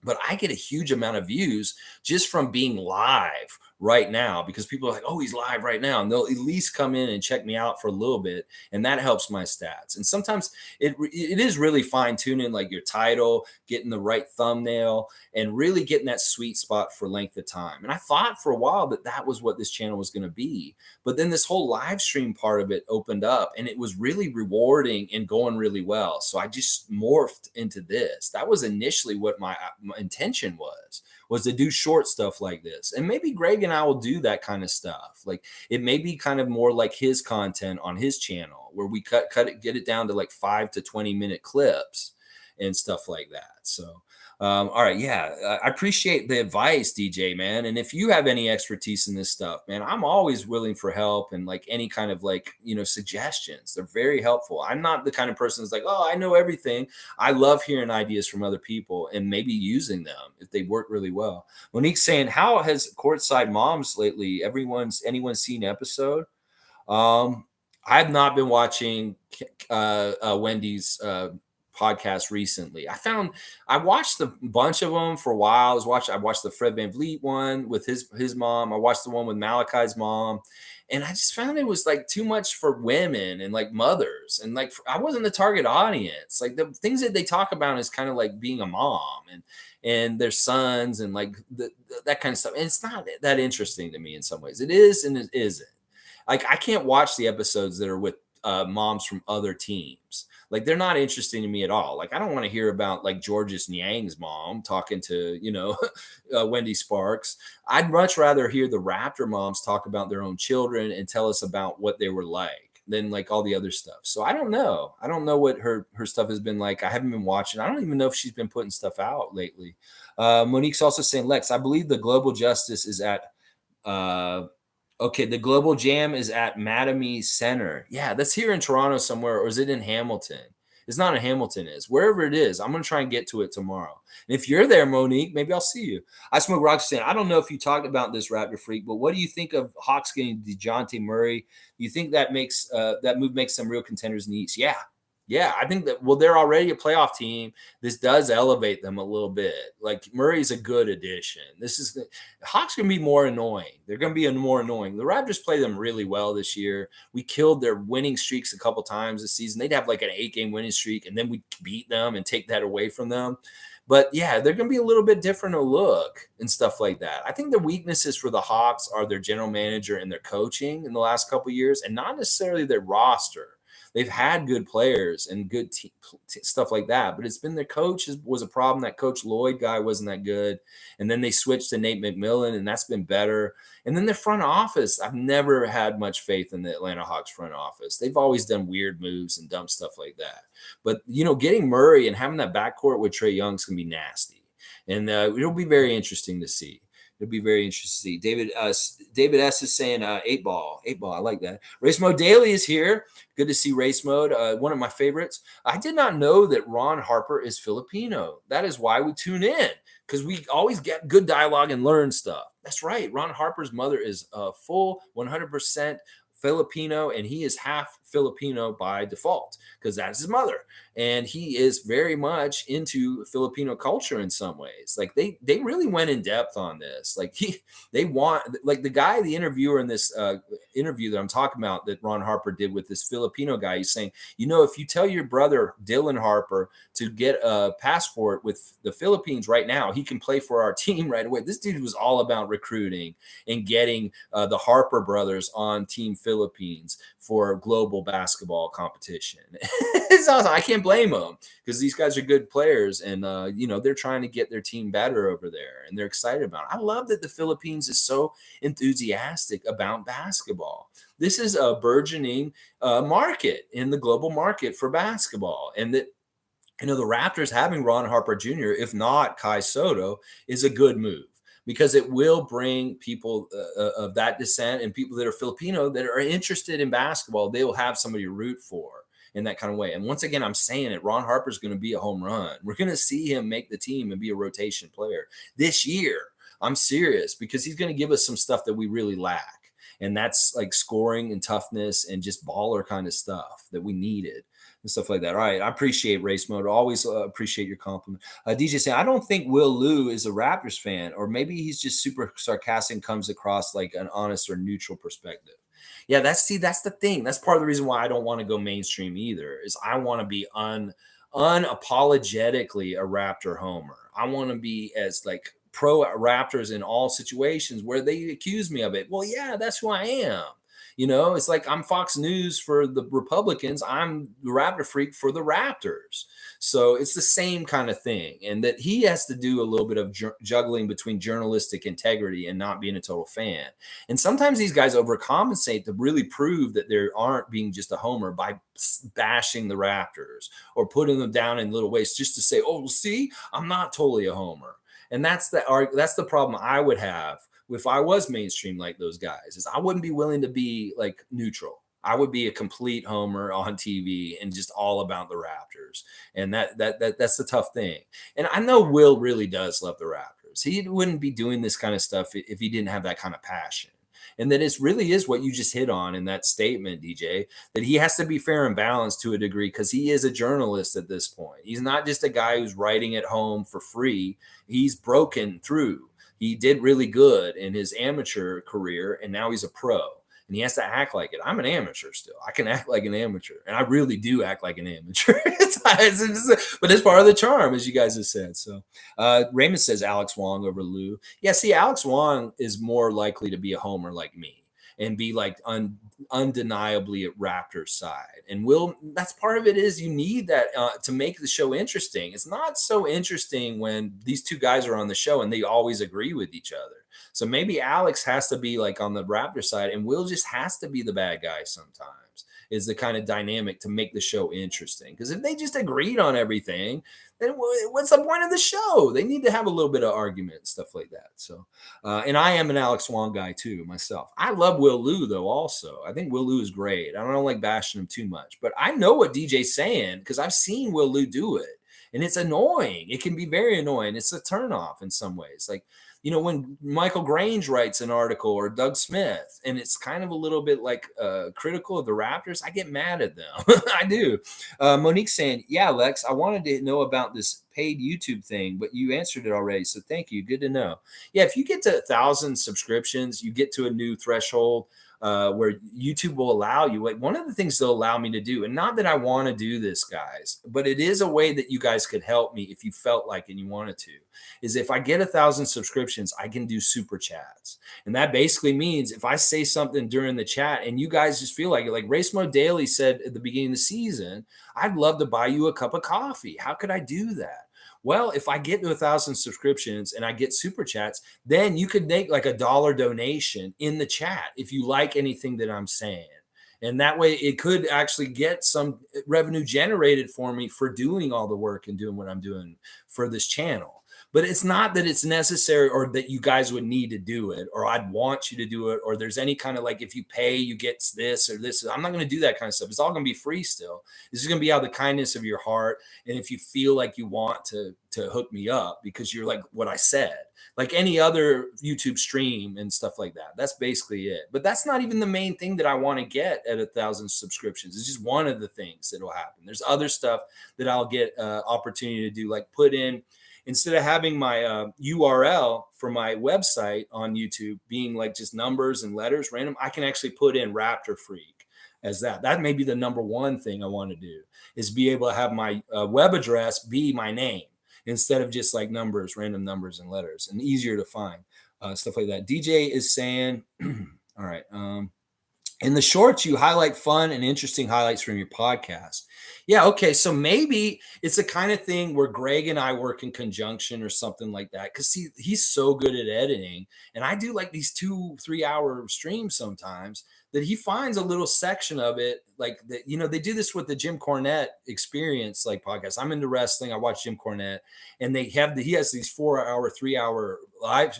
But I get a huge amount of views just from being live right now, because people are like, oh, he's live right now. And they'll at least come in and check me out for a little bit. And that helps my stats. And sometimes it is really fine tuning, like your title, getting the right thumbnail, and really getting that sweet spot for length of time. And I thought for a while that was what this channel was going to be. But then this whole live stream part of it opened up, and it was really rewarding and going really well. So I just morphed into this. That was initially what my intention was to do short stuff like this. And maybe Greg and I will do that kind of stuff. Like it may be kind of more like his content on his channel, where we cut it, get it down to like 5 to 20 minute clips and stuff like that. So all right. Yeah. I appreciate the advice, DJ, man. And if you have any expertise in this stuff, man, I'm always willing for help and like any kind of like, suggestions. They're very helpful. I'm not the kind of person that's like, oh, I know everything. I love hearing ideas from other people and maybe using them if they work really well. Monique's saying, how has Courtside Moms lately? Anyone seen episode? I've not been watching Wendy's podcast recently. I watched a bunch of them for a while. I watched the Fred VanVleet one with his mom. I watched the one with Malachi's mom, and I just found it was like too much for women and like mothers, and like I wasn't the target audience. Like the things that they talk about is kind of like being a mom and their sons and like that kind of stuff. And it's not that interesting to me in some ways. It is and it isn't. Like I can't watch the episodes that are with moms from other teams. Like they're not interesting to me at all. Like I don't want to hear about like Georges Niang's mom talking to, Wendy Sparks. I'd much rather hear the Raptor moms talk about their own children and tell us about what they were like than like all the other stuff. So I don't know. I don't know what her stuff has been like. I haven't been watching. I don't even know if she's been putting stuff out lately. Monique's also saying, Lex, I believe the Global Justice is at the Global Jam is at Mattamy Center. Yeah, that's here in Toronto somewhere, or is it in Hamilton? It's not in Hamilton. It's wherever it is. I'm going to try and get to it tomorrow. And if you're there, Monique, maybe I'll see you. I Smoke Rocks saying, I don't know if you talked about this, Raptor Freak, but what do you think of Hawks getting Dejounte Murray? Do you think that move makes them real contenders in the East? Yeah, I think that, they're already a playoff team. This does elevate them a little bit. Like Murray's a good addition. Hawks going to be more annoying. They're going to be more annoying. The Raptors play them really well this year. We killed their winning streaks a couple times this season. They'd have like an 8-game winning streak, and then we beat them and take that away from them. But yeah, they're going to be a little bit different to look and stuff like that. I think the weaknesses for the Hawks are their general manager and their coaching in the last couple of years, and not necessarily their roster. They've had good players and good stuff like that, but it's been their coach was a problem. That Coach Lloyd guy wasn't that good. And then they switched to Nate McMillan, and that's been better. And then their front office, I've never had much faith in the Atlanta Hawks front office. They've always done weird moves and dumb stuff like that. But, getting Murray and having that backcourt with Trae Young's going to be nasty. And it'll be very interesting to see. It'll be very interesting to see. David S is saying 8-ball. I like that. Race Mode Daily is here. Good to see Race Mode. One of my favorites. I did not know that Ron Harper is Filipino. That is why we tune in, because we always get good dialogue and learn stuff. That's right. Ron Harper's mother is full 100% Filipino, and he is half Filipino by default because that's his mother. And he is very much into Filipino culture in some ways. Like they really went in depth on this. Like the interviewer in this interview that I'm talking about that Ron Harper did with this Filipino guy, he's saying, if you tell your brother Dylan Harper to get a passport with the Philippines right now, he can play for our team right away. This dude was all about recruiting and getting the Harper brothers on Team Philippines for global basketball competition. It's awesome. I can't blame them because these guys are good players, and they're trying to get their team better over there, and they're excited about it. I love that the Philippines is so enthusiastic about basketball. This is a burgeoning market in the global market for basketball, and that the Raptors having Ron Harper Jr., if not Kai Soto, is a good move, because it will bring people of that descent and people that are Filipino that are interested in basketball. They will have somebody to root for in that kind of way. And once again, I'm saying it, Ron Harper's going to be a home run. We're going to see him make the team and be a rotation player this year. I'm serious, because he's going to give us some stuff that we really lack. And that's like scoring and toughness and just baller kind of stuff that we needed. And stuff like that. All right. I appreciate Race Mode. Always appreciate your compliment. DJ saying, I don't think Will Liu is a Raptors fan, or maybe he's just super sarcastic and comes across like an honest or neutral perspective. Yeah, that's the thing. That's part of the reason why I don't want to go mainstream either, is I want to be unapologetically a Raptor homer. I want to be as like pro Raptors in all situations where they accuse me of it. Well, yeah, that's who I am. It's like I'm Fox News for the Republicans. I'm the Raptor freak for the Raptors. So it's the same kind of thing. And that he has to do a little bit of juggling between journalistic integrity and not being a total fan. And sometimes these guys overcompensate to really prove that they aren't being just a homer by bashing the Raptors or putting them down in little ways just to say, oh, see, I'm not totally a homer. And that's the problem I would have if I was mainstream like those guys, is I wouldn't be willing to be like neutral. I would be a complete homer on TV and just all about the Raptors. And that's the tough thing. And I know Will really does love the Raptors. He wouldn't be doing this kind of stuff if he didn't have that kind of passion. And that it really is what you just hit on in that statement, DJ, that he has to be fair and balanced to a degree, because he is a journalist at this point. He's not just a guy who's writing at home for free. He's broken through. He did really good in his amateur career, and now he's a pro, and he has to act like it. I'm an amateur still. I can act like an amateur, and I really do act like an amateur. But it's part of the charm, as you guys have said. So Raymond says Alex Wong over Lou. Yeah, see, Alex Wong is more likely to be a homer like me and be like undeniably at Raptors side. And that's part of it, is you need that to make the show interesting. It's not so interesting when these two guys are on the show and they always agree with each other. So maybe Alex has to be like on the Raptor side, and Will just has to be the bad guy sometimes, is the kind of dynamic to make the show interesting. Because if they just agreed on everything, then what's the point of the show? They need to have a little bit of argument and stuff like that. So, and I am an Alex Wong guy too, myself. I love Will Liu though also. I think Will Liu is great. I don't like bashing him too much, but I know what DJ's saying because I've seen Will Liu do it. And it's annoying. It can be very annoying. It's a turnoff in some ways. Like, when Michael Grange writes an article, or Doug Smith, and it's kind of a little bit like critical of the Raptors, I get mad at them. I do. Monique saying, yeah, Lex, I wanted to know about this paid YouTube thing, but you answered it already. So thank you. Good to know. Yeah, if you get to 1,000 subscriptions, you get to a new threshold where YouTube will allow you, like one of the things they'll allow me to do, and not that I want to do this, guys, but it is a way that you guys could help me if you felt like and you wanted to, is if I get 1,000 subscriptions, I can do super chats. And that basically means if I say something during the chat and you guys just feel like it, like Race Mode Daily said at the beginning of the season, I'd love to buy you a cup of coffee. How could I do that? Well, if I get to 1,000 subscriptions and I get super chats, then you could make like $1 donation in the chat if you like anything that I'm saying. And that way it could actually get some revenue generated for me for doing all the work and doing what I'm doing for this channel. But it's not that it's necessary or that you guys would need to do it or I'd want you to do it or there's any kind of like if you pay, you get this or this. I'm not going to do that kind of stuff. It's all going to be free still. This is going to be out of the kindness of your heart. And if you feel like you want to hook me up because you're like what I said, like any other YouTube stream and stuff like that. That's basically it. But that's not even the main thing that I want to get at 1,000 subscriptions. It's just one of the things that will happen. There's other stuff that I'll get opportunity to do, like put in, instead of having my URL for my website on YouTube being like just numbers and letters random, I can actually put in Raptor Freak as that. That may be the number one thing I want to do is be able to have my web address be my name instead of just like numbers, random numbers and letters, and easier to find, stuff like that. DJ is saying, all right. In the shorts, you highlight fun and interesting highlights from your podcast. Yeah, okay. So maybe it's the kind of thing where Greg and I work in conjunction or something like that. Because he's so good at editing. And I do like these 2-3 hour streams sometimes that he finds a little section of it. Like that, you know, they do this with the Jim Cornette Experience like podcast. I'm into wrestling. I watch Jim Cornette, and he has these 4-hour, 3-hour live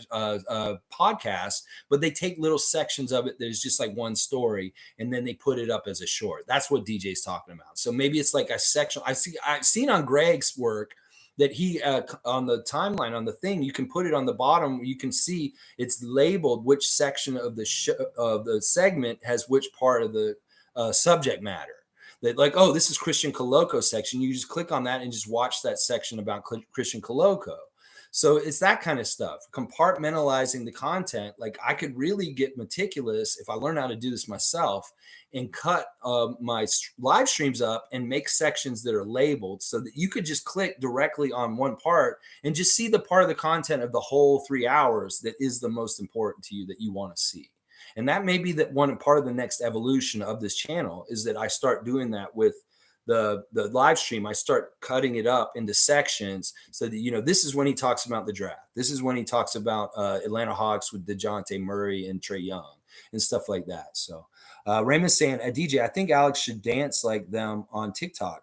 podcasts, but they take little sections of it. There's just like one story, and then they put it up as a short. That's what DJ's talking about. So maybe it's like a section. I've seen on Greg's work that he on the timeline on the thing, you can put it on the bottom. You can see it's labeled which section of the segment has which part of the subject matter. That like, oh, this is Christian Koloko section. You just click on that and just watch that section about Christian Koloko. So it's that kind of stuff, compartmentalizing the content. Like I could really get meticulous if I learn how to do this myself and cut my live streams up and make sections that are labeled so that you could just click directly on one part and just see the part of the content of the whole 3 hours that is the most important to you that you want to see. And that may be that one part of the next evolution of this channel is that I start doing that with the live stream. I start cutting it up into sections so that, you know, this is when he talks about the draft. This is when he talks about Atlanta Hawks with Dejounte Murray and Trae Young and stuff like that. So Raymond's saying, DJ, I think Alex should dance like them on TikTok.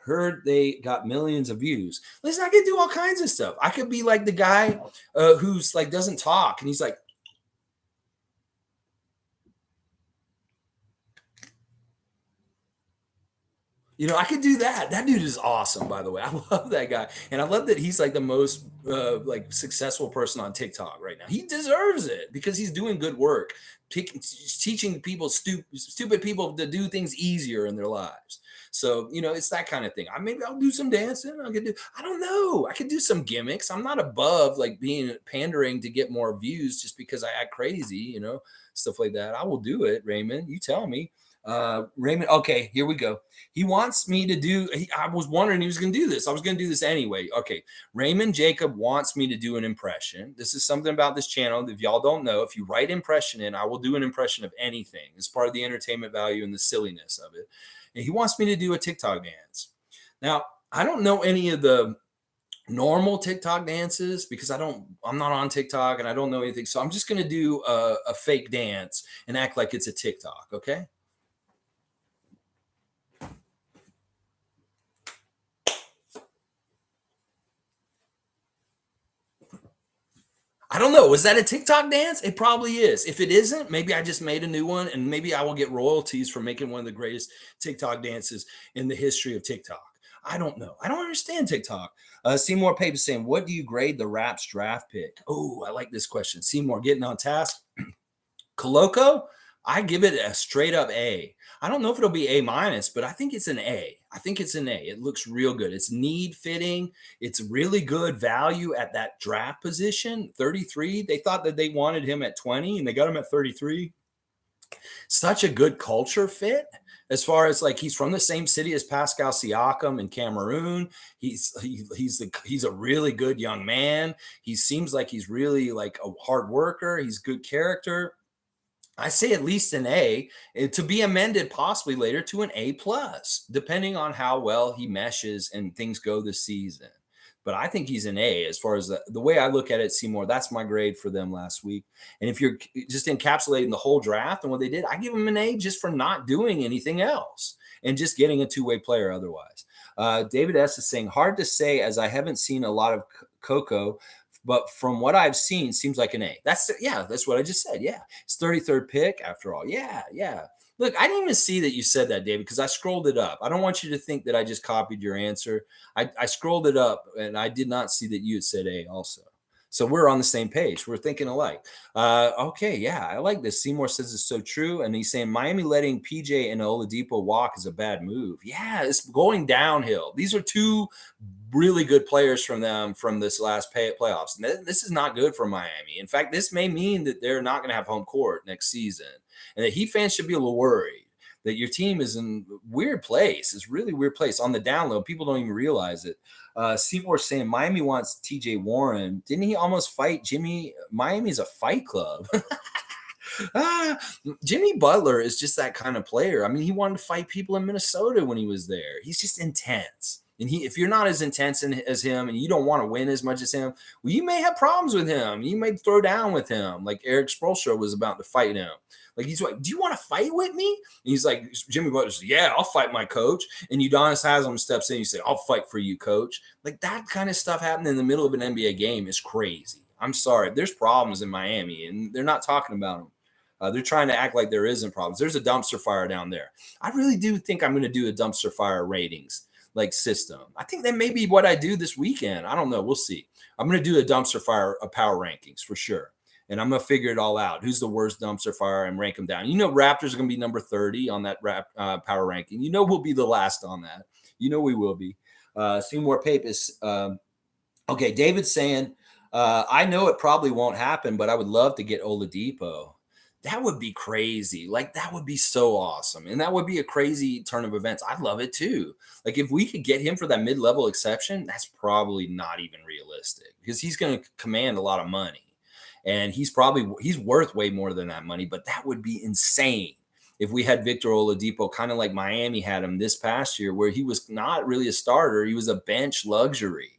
Heard they got millions of views. Listen, I could do all kinds of stuff. I could be like the guy who's like doesn't talk and he's like, you know, I could do that. That dude is awesome, by the way. I love that guy. And I love that he's like the most like successful person on TikTok right now. He deserves it because he's doing good work, teaching people, stupid people to do things easier in their lives. So, you know, it's that kind of thing. Maybe I'll do some dancing. I don't know. I could do some gimmicks. I'm not above like being pandering to get more views just because I act crazy, you know, stuff like that. I will do it, Raymond. You tell me. Raymond, okay, here we go. He wants me to do, I was wondering he was going to do this. I was going to do this anyway. Okay. Raymond Jacob wants me to do an impression. This is something about this channel. If y'all don't know, if you write impression in, I will do an impression of anything. It's part of the entertainment value and the silliness of it. And he wants me to do a TikTok dance. Now, I don't know any of the normal TikTok dances because I'm not on TikTok and I don't know anything. So I'm just going to do a fake dance and act like it's a TikTok. Okay. I don't know. Was that a TikTok dance? It probably is. If it isn't, maybe I just made a new one and maybe I will get royalties for making one of the greatest TikTok dances in the history of TikTok. I don't know. I don't understand TikTok. Seymour Pape is saying, what do you grade the Raps draft pick? Oh, I like this question. Seymour getting on task. Koloko, I give it a straight up A. I don't know if it'll be A minus, but I think it's an A. I think it's an A. It looks real good. It's need fitting. It's really good value at that draft position. 33. They thought that they wanted him at 20 and they got him at 33. such a good culture fit. As far as like he's from the same city as Pascal Siakam in Cameroon. He's a really good young man. He seems like he's really like a hard worker. He's good character. I say at least an A, to be amended possibly later to an A plus, depending on how well he meshes and things go this season. But I think he's an A as far as the way I look at it, Seymour. That's my grade for them last week. And if you're just encapsulating the whole draft and what they did, I give him an A just for not doing anything else and just getting a two-way player otherwise. David S. is saying, hard to say as I haven't seen a lot of Koloko, but from what I've seen, seems like an A. That's what I just said. Yeah, it's 33rd pick after all. Yeah. Look, I didn't even see that you said that, David, because I scrolled it up. I don't want you to think that I just copied your answer. I scrolled it up, and I did not see that you had said A also. So we're on the same page. We're thinking alike. Okay, yeah, I like this. Seymour says it's so true. And he's saying Miami letting PJ and Oladipo walk is a bad move. Yeah, it's going downhill. These are two really good players from them from this last playoffs. And this is not good for Miami. In fact, this may mean that they're not going to have home court next season. And that Heat fans should be a little worried that your team is in a weird place. It's really weird place on the down low. People don't even realize it. Seymour saying Miami wants TJ Warren. Didn't he almost fight Jimmy? Miami's a fight club. Jimmy Butler is just that kind of player. I mean, he wanted to fight people in Minnesota when he was there. He's just intense. And if you're not as intense as him and you don't want to win as much as him, well, you may have problems with him. You may throw down with him. Like Eric Spoelstra was about to fight him. Like he's like, do you want to fight with me? And he's like, Jimmy Butler says, yeah, I'll fight my coach. And Udonis Haslem steps in and you say, I'll fight for you, coach. Like that kind of stuff happening in the middle of an NBA game is crazy. I'm sorry. There's problems in Miami and they're not talking about them. They're trying to act like there isn't problems. There's a dumpster fire down there. I really do think I'm going to do a dumpster fire ratings like system. I think that may be what I do this weekend. I don't know. We'll see. I'm going to do a dumpster fire of power rankings for sure. And I'm going to figure it all out. Who's the worst dumpster fire and rank them down. You know, Raptors are going to be number 30 on that power ranking. You know, we'll be the last on that. You know, we will be. Seymour Pape is okay. David's saying, I know it probably won't happen, but I would love to get Oladipo. That would be crazy. Like, that would be so awesome. And that would be a crazy turn of events. I'd love it too. Like, if we could get him for that mid-level exception, that's probably not even realistic because he's going to command a lot of money. And he's worth way more than that money, but that would be insane if we had Victor Oladipo kind of like Miami had him this past year where he was not really a starter. He was a bench luxury.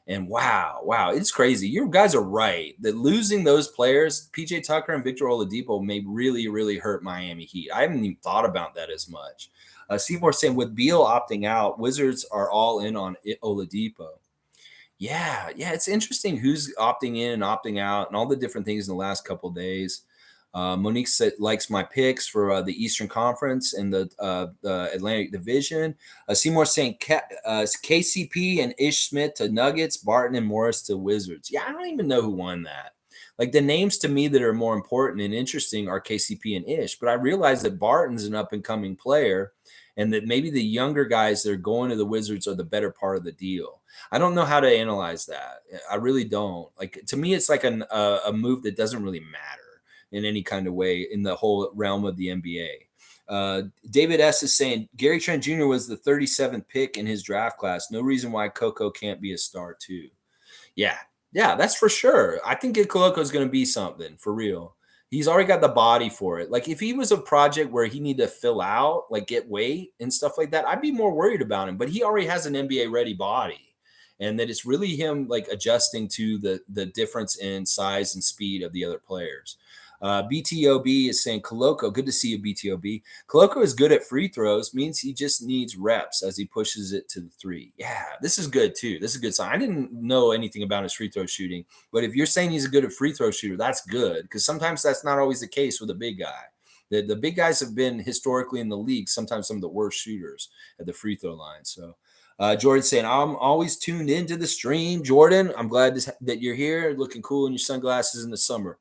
And wow, it's crazy. You guys are right that losing those players, PJ Tucker and Victor Oladipo, may really, really hurt Miami Heat. I haven't even thought about that as much. Seymour saying with Beal opting out, Wizards are all in on Oladipo. Yeah, it's interesting who's opting in and opting out and all the different things in the last couple of days. Monique said likes my picks for the Eastern Conference and the Atlantic Division. Seymour saying KCP and Ish Smith to Nuggets, Barton and Morris to Wizards. Yeah, I don't even know who won that. Like the names to me that are more important and interesting are KCP and Ish, but I realize that Barton's an up and coming player and that maybe the younger guys that are going to the Wizards are the better part of the deal. I don't know how to analyze that. I really don't. Like to me, it's like a move that doesn't really matter in any kind of way in the whole realm of the NBA. David S. is saying Gary Trent Jr. was the 37th pick in his draft class. No reason why Koloko can't be a star too. Yeah, that's for sure. I think Koloko is going to be something for real. He's already got the body for it. Like if he was a project where he needed to fill out, like get weight and stuff like that, I'd be more worried about him. But he already has an NBA ready body. And that it's really him like adjusting to the difference in size and speed of the other players. BTOB is saying, Koloko, good to see you, BTOB. Koloko is good at free throws, means he just needs reps as he pushes it to the three. Yeah, this is good too. This is a good sign. I didn't know anything about his free throw shooting, but if you're saying he's a good at free throw shooter, that's good because sometimes that's not always the case with a big guy. The big guys have been historically in the league sometimes some of the worst shooters at the free throw line. So Jordan saying, I'm always tuned into the stream. Jordan, I'm glad that you're here, looking cool in your sunglasses in the summer.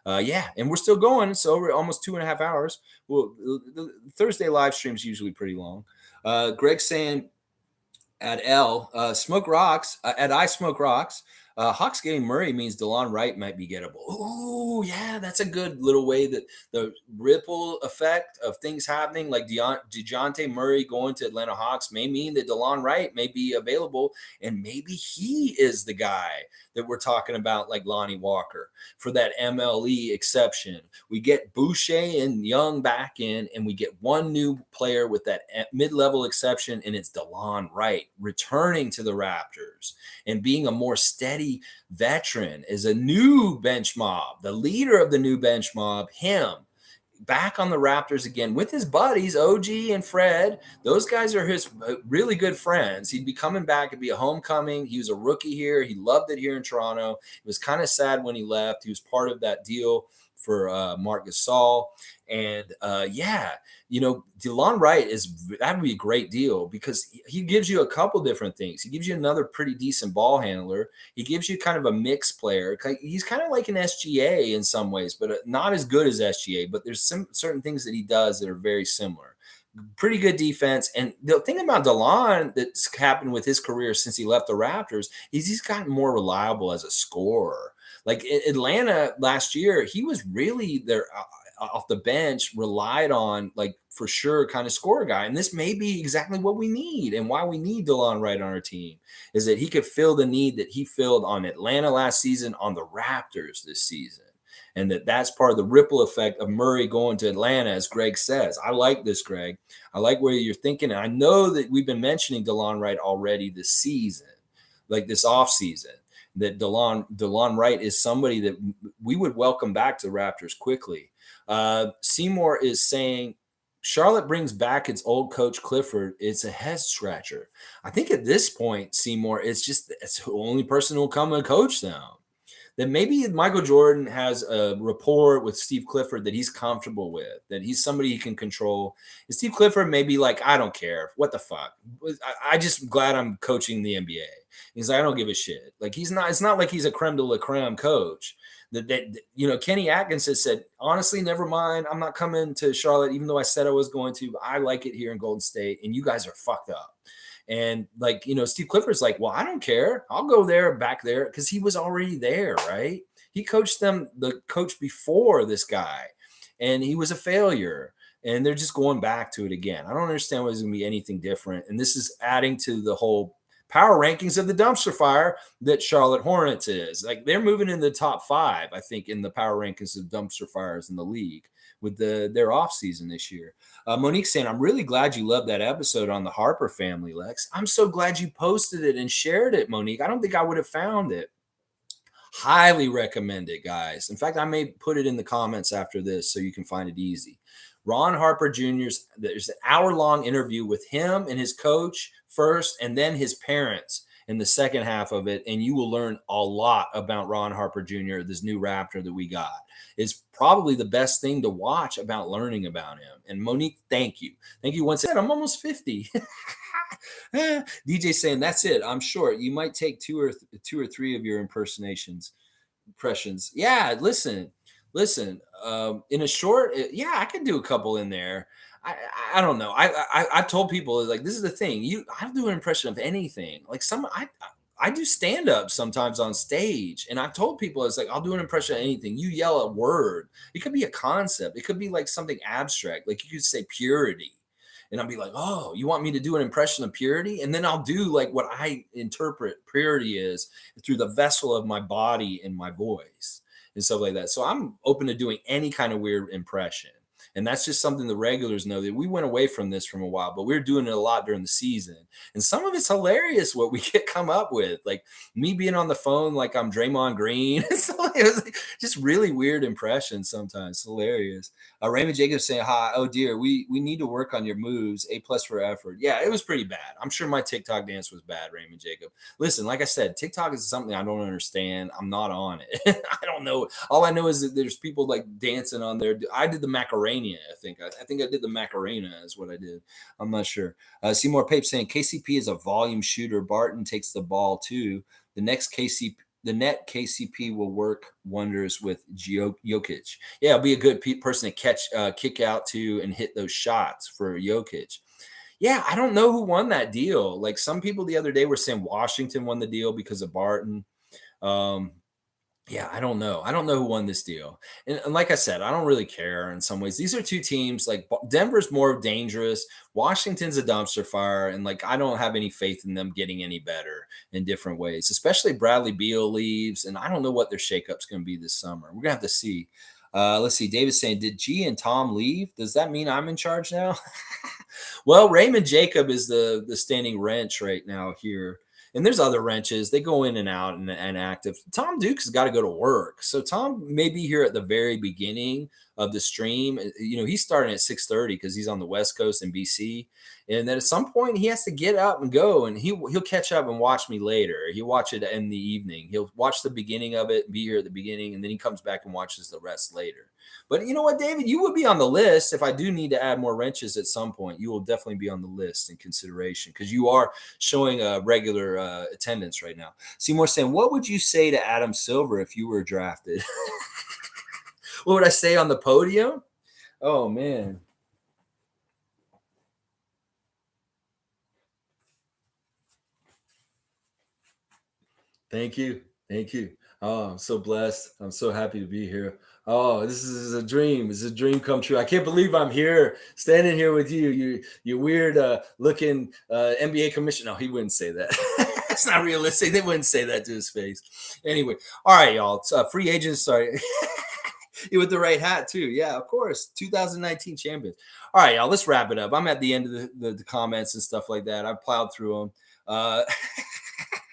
Yeah, and we're still going. It's over almost 2.5 hours. Well, the Thursday live stream is usually pretty long. Greg saying at L, Smoke Rocks, at I Smoke Rocks, Hawks getting Murray means DeLon Wright might be gettable. Oh, yeah, that's a good little way that the ripple effect of things happening, like Dejounte Murray going to Atlanta Hawks, may mean that DeLon Wright may be available, and maybe he is the guy that we're talking about, like Lonnie Walker, for that MLE exception. We get Boucher and Young back in, and we get one new player with that mid-level exception, and it's DeLon Wright returning to the Raptors and being a more steady veteran as a new bench mob, the leader of the new bench mob, him back on the Raptors again with his buddies, OG and Fred. Those guys are his really good friends. He'd be coming back. It'd be a homecoming. He was a rookie here. He loved it here in Toronto. It was kind of sad when he left. He was part of that deal for Marc Gasol. And yeah, you know, DeLon Wright that would be a great deal because he gives you a couple different things. He gives you another pretty decent ball handler. He gives you kind of a mixed player. He's kind of like an SGA in some ways, but not as good as SGA. But there's some certain things that he does that are very similar. Pretty good defense. And the thing about DeLon that's happened with his career since he left the Raptors is he's gotten more reliable as a scorer. Like in Atlanta last year, he was really there off the bench, relied on, like, for sure, kind of score guy. And this may be exactly what we need, and why we need DeLon Wright on our team is that he could fill the need that he filled on Atlanta last season, on the Raptors this season. And that's part of the ripple effect of Murray going to Atlanta, as Greg says. I like this, Greg. I like where you're thinking. And I know that we've been mentioning DeLon Wright already this season, like this offseason, that DeLon Wright is somebody that we would welcome back to the Raptors quickly. Seymour is saying Charlotte brings back its old coach Clifford. It's a head scratcher. I think at this point, Seymour, it's the only person who will come and coach them. That maybe Michael Jordan has a rapport with Steve Clifford that he's comfortable with, that he's somebody he can control. And Steve Clifford may be like, I don't care. What the fuck? I just glad I'm coaching the NBA. He's like, I don't give a shit. Like, it's not like he's a creme de la creme coach. That you know, Kenny Atkins has said, honestly, never mind. I'm not coming to Charlotte, even though I said I was going to. I like it here in Golden State, and you guys are fucked up. And, like, you know, Steve Clifford's like, well, I don't care. I'll go back there, because he was already there, right? He coached them, the coach before this guy, and he was a failure. And they're just going back to it again. I don't understand why there's going to be anything different. And this is adding to the whole power rankings of the dumpster fire that Charlotte Hornets is. Like, they're moving in the top 5, I think, in the power rankings of dumpster fires in the league with their offseason this year. Monique saying, I'm really glad you loved that episode on the Harper family, Lex. I'm so glad you posted it and shared it, Monique. I don't think I would have found it. Highly recommend it, guys. In fact, I may put it in the comments after this so you can find it easy. Ron Harper Jr.'s, there's an hour-long interview with him and his coach first, and then his parents in the second half of it, and you will learn a lot about Ron Harper Jr., this new Raptor that we got. It's probably the best thing to watch about learning about him. And Monique, thank you. Thank you once again. I'm almost 50. DJ saying, that's it. I'm short. You might take two or three of your impressions. Yeah, listen. In a short, yeah, I could do a couple in there. I don't know. I've told people, like, this is the thing. I'll do an impression of anything. Like, I do stand up sometimes on stage, and I've told people, it's like, I'll do an impression of anything. You yell a word. It could be a concept. It could be like something abstract. Like, you could say purity, and I'll be like, oh, you want me to do an impression of purity? And then I'll do like what I interpret purity is through the vessel of my body and my voice and stuff like that. So I'm open to doing any kind of weird impression. And that's just something the regulars know, that we went away from this from a while, but we're doing it a lot during the season. And some of it's hilarious what we come up with, like me being on the phone like I'm Draymond Green. So it was like just really weird impressions sometimes. Hilarious. Raymond Jacobs saying, hi, oh dear, we need to work on your moves. A+ for effort. Yeah, it was pretty bad. I'm sure my TikTok dance was bad, Raymond Jacob. Listen, like I said, TikTok is something I don't understand. I'm not on it. I don't know. All I know is that there's people like dancing on there. I did the Macarena. I think I did the Macarena is what I did. I'm not sure. Seymour Pape saying KCP is a volume shooter. Barton takes the ball too. The net KCP will work wonders with Jokic. Yeah, it'll be a good person to catch, kick out to, and hit those shots for Jokic. Yeah, I don't know who won that deal. Like, some people the other day were saying Washington won the deal because of Barton. Yeah, I don't know. I don't know who won this deal. And like I said, I don't really care in some ways. These are two teams like Denver's more dangerous. Washington's a dumpster fire. And like, I don't have any faith in them getting any better in different ways, especially Bradley Beal leaves. And I don't know what their shakeup's going to be this summer. We're going to have to see. Let's see. David's saying, did G and Tom leave? Does that mean I'm in charge now? Well, Raymond Jacob is the standing wrench right now here. And there's other wrenches. They go in and out and active. Tom Duke's has got to go to work. So Tom may be here at the very beginning of the stream. He's starting at 6:30 because he's on the West Coast in BC. And then at some point he has to get up and go, and he'll catch up and watch me later. He'll watch it in the evening. He'll watch the beginning of it, be here at the beginning, and then he comes back and watches the rest later. But you know what, David? You would be on the list if I do need to add more wrenches at some point. You will definitely be on the list in consideration because you are showing a regular attendance right now. Seymour saying, what would you say to Adam Silver if you were drafted? What would I say on the podium? Oh, man. Thank you. Thank you. Oh, I'm so blessed. I'm so happy to be here. Oh, this is a dream. It's a dream come true. I can't believe I'm here, standing here with you. You weird looking NBA commissioner. No, he wouldn't say that. That's not realistic. They wouldn't say that to his face. Anyway, all right, y'all. It's, free agents. Sorry. With the right hat too. Yeah, of course. 2019 champions. All right, y'all. Let's wrap it up. I'm at the end of the comments and stuff like that. I plowed through them.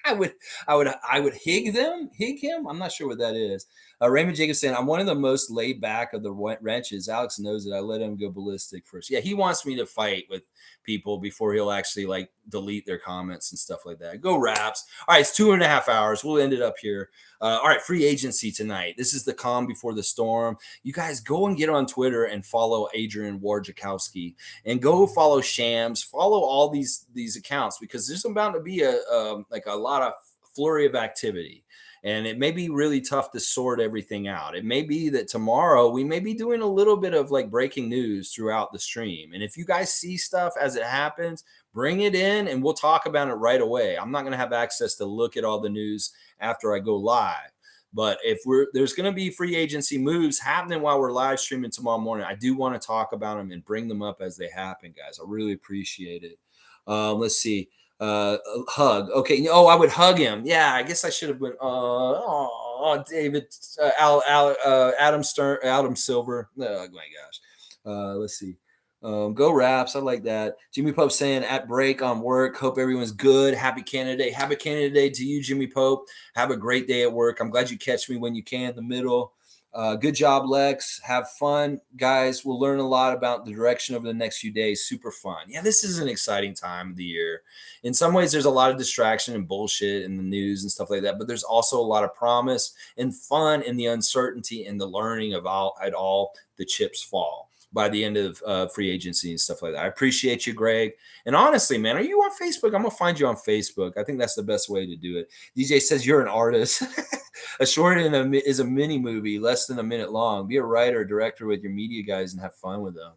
I would hig him. I'm not sure what that is. Raymond Jacobs saying, I'm one of the most laid back of the wrenches. Alex knows it. I let him go ballistic first. Yeah, he wants me to fight with people before he'll actually like delete their comments and stuff like that. Go Raps. All right, it's 2.5 hours. We'll end it up here. All right, free agency tonight. This is the calm before the storm. You guys go and get on Twitter and follow Adrian Wojciechowski and go follow Shams. Follow all these accounts because there's about to be a lot of flurry of activity. And it may be really tough to sort everything out. It may be that tomorrow we may be doing a little bit of like breaking news throughout the stream. And if you guys see stuff as it happens, bring it in and we'll talk about it right away. I'm not going to have access to look at all the news after I go live. But if there's going to be free agency moves happening while we're live streaming tomorrow morning, I do want to talk about them and bring them up as they happen, guys. I really appreciate it. Let's see. Hug. Okay. Oh, I would hug him. Yeah, I guess I should have been. David, Adam Silver. Oh my gosh. Let's see. Go Raps. I like that. Jimmy Pope saying at break on work. Hope everyone's good. Happy Canada Day. Happy Canada Day to you, Jimmy Pope. Have a great day at work. I'm glad you catch me when you can in the middle. Good job, Lex. Have fun, guys. We'll learn a lot about the direction over the next few days. Super fun. Yeah, this is an exciting time of the year. In some ways, there's a lot of distraction and bullshit in the news and stuff like that, but there's also a lot of promise and fun in the uncertainty and the learning of all the chips fall by the end of free agency and stuff like that. I appreciate you, Greg. And honestly, man, are you on Facebook? I'm going to find you on Facebook. I think that's the best way to do it. DJ says you're an artist. A short is a mini movie, less than a minute long. Be a writer or director with your media guys and have fun with them.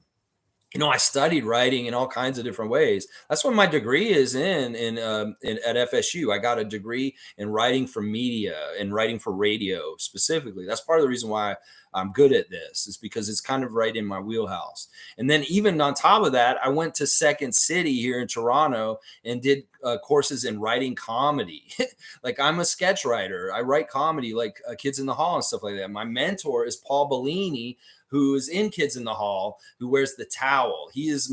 I studied writing in all kinds of different ways. That's what my degree is in at FSU. I got a degree in writing for media and writing for radio specifically. That's part of the reason why I'm good at this, is because it's kind of right in my wheelhouse. And then even on top of that, I went to Second City here in Toronto and did courses in writing comedy. Like I'm a sketch writer. I write comedy like Kids in the Hall and stuff like that. My mentor is Paul Bellini, who is in Kids in the Hall, who wears the towel. He is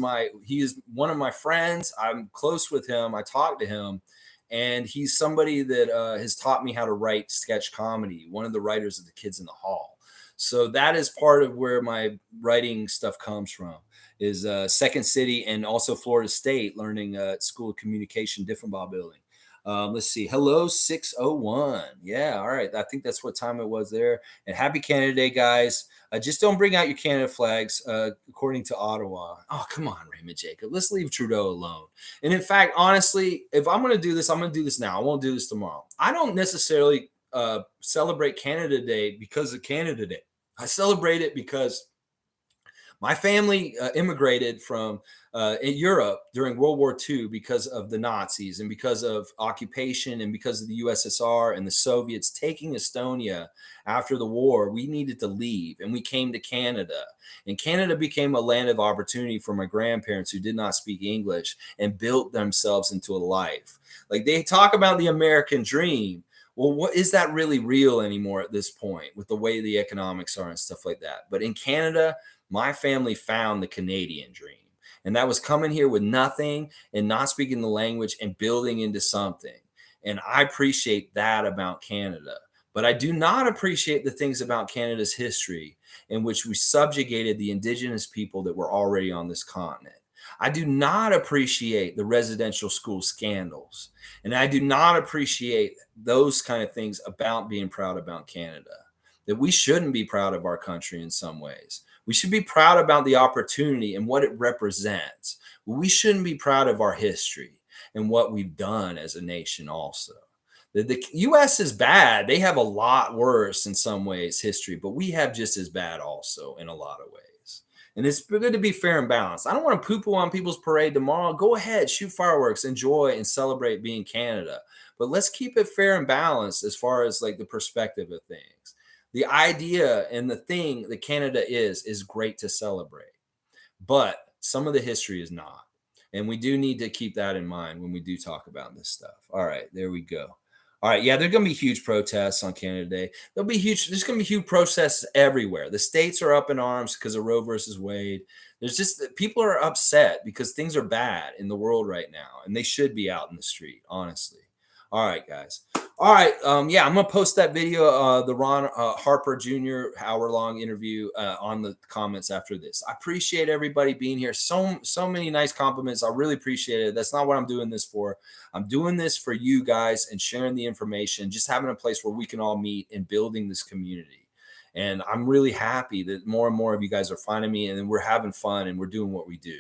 one of my friends. I'm close with him. I talk to him, and he's somebody that has taught me how to write sketch comedy. One of the writers of the Kids in the Hall. So that is part of where my writing stuff comes from, is Second City and also Florida State, learning School of Communication, Diffenbaugh building. Let's see. Hello, 601. Yeah, all right. I think that's what time it was there. And happy Canada Day, guys. Just don't bring out your Canada flags, according to Ottawa. Oh, come on, Raymond Jacob. Let's leave Trudeau alone. And in fact, honestly, if I'm going to do this, I'm going to do this now. I won't do this tomorrow. I don't necessarily celebrate Canada Day because of Canada Day. I celebrate it because My family immigrated from in Europe during World War II because of the Nazis and because of occupation and because of the USSR and the Soviets taking Estonia after the war. We needed to leave and we came to Canada. And Canada became a land of opportunity for my grandparents who did not speak English and built themselves into a life. Like they talk about the American dream. Well, what is that really real anymore at this point with the way the economics are and stuff like that? But in Canada, my family found the Canadian dream. And that was coming here with nothing and not speaking the language and building into something. And I appreciate that about Canada. But I do not appreciate the things about Canada's history in which we subjugated the indigenous people that were already on this continent. I do not appreciate the residential school scandals. And I do not appreciate those kind of things about being proud about Canada. That we shouldn't be proud of our country in some ways. We should be proud about the opportunity and what it represents. We shouldn't be proud of our history and what we've done as a nation also. The U.S. is bad. They have a lot worse in some ways history, but we have just as bad also in a lot of ways. And it's good to be fair and balanced. I don't want to poo-poo on people's parade tomorrow. Go ahead, shoot fireworks, enjoy and celebrate being Canada. But let's keep it fair and balanced as far as like the perspective of things. The idea and the thing that Canada is great to celebrate, but some of the history is not. And we do need to keep that in mind when we do talk about this stuff. All right, there we go. All right, yeah, there's going to be huge protests on Canada Day. There'll be huge. There's going to be huge protests everywhere. The states are up in arms because of Roe versus Wade. There's just people are upset because things are bad in the world right now, and they should be out in the street, honestly. All right, guys. All right. Yeah, I'm going to post that video, the Ron Harper Jr. hour-long interview on the comments after this. I appreciate everybody being here. So many nice compliments. I really appreciate it. That's not what I'm doing this for. I'm doing this for you guys and sharing the information, just having a place where we can all meet and building this community. And I'm really happy that more and more of you guys are finding me and we're having fun and we're doing what we do.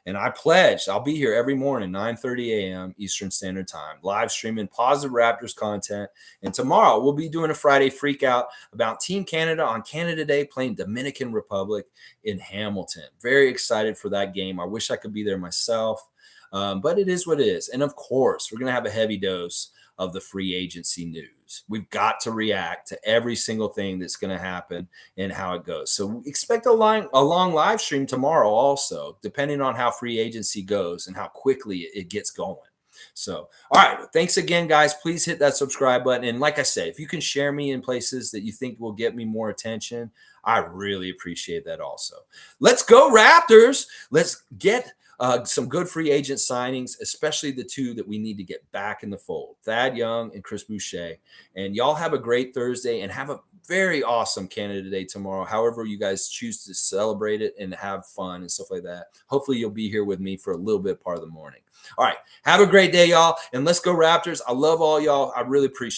And I pledged I'll be here every morning, 9:30 a.m. Eastern Standard Time, live streaming positive Raptors content. And tomorrow we'll be doing a Friday freak out about Team Canada on Canada Day playing Dominican Republic in Hamilton. Very excited for that game. I wish I could be there myself, but it is what it is. And of course, we're going to have a heavy dose of the free agency news. We've got to react to every single thing that's going to happen and how it goes. So expect a long live stream tomorrow also, depending on how free agency goes and how quickly it gets going. So, all right. Thanks again, guys. Please hit that subscribe button. And like I said, if you can share me in places that you think will get me more attention, I really appreciate that also. Let's go Raptors. Let's get some good free agent signings, especially the two that we need to get back in the fold, Thad Young and Chris Boucher. And y'all have a great Thursday and have a very awesome Canada Day tomorrow. However you guys choose to celebrate it and have fun and stuff like that. Hopefully you'll be here with me for a little bit part of the morning. All right. Have a great day, y'all. And let's go Raptors. I love all y'all. I really appreciate it.